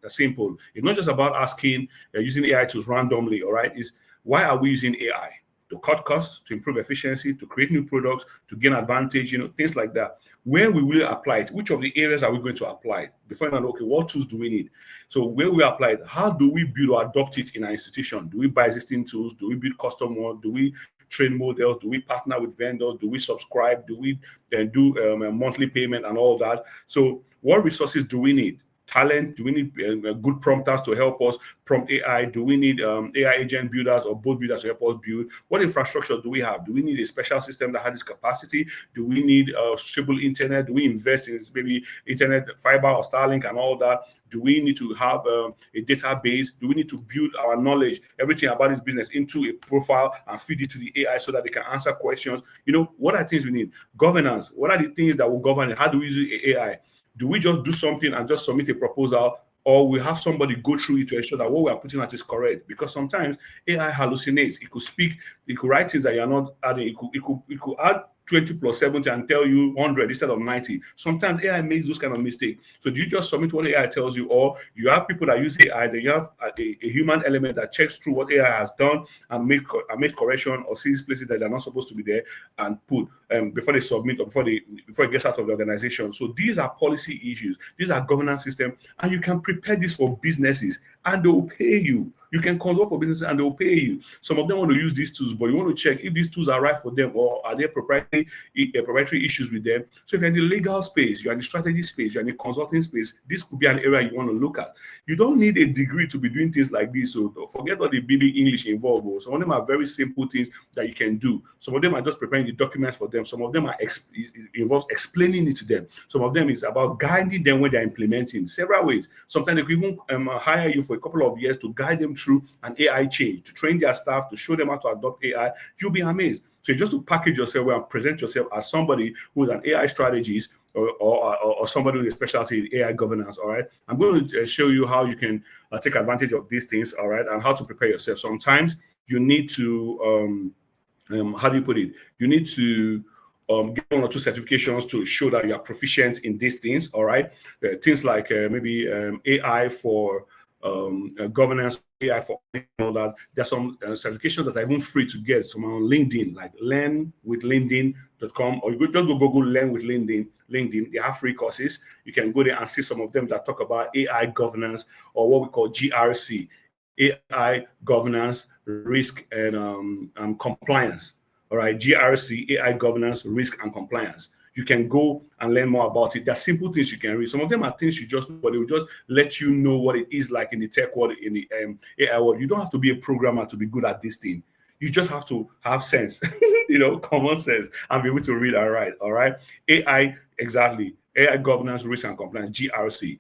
B: simple. It's not just about asking using AI tools randomly. All right. It's, why are we using AI? To cut costs, to improve efficiency, to create new products, to gain advantage, things like that. Where we will apply it, which of the areas are we going to apply it? Before you know, okay, what tools do we need? So where we apply it, how do we build or adopt it in our institution? Do we buy existing tools? Do we build custom ones? Do we train models? Do we partner with vendors? Do we subscribe? Do we do a monthly payment and all that? So what resources do we need? Talent? Do we need good prompters to help us prompt AI? Do we need AI agent builders or bot builders to help us build? What infrastructure do we have? Do we need a special system that has this capacity? Do we need stable internet? Do we invest in maybe internet fiber or Starlink and all that? Do we need to have a database? Do we need to build our knowledge, everything about this business into a profile and feed it to the AI so that they can answer questions? What are things we need? Governance. What are the things that will govern it? How do we use AI? Do we just do something and just submit a proposal, or we have somebody go through it to ensure that what we are putting out is correct? Because sometimes AI hallucinates. It could speak, it could write things that you're not adding. It could add 20 plus 70 and tell you 100 instead of 90. Sometimes AI makes those kind of mistakes. So do you just submit what AI tells you, or you have people that use AI, then you have a human element that checks through what AI has done and make correction or sees places that they're not supposed to be there and put before they submit or before it gets out of the organization. So these are policy issues. These are governance system, and you can prepare this for businesses and they will pay you. You can consult for businesses and they will pay you. Some of them want to use these tools, but you want to check if these tools are right for them or are there proprietary issues with them. So if you're in the legal space, you're in the strategy space, you're in the consulting space, this could be an area you want to look at. You don't need a degree to be doing things like this. So forget all the big English involved. Some of them are very simple things that you can do. Some of them are just preparing the documents for them. Some of them are involves explaining it to them. Some of them is about guiding them when they're implementing several ways. Sometimes they could even hire you for a couple of years to guide them through an AI change, to train their staff, to show them how to adopt AI, you'll be amazed. So just to package yourself well and present yourself as somebody who is an AI strategist or somebody with a specialty in AI governance, all right? I'm going to show you how you can take advantage of these things, all right, and how to prepare yourself. Sometimes you need to, how do you put it? You need to get 1 or 2 certifications to show that you are proficient in these things, all right? Things like maybe AI for governance, AI for all that. There's some certifications that are even free to get. Some on LinkedIn, like learnwithlinkedin.com, or you just go Google Learn with LinkedIn. They have free courses. You can go there and see some of them that talk about AI governance, or what we call GRC, AI governance, risk, and compliance. All right, GRC, AI governance, risk, and compliance. You can go and learn more about it. There are simple things you can read. Some of them are things you just know, but they will just let you know what it is like in the tech world, in the AI world. You don't have to be a programmer to be good at this thing. You just have to have sense, common sense, and be able to read and write. All right, AI, exactly. AI governance, risk, and compliance, GRC.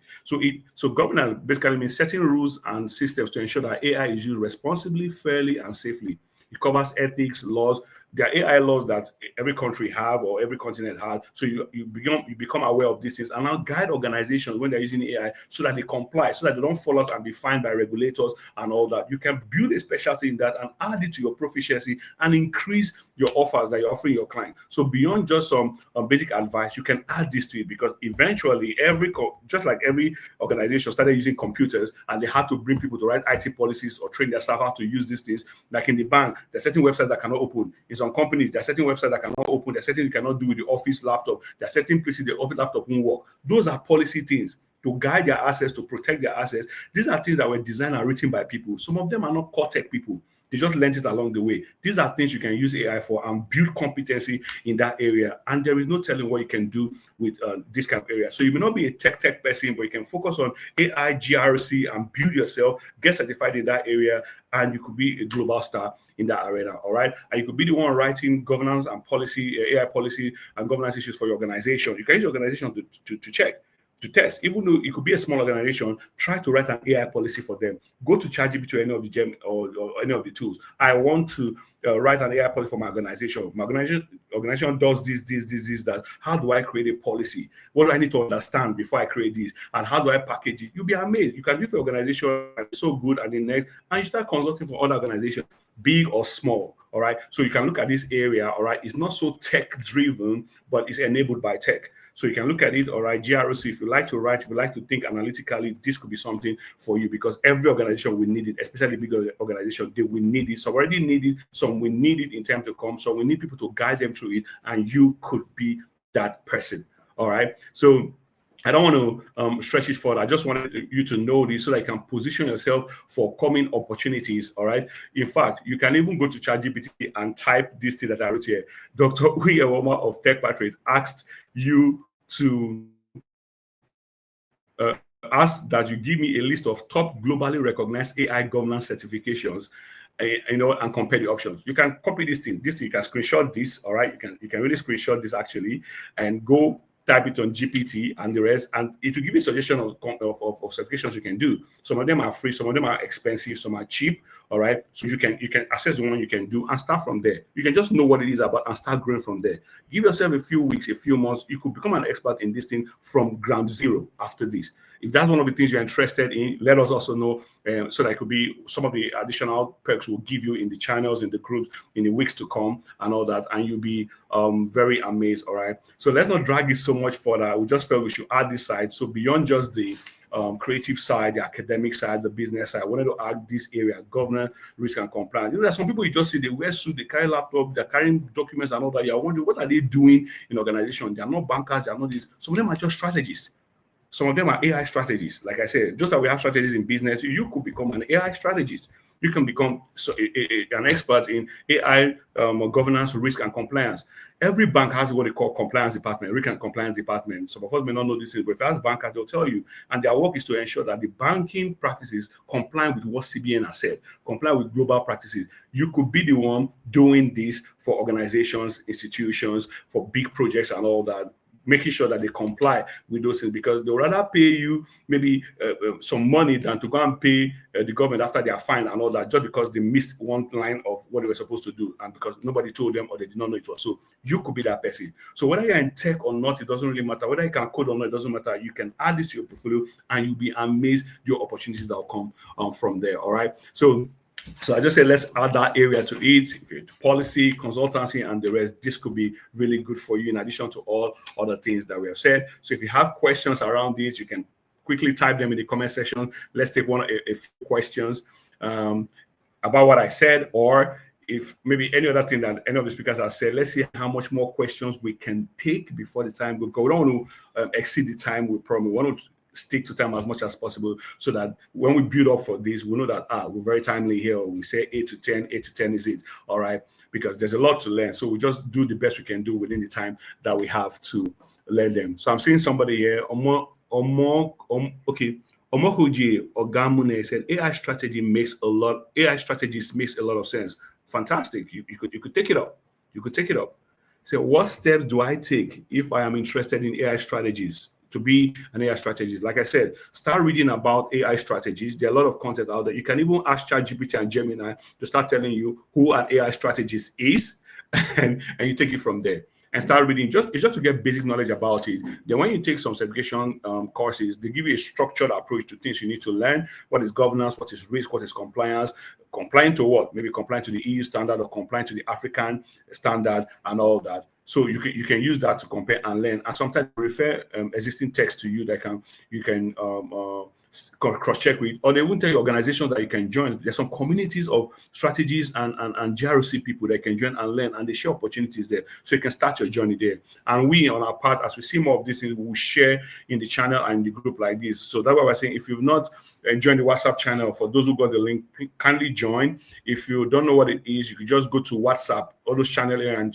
B: So governance basically means setting rules and systems to ensure that AI is used responsibly, fairly, and safely. It covers ethics, laws. There are AI laws that every country have or every continent has. So you become aware of these things and now guide organizations when they're using AI so that they comply, so that they don't fall out and be fined by regulators and all that. You can build a specialty in that and add it to your proficiency and increase your offers that you're offering your client. So beyond just some basic advice, you can add this to it, because eventually just like every organization started using computers and they had to bring people to write IT policies or train their staff how to use these things. Like in the bank, there are certain websites that cannot open. In some companies, there are certain websites that cannot open. There are certain you cannot do with the office laptop. There are certain places the office laptop won't work. Those are policy things to guide their assets, to protect their assets. These are things that were designed and written by people. Some of them are not core tech people. They just learned it along the way. These are things you can use AI for and build competency in that area. And there is no telling what you can do with this kind of area. So you may not be a tech person, but you can focus on AI, GRC, and build yourself, get certified in that area, and you could be a global star in that arena, all right? And you could be the one writing governance and policy, AI policy and governance issues for your organization. You can use your organization to check, to test. Even though it could be a small organization, try to write an AI policy for them. Go to ChatGPT or any of the gem or any of the tools. I want to write an AI policy for my organization. My organization does this, that. How do I create a policy? What do I need to understand before I create this? And how do I package it? You'll be amazed. You can do for your organization so good and the next, and you start consulting for other organizations, big or small. All right. So you can look at this area. All right. It's not so tech driven, but it's enabled by tech. So you can look at it, all right, GRC, if you like to write, if you like to think analytically, this could be something for you, because every organization will need it, especially bigger organization, they will need it. Some already need it, some will need it in time to come. So we need people to guide them through it, and you could be that person, all right? So I don't want to stretch it further. I just wanted you to know this so that you can position yourself for coming opportunities, all right? In fact, you can even go to ChatGPT and type this thing that I wrote here. Dr. Uyewoma of Tech Patriot asked you to ask that you give me a list of top globally recognized AI governance certifications, and compare the options. You can copy this thing. You can screenshot this, all right? You can really screenshot this actually and go type it on GPT and the rest, and it will give you a suggestion of certifications you can do. Some of them are free, some of them are expensive, some are cheap, all right? So you can assess the one you can do and start from there. You can just know what it is about and start growing from there. Give yourself a few weeks, a few months, you could become an expert in this thing from ground zero after this. If that's one of the things you're interested in, let us also know, so that it could be some of the additional perks we'll give you in the channels, in the groups, in the weeks to come and all that, and you'll be very amazed, all right? So let's not drag it so much further. We just felt we should add this side. So beyond just the creative side, the academic side, the business side, I wanted to add this area, governance, risk, and compliance. There are some people you just see, they wear suit, they carry laptop, they're carrying documents and all that. You're wondering, what are they doing in organization? They are not bankers, they are not this. Some of them are just strategists. Some of them are AI strategists. Like I said, just like we have strategies in business, you could become an AI strategist. You can become an expert in AI governance, risk, and compliance. Every bank has what they call compliance department, risk and compliance department. Some of us may not know this, but if you ask bankers, they'll tell you. And their work is to ensure that the banking practices comply with what CBN has said, comply with global practices. You could be the one doing this for organizations, institutions, for big projects and all that. making sure that they comply with those things, because they'll rather pay you maybe some money than to go and pay the government after they are fined and all that, just because they missed one line of what they were supposed to do, and because nobody told them or they did not know it was. So you could be that person. So whether you're in tech or not, it doesn't really matter. Whether you can code or not, it doesn't matter. You can add this to your portfolio and you'll be amazed your opportunities that will come from there. All right. So I just say let's add that area to it. If you're into policy, consultancy, and the rest, this could be really good for you in addition to all other things that we have said. So if you have questions around this, you can quickly type them in the comment section. Let's take a few questions about what I said, or if maybe any other thing that any of the speakers have said. Let's see how much more questions we can take before the time. Because we don't want to exceed the time we promised. We want to stick to time as much as possible, so that when we build up for this, we know that we're very timely here. We say 8 to 10 is it. All right, because there's a lot to learn, so we just do the best we can do within the time that we have to learn them. So I'm seeing somebody here, Omohuji Ogamune said AI strategies makes a lot of sense. Fantastic. You could take it up. So what steps do I take if I am interested in AI strategies? To be an AI strategist, like I said, start reading about AI strategies. There are a lot of content out there. You can even ask ChatGPT and Gemini to start telling you who an AI strategist is, and you take it from there and start reading. It's just to get basic knowledge about it. Then when you take some certification courses, they give you a structured approach to things you need to learn. What is governance? What is risk? What is compliance? Complying to what? Maybe complying to the EU standard or complying to the African standard and all that. So you can use that to compare and learn, and sometimes refer existing text to you that you can cross-check with, or they won't tell you organizations that you can join. There's some communities of strategies and GRC people that can join and learn, and they share opportunities there, so you can start your journey there. And we, on our part, as we see more of these things, we will share in the channel and the group like this. So that's why we're saying, if you've not joined the WhatsApp channel, for those who got the link, kindly join. If you don't know what it is, you can just go to WhatsApp, all those channel here, and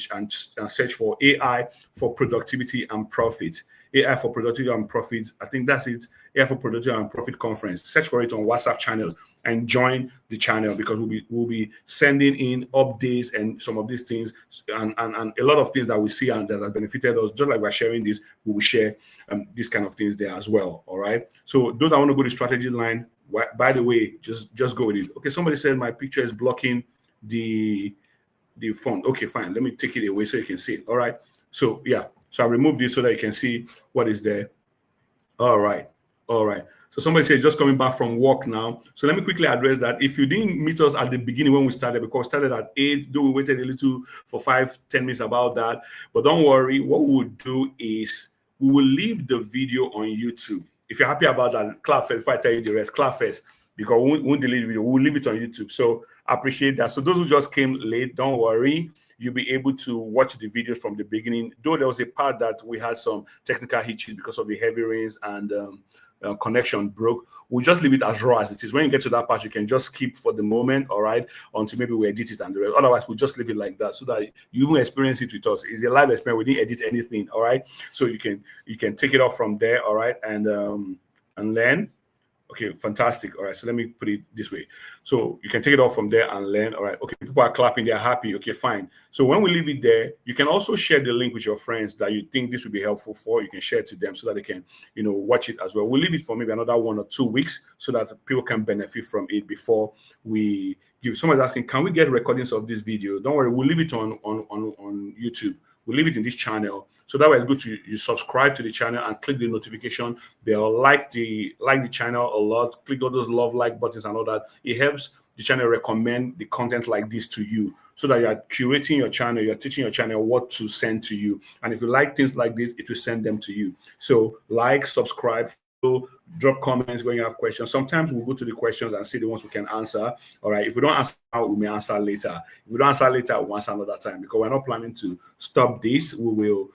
B: search for AI for productivity and profit. AI for productivity and profit. I think that's it. AI for productivity and profit conference. Search for it on WhatsApp channels and join the channel, because we'll be sending in updates and some of these things, and a lot of things that we see and that have benefited us. Just like we're sharing this, we will share these kind of things there as well. All right. So those that want to go to strategy line, by the way, just go with it. Okay. Somebody said my picture is blocking the font. Okay, fine. Let me take it away so you can see it. All right. So yeah. So I removed this so that you can see what is there. All right. So somebody says just coming back from work now. So let me quickly address that. If you didn't meet us at the beginning when we started, because we started at 8, though we waited a little for 5-10 minutes about that. But don't worry, what we'll do is we will leave the video on YouTube. If you're happy about that, clap first before I tell you the rest. Clap first, because we won't delete the video. We'll leave it on YouTube. So I appreciate that. So those who just came late, don't worry. You'll be able to watch the videos from the beginning. Though there was a part that we had some technical hitches because of the heavy rains and connection broke, we'll just leave it as raw as it is. When you get to that part, you can just skip for the moment, all right, until maybe we edit it and the rest. Otherwise, we'll just leave it like that so that you even experience it with us. It's a live experience. We didn't edit anything, all right? So you can take it off from there, all right, and learn. Okay, fantastic. All right, so let me put it this way. So you can take it off from there and learn. All right, okay, people are clapping, they're happy. Okay, fine. So when we leave it there, you can also share the link with your friends that you think this would be helpful for. You can share it to them so that they can, watch it as well. We'll leave it for maybe another 1 or 2 weeks so that people can benefit from it before we give. Someone's asking, can we get recordings of this video? Don't worry, we'll leave it on YouTube. We'll leave it in this channel. So that way it's good to you subscribe to the channel and click the notification bell, like the channel a lot, click all those like buttons and all that. It helps the channel recommend the content like this to you, so that you are curating your channel, you're teaching your channel what to send to you. And if you like things like this, it will send them to you. So like, subscribe, drop comments when you have questions. Sometimes we'll go to the questions and see the ones we can answer. All right. If we don't answer now, we may answer later. If we don't answer later, we'll answer another time, because we're not planning to stop this. We will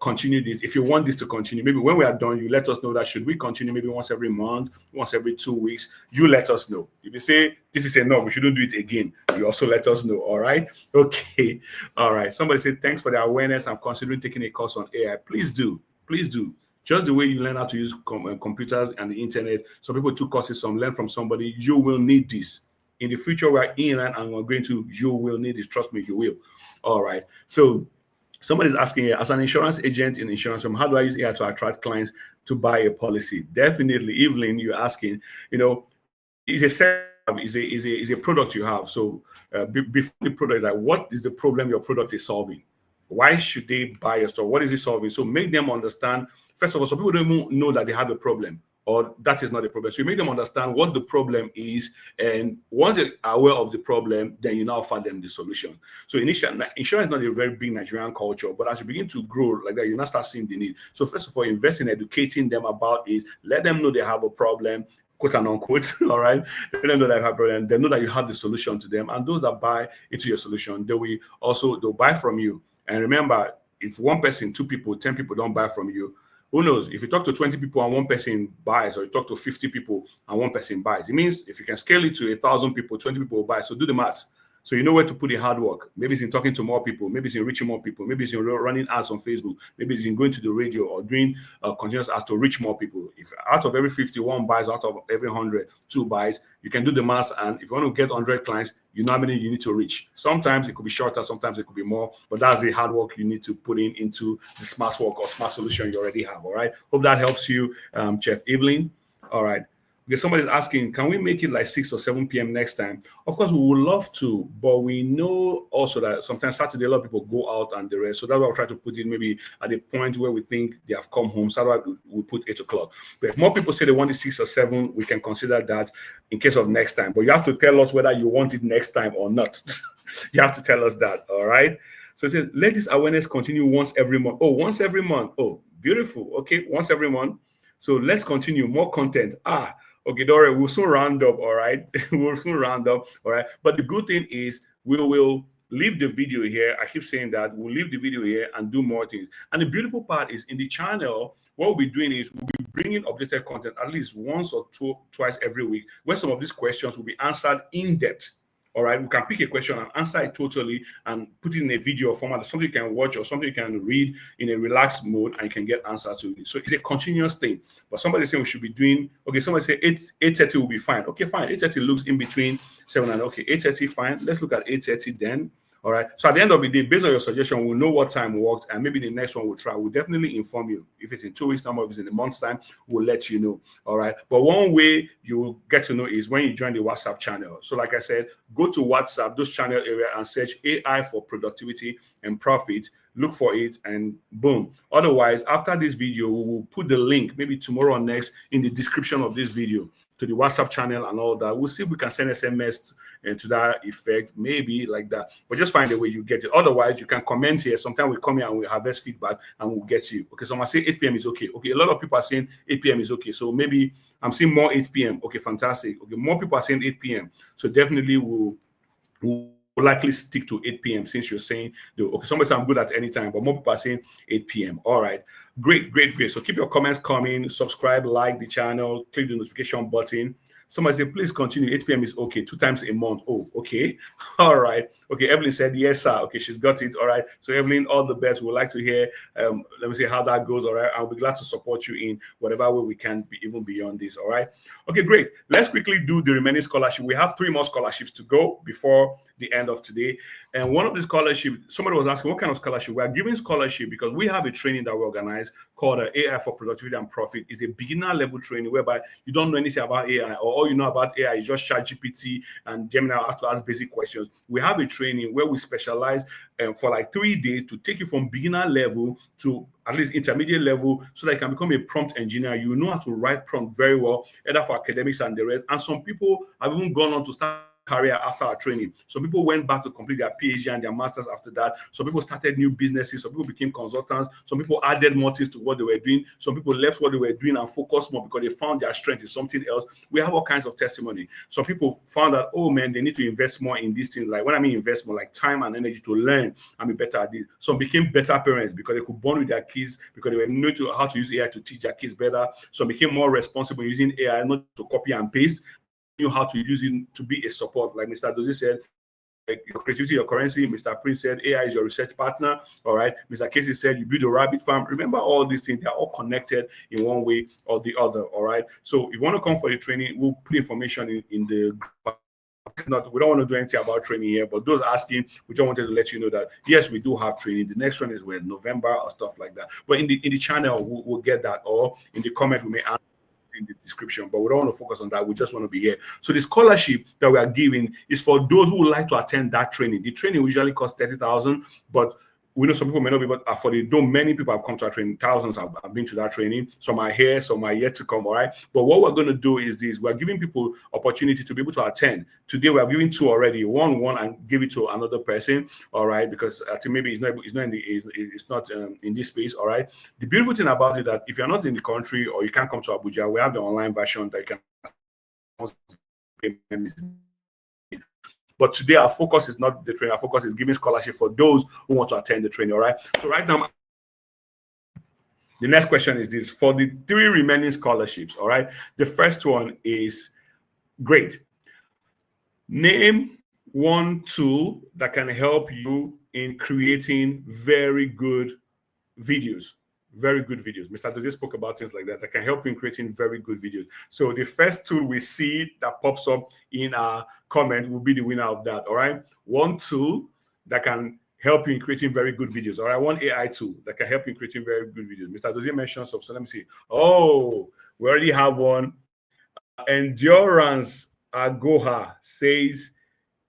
B: continue this. If you want this to continue, maybe when we are done, you let us know that should we continue maybe once every month, once every 2 weeks, you let us know. If you say this is enough, we shouldn't do it again, you also let us know. All right. Okay. All right. Somebody said, thanks for the awareness. I'm considering taking a course on AI. Please do. Just the way you learn how to use computers and the internet. Some people took courses, some learn from somebody. You will need this. In the future, we're in and we're going to, you will need this. Trust me, you will. All right. So Somebody's asking here, as an insurance agent in insurance firm, how do I use AI to attract clients to buy a policy? Definitely, Evelyn, you're asking, is a set is a product you have. So before the product, like what is the problem your product is solving? Why should they buy your store? What is it solving? So make them understand. First of all, some people don't even know that they have a problem, or that is not a problem. So you make them understand what the problem is, and once they're aware of the problem, then you now offer them the solution. So initially, insurance is not a very big Nigerian culture, but as you begin to grow like that, you now start seeing the need. So first of all, invest in educating them about it. Let them know they have a problem, quote and unquote. All right, let them know that you have a problem. They know that you have the solution to them, and those that buy into your solution, they'll buy from you. And remember, if one person, 2 people, 10 people don't buy from you, who knows? If you talk to 20 people and 1 person buys, or you talk to 50 people and 1 person buys, it means if you can scale it to 1,000 people, 20 people will buy. So do the maths. So you know where to put the hard work. Maybe it's in talking to more people. Maybe it's in reaching more people. Maybe it's in running ads on Facebook. Maybe it's in going to the radio or doing continuous ads to reach more people. If out of every 51 buys, out of every 100, 2 buys, you can do the maths. And if you want to get 100 clients, you know how many you need to reach. Sometimes it could be shorter, sometimes it could be more, but that's the hard work you need to put into the smart work or smart solution you already have. All right. Hope that helps you, Chef Evelyn. All right. Okay, somebody's asking, can we make it like 6 or 7 p.m. next time? Of course, we would love to, but we know also that sometimes Saturday, a lot of people go out and the rest. So that's why I'll try to put it maybe at a point where we think they have come home. So that's why we put 8 o'clock. But if more people say they want it 6 or 7, we can consider that in case of next time. But you have to tell us whether you want it next time or not. You have to tell us that, all right? So it says, let this awareness continue once every month. Oh, once every month. Oh, beautiful. Okay, once every month. So let's continue. More content. Okay, Dora, we'll soon round up, all right? We'll soon round up, all right? But the good thing is we will leave the video here. I keep saying that. We'll leave the video here and do more things. And the beautiful part is in the channel, what we'll be doing is we'll be bringing updated content at least once or twice every week, where some of these questions will be answered in depth. All right, we can pick a question and answer it totally and put it in a video format, something you can watch or something you can read in a relaxed mode and you can get answers to it. So it's a continuous thing. But somebody saying we should be doing, okay, somebody say 8:30 will be fine. Okay, fine. 8:30 looks in between 7 and okay, 8:30 fine. Let's look at 8:30 then. All right. So at the end of the day, based on your suggestion, we'll know what time works, and maybe the next one we'll try. We'll definitely inform you. If it's in 2 weeks' time or if it's in a month's time, we'll let you know. All right. But one way you will get to know is when you join the WhatsApp channel. So like I said, go to WhatsApp, those channel area, and search AI for productivity and profit. Look for it and boom. Otherwise, after this video, we will put the link maybe tomorrow or next in the description of this video to the WhatsApp channel and all that. We'll see if we can send SMS to that effect, maybe like that. But just find a way you get it. Otherwise, you can comment here. Sometimes we come here and we harvest feedback and we'll get you. Okay, someone say 8 p.m. is okay. Okay, a lot of people are saying 8 p.m. is okay. So maybe I'm seeing more 8 p.m. Okay, fantastic. Okay, more people are saying 8 p.m. So definitely we'll likely stick to 8 p.m. since you're saying, okay, somebody said I'm good at any time, but more people are saying 8 p.m. All right. Great. So keep your comments coming, subscribe, like the channel, click the notification button. Somebody say, please continue. 8 p.m. is okay. 2 times a month. Oh, okay. All right. Okay. Evelyn said, yes, sir. Okay. She's got it. All right. So Evelyn, all the best. We'd like to hear, let me see how that goes. All right. I'll be glad to support you in whatever way we can, even beyond this. All right. Okay, great. Let's quickly do the remaining scholarship. We have 3 more scholarships to go before the end of today. And one of the scholarships, somebody was asking, what kind of scholarship? We are giving scholarship because we have a training that we organize called AI for Productivity and Profit. It's a beginner level training whereby you don't know anything about AI, or all you know about AI is just ChatGPT and Gemini have to ask basic questions. We have a training where we specialize for like 3 days to take you from beginner level to at least intermediate level so that you can become a prompt engineer. You know how to write prompt very well, either for academics and the rest. And some people have even gone on to start career after our training. Some people went back to complete their PhD and their masters after that. Some people started new businesses. Some people became consultants. Some people added more things to what they were doing. Some people left what they were doing and focused more because they found their strength in something else. We have all kinds of testimony. Some people found that, oh man, they need to invest more in these things. Like when I mean invest more, like time and energy to learn and be better at it. Some became better parents because they could bond with their kids because they were knew how to use AI to teach their kids better. Some became more responsible using AI, not to copy and paste, knew how to use it to be a support. Like Mr. Chidozie said, your creativity, your currency. Mr. Prince said, AI is your research partner. All right. Mr. Casey said, you build a rabbit farm. Remember all these things, they're all connected in one way or the other. All right. So if you want to come for the training, we'll put information in the we don't want to do anything about training here, but those asking, we just wanted to let you know that yes, we do have training. The next one is with November or stuff like that. But in the channel, we'll get that, or in the comment we may answer in the description, but we don't want to focus on that. We just want to be here. So the scholarship that we are giving is for those who would like to attend that training. The training usually costs 30,000, but we know some people may not be able to afford it. Though many people have come to our training, thousands have been to that training. Some are here, some are yet to come. All right. But what we're going to do is this: we're giving people opportunity to be able to attend. Today we are giving 2 already. One and give it to another person. All right, because I think maybe it's not in this space. All right. The beautiful thing about it that if you're not in the country or you can't come to Abuja, we have the online version that you can. But today our focus is not the training. Our focus is giving scholarship for those who want to attend the training. All right. So right now, the next question is this: for the 3 remaining scholarships. All right. The first one is great. Name one tool that can help you in creating very good videos. Very good videos. Mr. Chidozie spoke about things like that can help you in creating very good videos. So the first tool we see that pops up in our comment will be the winner of that. All right. One tool that can help you in creating very good videos. All right. One AI tool that can help you in creating very good videos. Mr. Chidozie mentioned some. So let me see. Oh, we already have one. Endurance Agoha says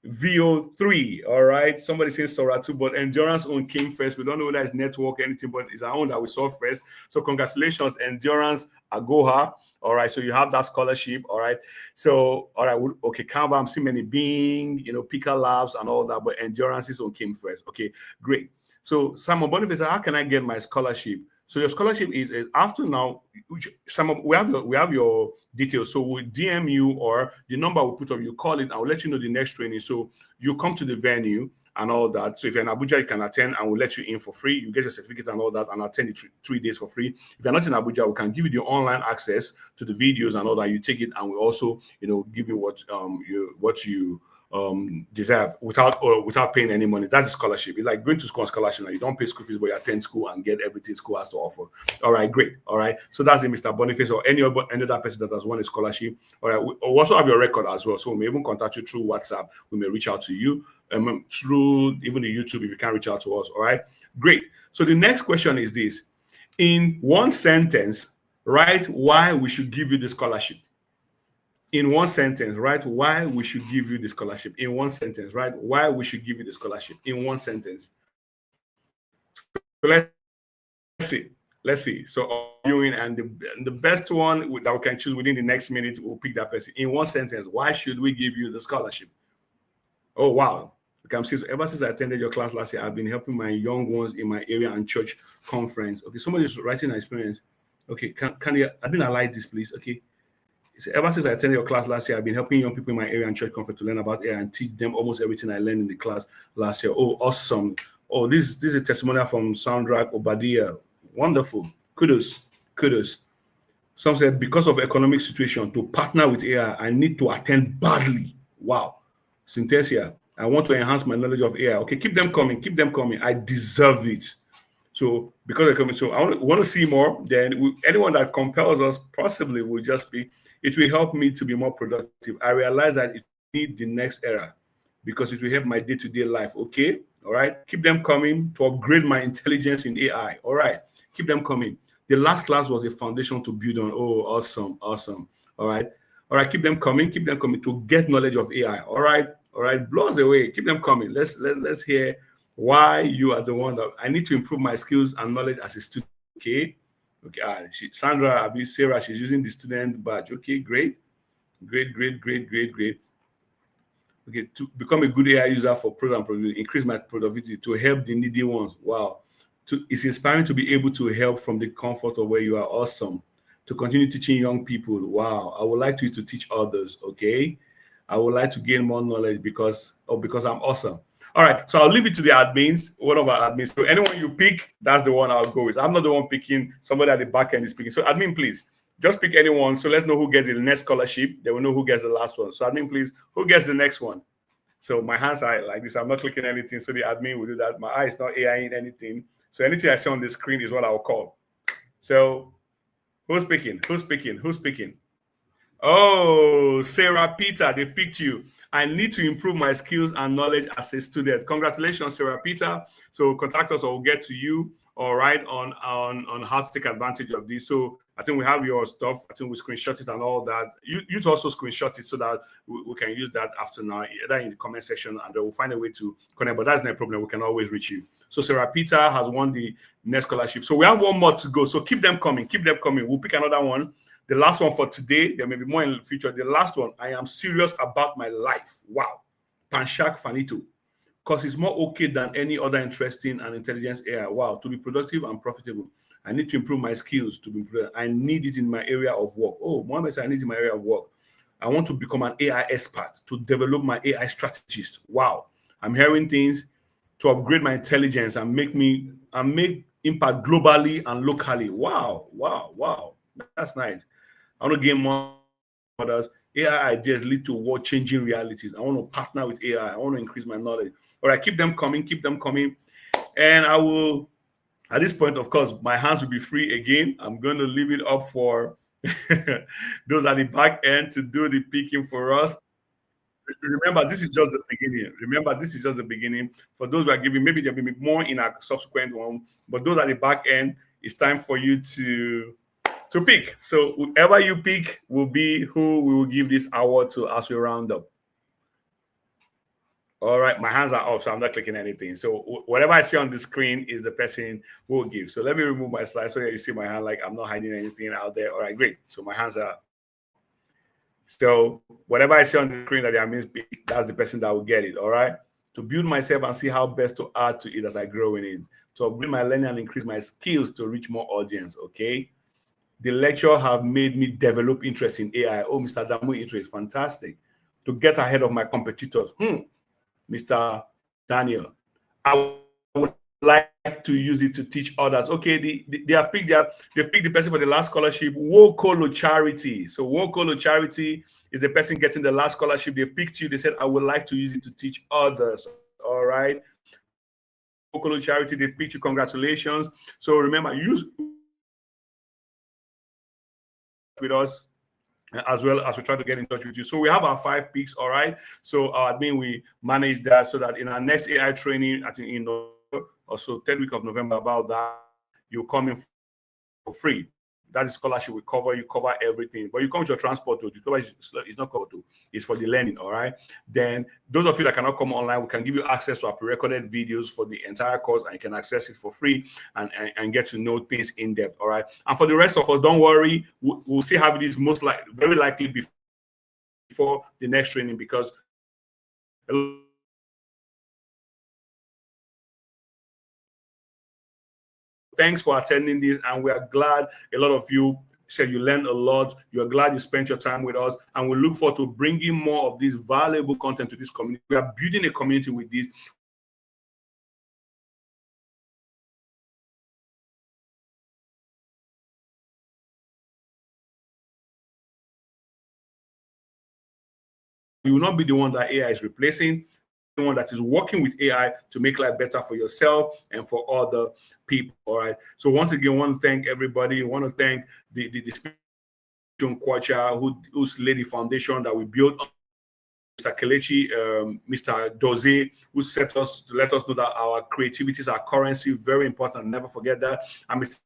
B: VO3. All right. Somebody says Sora 2, but Endurance own came first. We don't know whether it's network or anything, but it's our own that we saw first. So congratulations, Endurance Agoha. All right. So you have that scholarship. All right. So, all right. Okay. Canva, I'm seeing many Bing, Pika Labs and all that, but Endurance's own came first. Okay. Great. So Simon Boniface, how can I get my scholarship? So your scholarship is after now. We have your details. So we'll DM you, or the number we'll put up. You call it. I will let you know the next training. So you come to the venue and all that. So if you're in Abuja, you can attend, and we'll let you in for free. You get your certificate and all that, and attend the 3 days for free. If you're not in Abuja, we can give you the online access to the videos and all that. You take it, and we also give you what you deserve without paying any money. That's a scholarship. It's like going to school on scholarship. Now you don't pay school fees, but you attend school and get everything school has to offer. All right, great. All right. So that's it, Mr. Boniface, or any other person that has won a scholarship. All right. We also have your record as well. So we may even contact you through WhatsApp. We may reach out to you through even the YouTube if you can't reach out to us. All right. Great. So the next question is this: in one sentence, write why we should give you the scholarship. In one sentence, right? Why we should give you the scholarship. In one sentence, right? Why we should give you the scholarship. In one sentence. So let's see. So viewing, and the best one that we can choose within the next minute, we'll pick that person. In one sentence, why should we give you the scholarship? Oh wow. Okay, so ever since I attended your class last year, I've been helping my young ones in my area and church conference. Okay, somebody is writing an experience. Okay, can you highlight this, please? Okay. So ever since I attended your class last year, I've been helping young people in my area and church conference to learn about AI and teach them almost everything I learned in the class last year. Oh, awesome. Oh, this is a testimonial from Sandra Obadiah. Wonderful. Kudos. Some said, because of economic situation, to partner with AI, I need to attend badly. Wow. Synthesia, I want to enhance my knowledge of AI. Okay, keep them coming. I deserve it. So because they're coming, so I want to see more. Then anyone that compels us possibly will just be, it will help me to be more productive. I realize that it needs the next era because it will help my day-to-day life. Okay. All right. Keep them coming to upgrade my intelligence in AI. All right. Keep them coming. The last class was a foundation to build on. Oh, awesome. All right. Keep them coming to get knowledge of AI. All right. Blow us away. Keep them coming. Let's hear why you are the one that I need to improve my skills and knowledge as a student. Okay. Sandra, Sarah, she's using the student badge. Okay, great. Okay, to become a good AI user for program productivity, increase my productivity to help the needy ones. Wow. It's inspiring to be able to help from the comfort of where you are. Awesome. To continue teaching young people. Wow. I would like you to teach others. Okay. I would like to gain more knowledge because I'm awesome. All right, so I'll leave it to the admins, one of our admins. So anyone you pick, that's the one I'll go with. I'm not the one picking, somebody at the back end is picking. So admin, please, just pick anyone. So let's know who gets the next scholarship. Then we know who gets the last one. So admin, please, who gets the next one? So my hands are like this. I'm not clicking anything. So the admin will do that. My eye is not AI in anything. So anything I see on the screen is what I'll call. So who's picking? Oh, Sarah Peter, they've picked you. I need to improve my skills and knowledge as a student. Congratulations, Sarah Peter. So contact us or we'll get to you, all right, on how to take advantage of this. So I think we have your stuff. I think we screenshot it and all that. You also screenshot it so that we can use that after now, either in the comment section, and then we'll find a way to connect. But that's no problem. We can always reach you. So Sarah Peter has won the next scholarship. So we have one more to go. So keep them coming. Keep them coming. We'll pick another one. The last one for today. There may be more in the future. The last one. I am serious about my life. Wow. Panshak Fanito. Because it's more okay than any other interesting and intelligence area. Wow. To be productive and profitable, I need to improve my skills to be productive. I need it in my area of work. Oh, Mohammed said I need it in my area of work. I want to become an AI expert to develop my AI strategist. Wow. I'm hearing things to upgrade my intelligence and make impact globally and locally. Wow. Wow. Wow. That's nice. I want to gain more others. AI ideas lead to world-changing realities. I want to partner with AI. I want to increase my knowledge. All right, keep them coming, keep them coming. And I will, at this point, of course, my hands will be free again. I'm going to leave it up for those at the back end to do the picking for us. Remember, this is just the beginning. Remember, this is just the beginning. For those who are giving, maybe there'll be more in a subsequent one. But those at the back end, it's time for you to pick. So whoever you pick will be who we will give this award to as we round up. All right, my hands are up, so I'm not clicking anything. So whatever I see on the screen is the person who will give. So let me remove my slide so that you see my hand like I'm not hiding anything out there. All right, great. So my hands are up. So whatever I see on the screen that I mean, that's the person that will get it. All right. To build myself and see how best to add to it as I grow in it. To upgrade my learning and increase my skills to reach more audience. Okay. The lecture have made me develop interest in AI. Oh, Mr. Damu, interest, fantastic. To get ahead of my competitors. Mr. Daniel, I would like to use it to teach others. Okay, they have picked they've picked the person for the last scholarship, Wokolo Charity. So Wokolo Charity is the person getting the last scholarship. They've picked you. They said, I would like to use it to teach others. All right. Wokolo Charity, they've picked you. Congratulations. So remember, use with us as well as we try to get in touch with you. So we have our 5 picks, all right? So our admin, we manage that so that in our next AI training, I think in November, or so 3rd week of November, about that, you come in for free. That is scholarship. We cover, you cover everything. But you come with your transport, too. It's not covered, too. It's for the learning, all right? Then those of you that cannot come online, we can give you access to our pre-recorded videos for the entire course, and you can access it for free and get to know things in depth, all right? And for the rest of us, don't worry. We'll see how it is very likely before the next training, because thanks for attending this, and we are glad a lot of you said you learned a lot. You're glad you spent your time with us, and we look forward to bringing more of this valuable content to this community. We are building a community with this. You will not be the one that AI is replacing, the one that is working with AI to make life better for yourself and for other people. All right. So once again, I want to thank everybody. I want to thank the Kwacha who's laid the foundation that we built on. Mr. Kelechi, Mr. Chidozie, who set us to let us know that our creativity is our currency, very important. Never forget that. And Mr.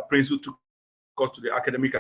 B: Prince, who took us to the academic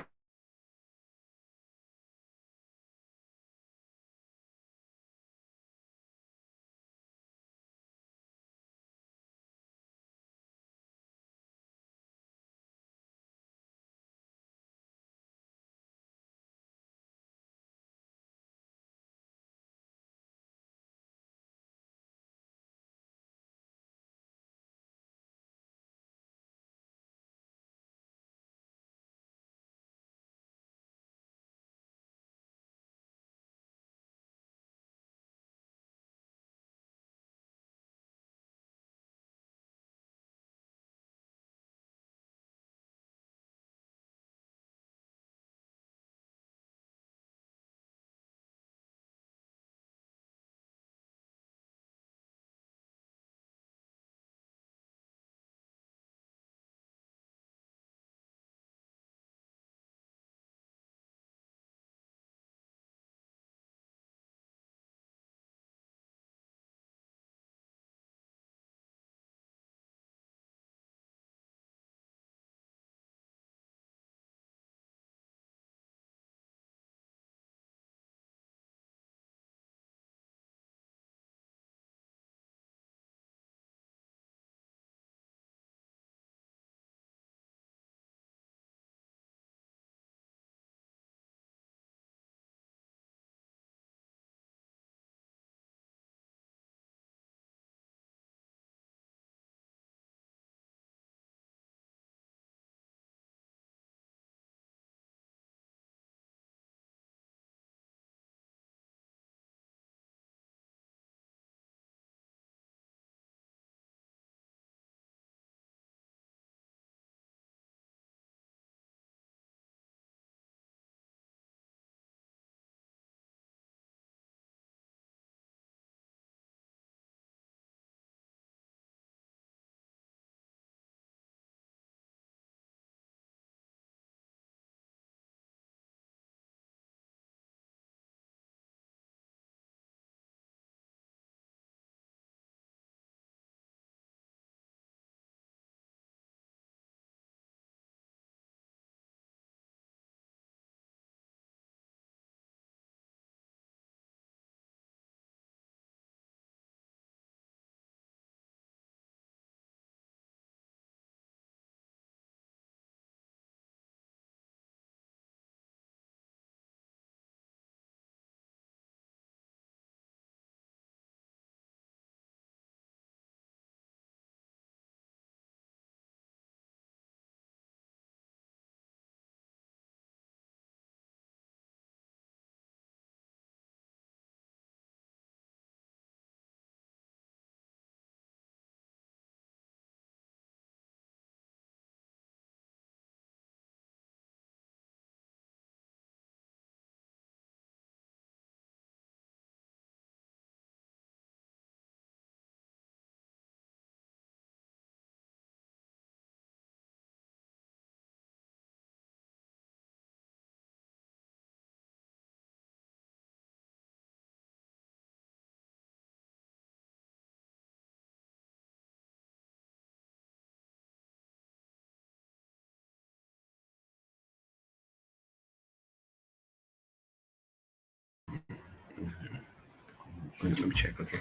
B: Let me check. Okay.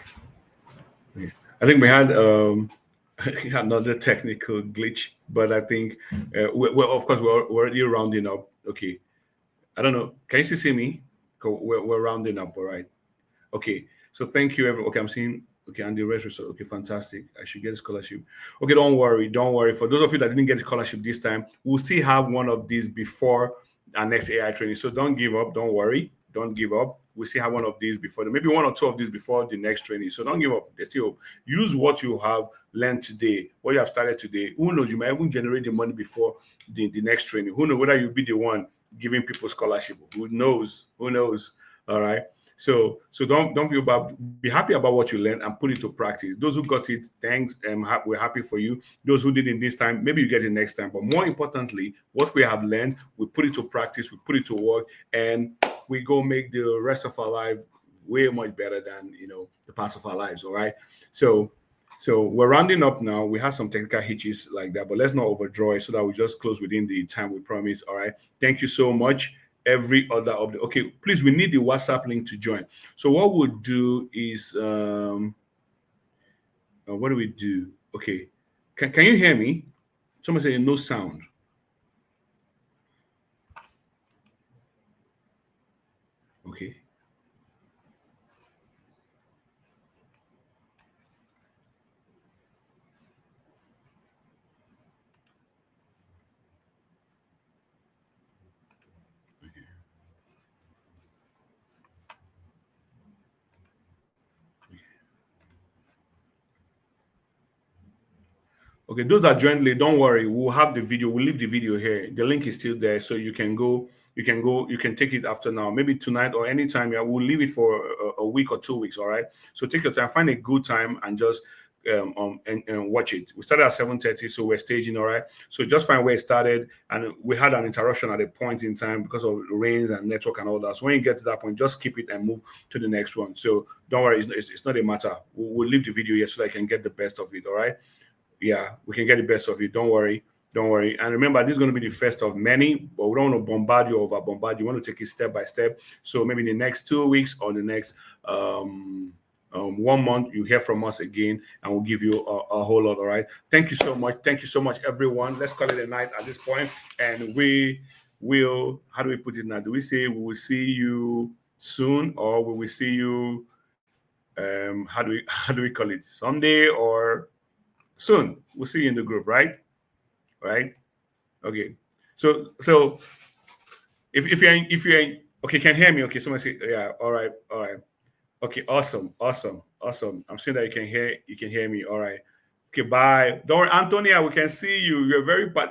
B: I think we had another technical glitch, but I think well, of course, we're already rounding up. Okay. I don't know. Can you still see me? We're rounding up. All right. Okay. So thank you, everyone. Okay, I'm seeing. Okay, and the rest result. Okay, fantastic. I should get a scholarship. Okay, don't worry. Don't worry. For those of you that didn't get a scholarship this time, we'll still have one of these before our next AI training. So don't give up. Don't worry. Don't give up. We still have one of these before, maybe one or two of these before the next training. So don't give up. There's still hope. Use what you have learned today, what you have started today. Who knows? You might even generate the money before the next training. Who knows whether you'll be the one giving people scholarship? Who knows? Who knows? All right. So don't feel bad. Be happy about what you learned and put it to practice. Those who got it, thanks. We're happy for you. Those who didn't this time, maybe you get it next time. But more importantly, what we have learned, we put it to practice, we put it to work, and we go make the rest of our life way much better than the past of our lives. All right. So we're rounding up now. We have some technical hitches like that, but let's not overdraw it so that we just close within the time we promised. All right. Thank you so much. Every other update. Okay, please, we need the WhatsApp link to join. So what we'll do is what do we do? Okay. Can you hear me? Someone saying no sound. Okay. Okay, those that joined late, don't worry. We'll have the video. We'll leave the video here. The link is still there, so you can go. You can take it after now, maybe tonight or anytime. Yeah, we'll leave it for a week or 2 weeks. All right. So take your time, find a good time, and just and watch it. We started at 7:30, so we're staging. All right. So just find where it started, and we had an interruption at a point in time because of rains and network and all that. So when you get to that point, just keep it and move to the next one. So don't worry, it's not a matter. We'll leave the video here so that I can get the best of it. All right. Yeah, we can get the best of it. Don't worry. Don't worry. And remember, this is going to be the first of many, but we don't want to bombard you, over bombard you. Want to take it step by step. So maybe in the next 2 weeks or the next 1 month, you hear from us again, and we'll give you a whole lot. All right. Thank you so much. Thank you so much, everyone. Let's call it a night at this point. And we will, how do we put it now? Do we say we will see you soon, or will we see you, how do we call it? Someday or soon? We'll see you in the group, right? Right? Okay. So if you're okay, can hear me? Okay, someone say yeah. All right. Okay, awesome. I'm seeing that you can hear me. All right. Okay, bye. Don't worry, Antonia, we can see you.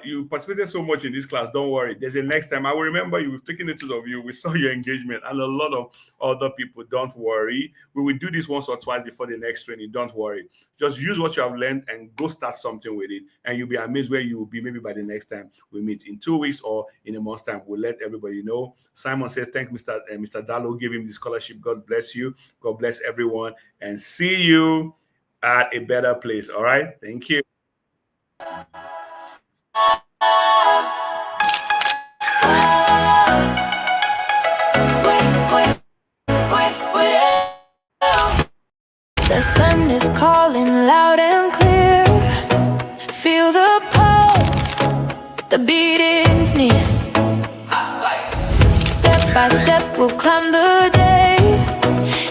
B: You participated so much in this class. Don't worry. There's a next time. I will remember you. We've taken notice of you. We saw your engagement and a lot of other people. Don't worry. We will do this once or twice before the next training. Don't worry. Just use what you have learned and go start something with it. And you'll be amazed where you will be maybe by the next time we meet in 2 weeks or in a month's time. We'll let everybody know. Simon says, thank Mr. Dallo. Give him the scholarship. God bless you. God bless everyone. And see you at a better place. All right. Thank you.
E: The sun is calling loud and clear. Feel the pulse, the beat is near. Step by step we'll climb the day.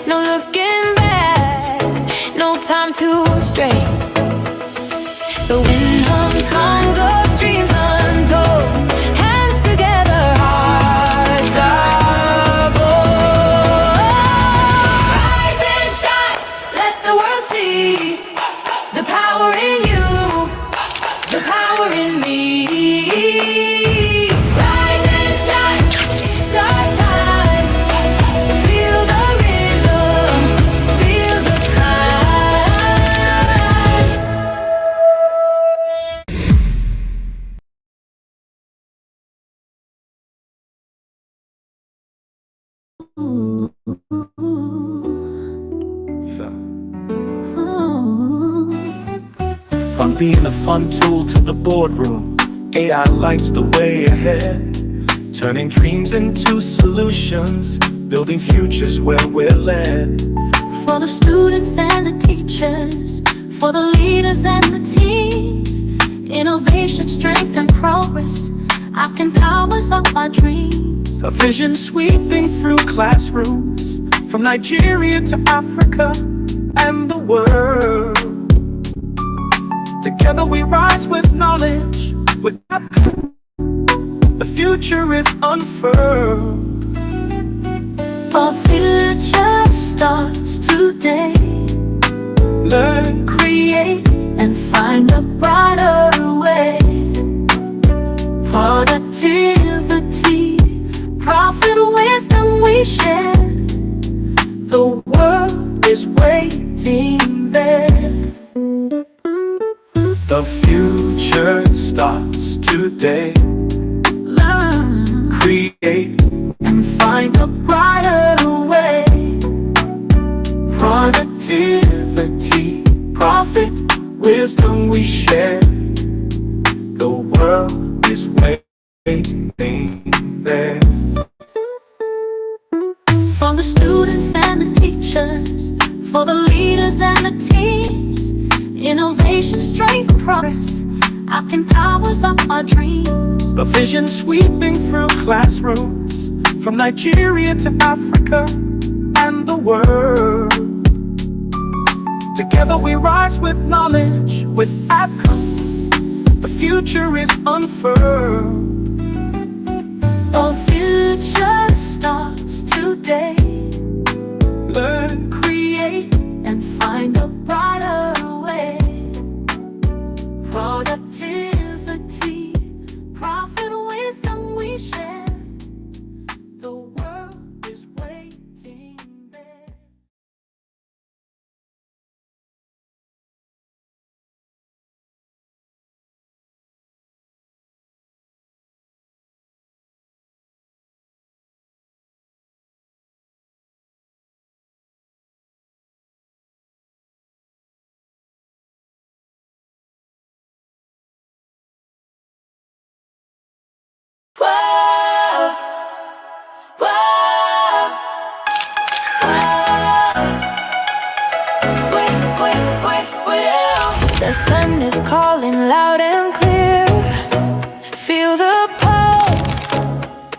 E: No looking back, no time to stray. The wind hums songs of dreams untold. Hands together, hearts are bold. Rise and shine, let the world see the power in you, the power in me. Rise and shine, it's our time. Feel the rhythm, feel the
F: From being a fun tool to the boardroom, AI lights the way ahead, turning dreams into solutions, building futures where we're led.
E: For the students and the teachers, for the leaders and the teams, innovation, strength, and progress, I can powers up my dreams.
F: A vision sweeping through classrooms, from Nigeria to Africa and the world. Together we rise with knowledge, with the future is unfurled.
E: Our future starts today. Learn, create, and find a brighter way. Productivity, profit, wisdom we share. The world is waiting there.
F: The future starts today.
E: Learn,
F: Create,
E: and find a brighter way.
F: productivity, profit, wisdom we share. The world is waiting there.
E: For the students and the teachers, for the leaders and the teams, innovation, strength, progress, I can powers up our dreams.
F: A vision sweeping through classrooms, from Nigeria to Africa and the world. Together we rise with knowledge, with outcome. The future is unfurled.
E: Our future starts today.
F: Learn,
E: Create, and find a brighter way. Productivity, profit, wisdom we share. The world is waiting there. Whoa, whoa, whoa. Wait. The sun is calling loud and clear. Feel the pulse,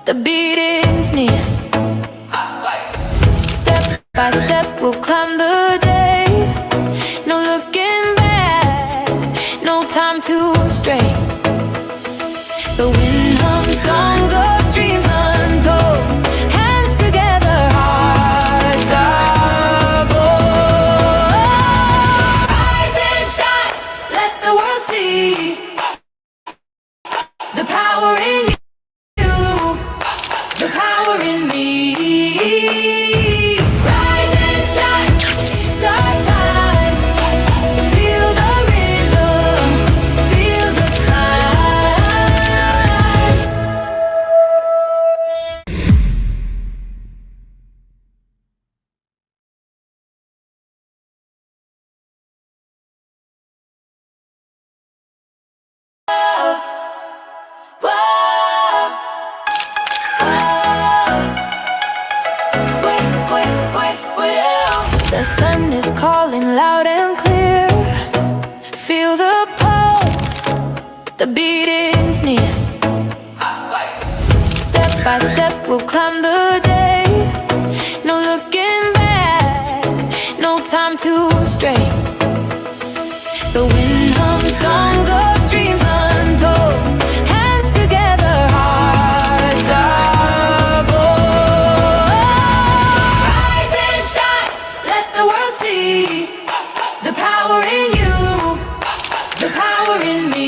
E: the beat is near. Step by step we'll climb the day. No looking back, no time to stray. The wind hums songs of dreams untold. Hands together, hearts are bold. Rise and shine, let the world see the power in you, the power in me. Rise and shine, it's our time. Feel the rhythm, feel the climb. Whoa, wait. The sun is calling loud and clear. Feel the pulse, the beat is near. Step by step we'll climb the day. No looking back, no time to stray. The wind hums songs of dreams untold. Hands together, hearts are bold. Rise and shine, let the world see the power in you, the power in me.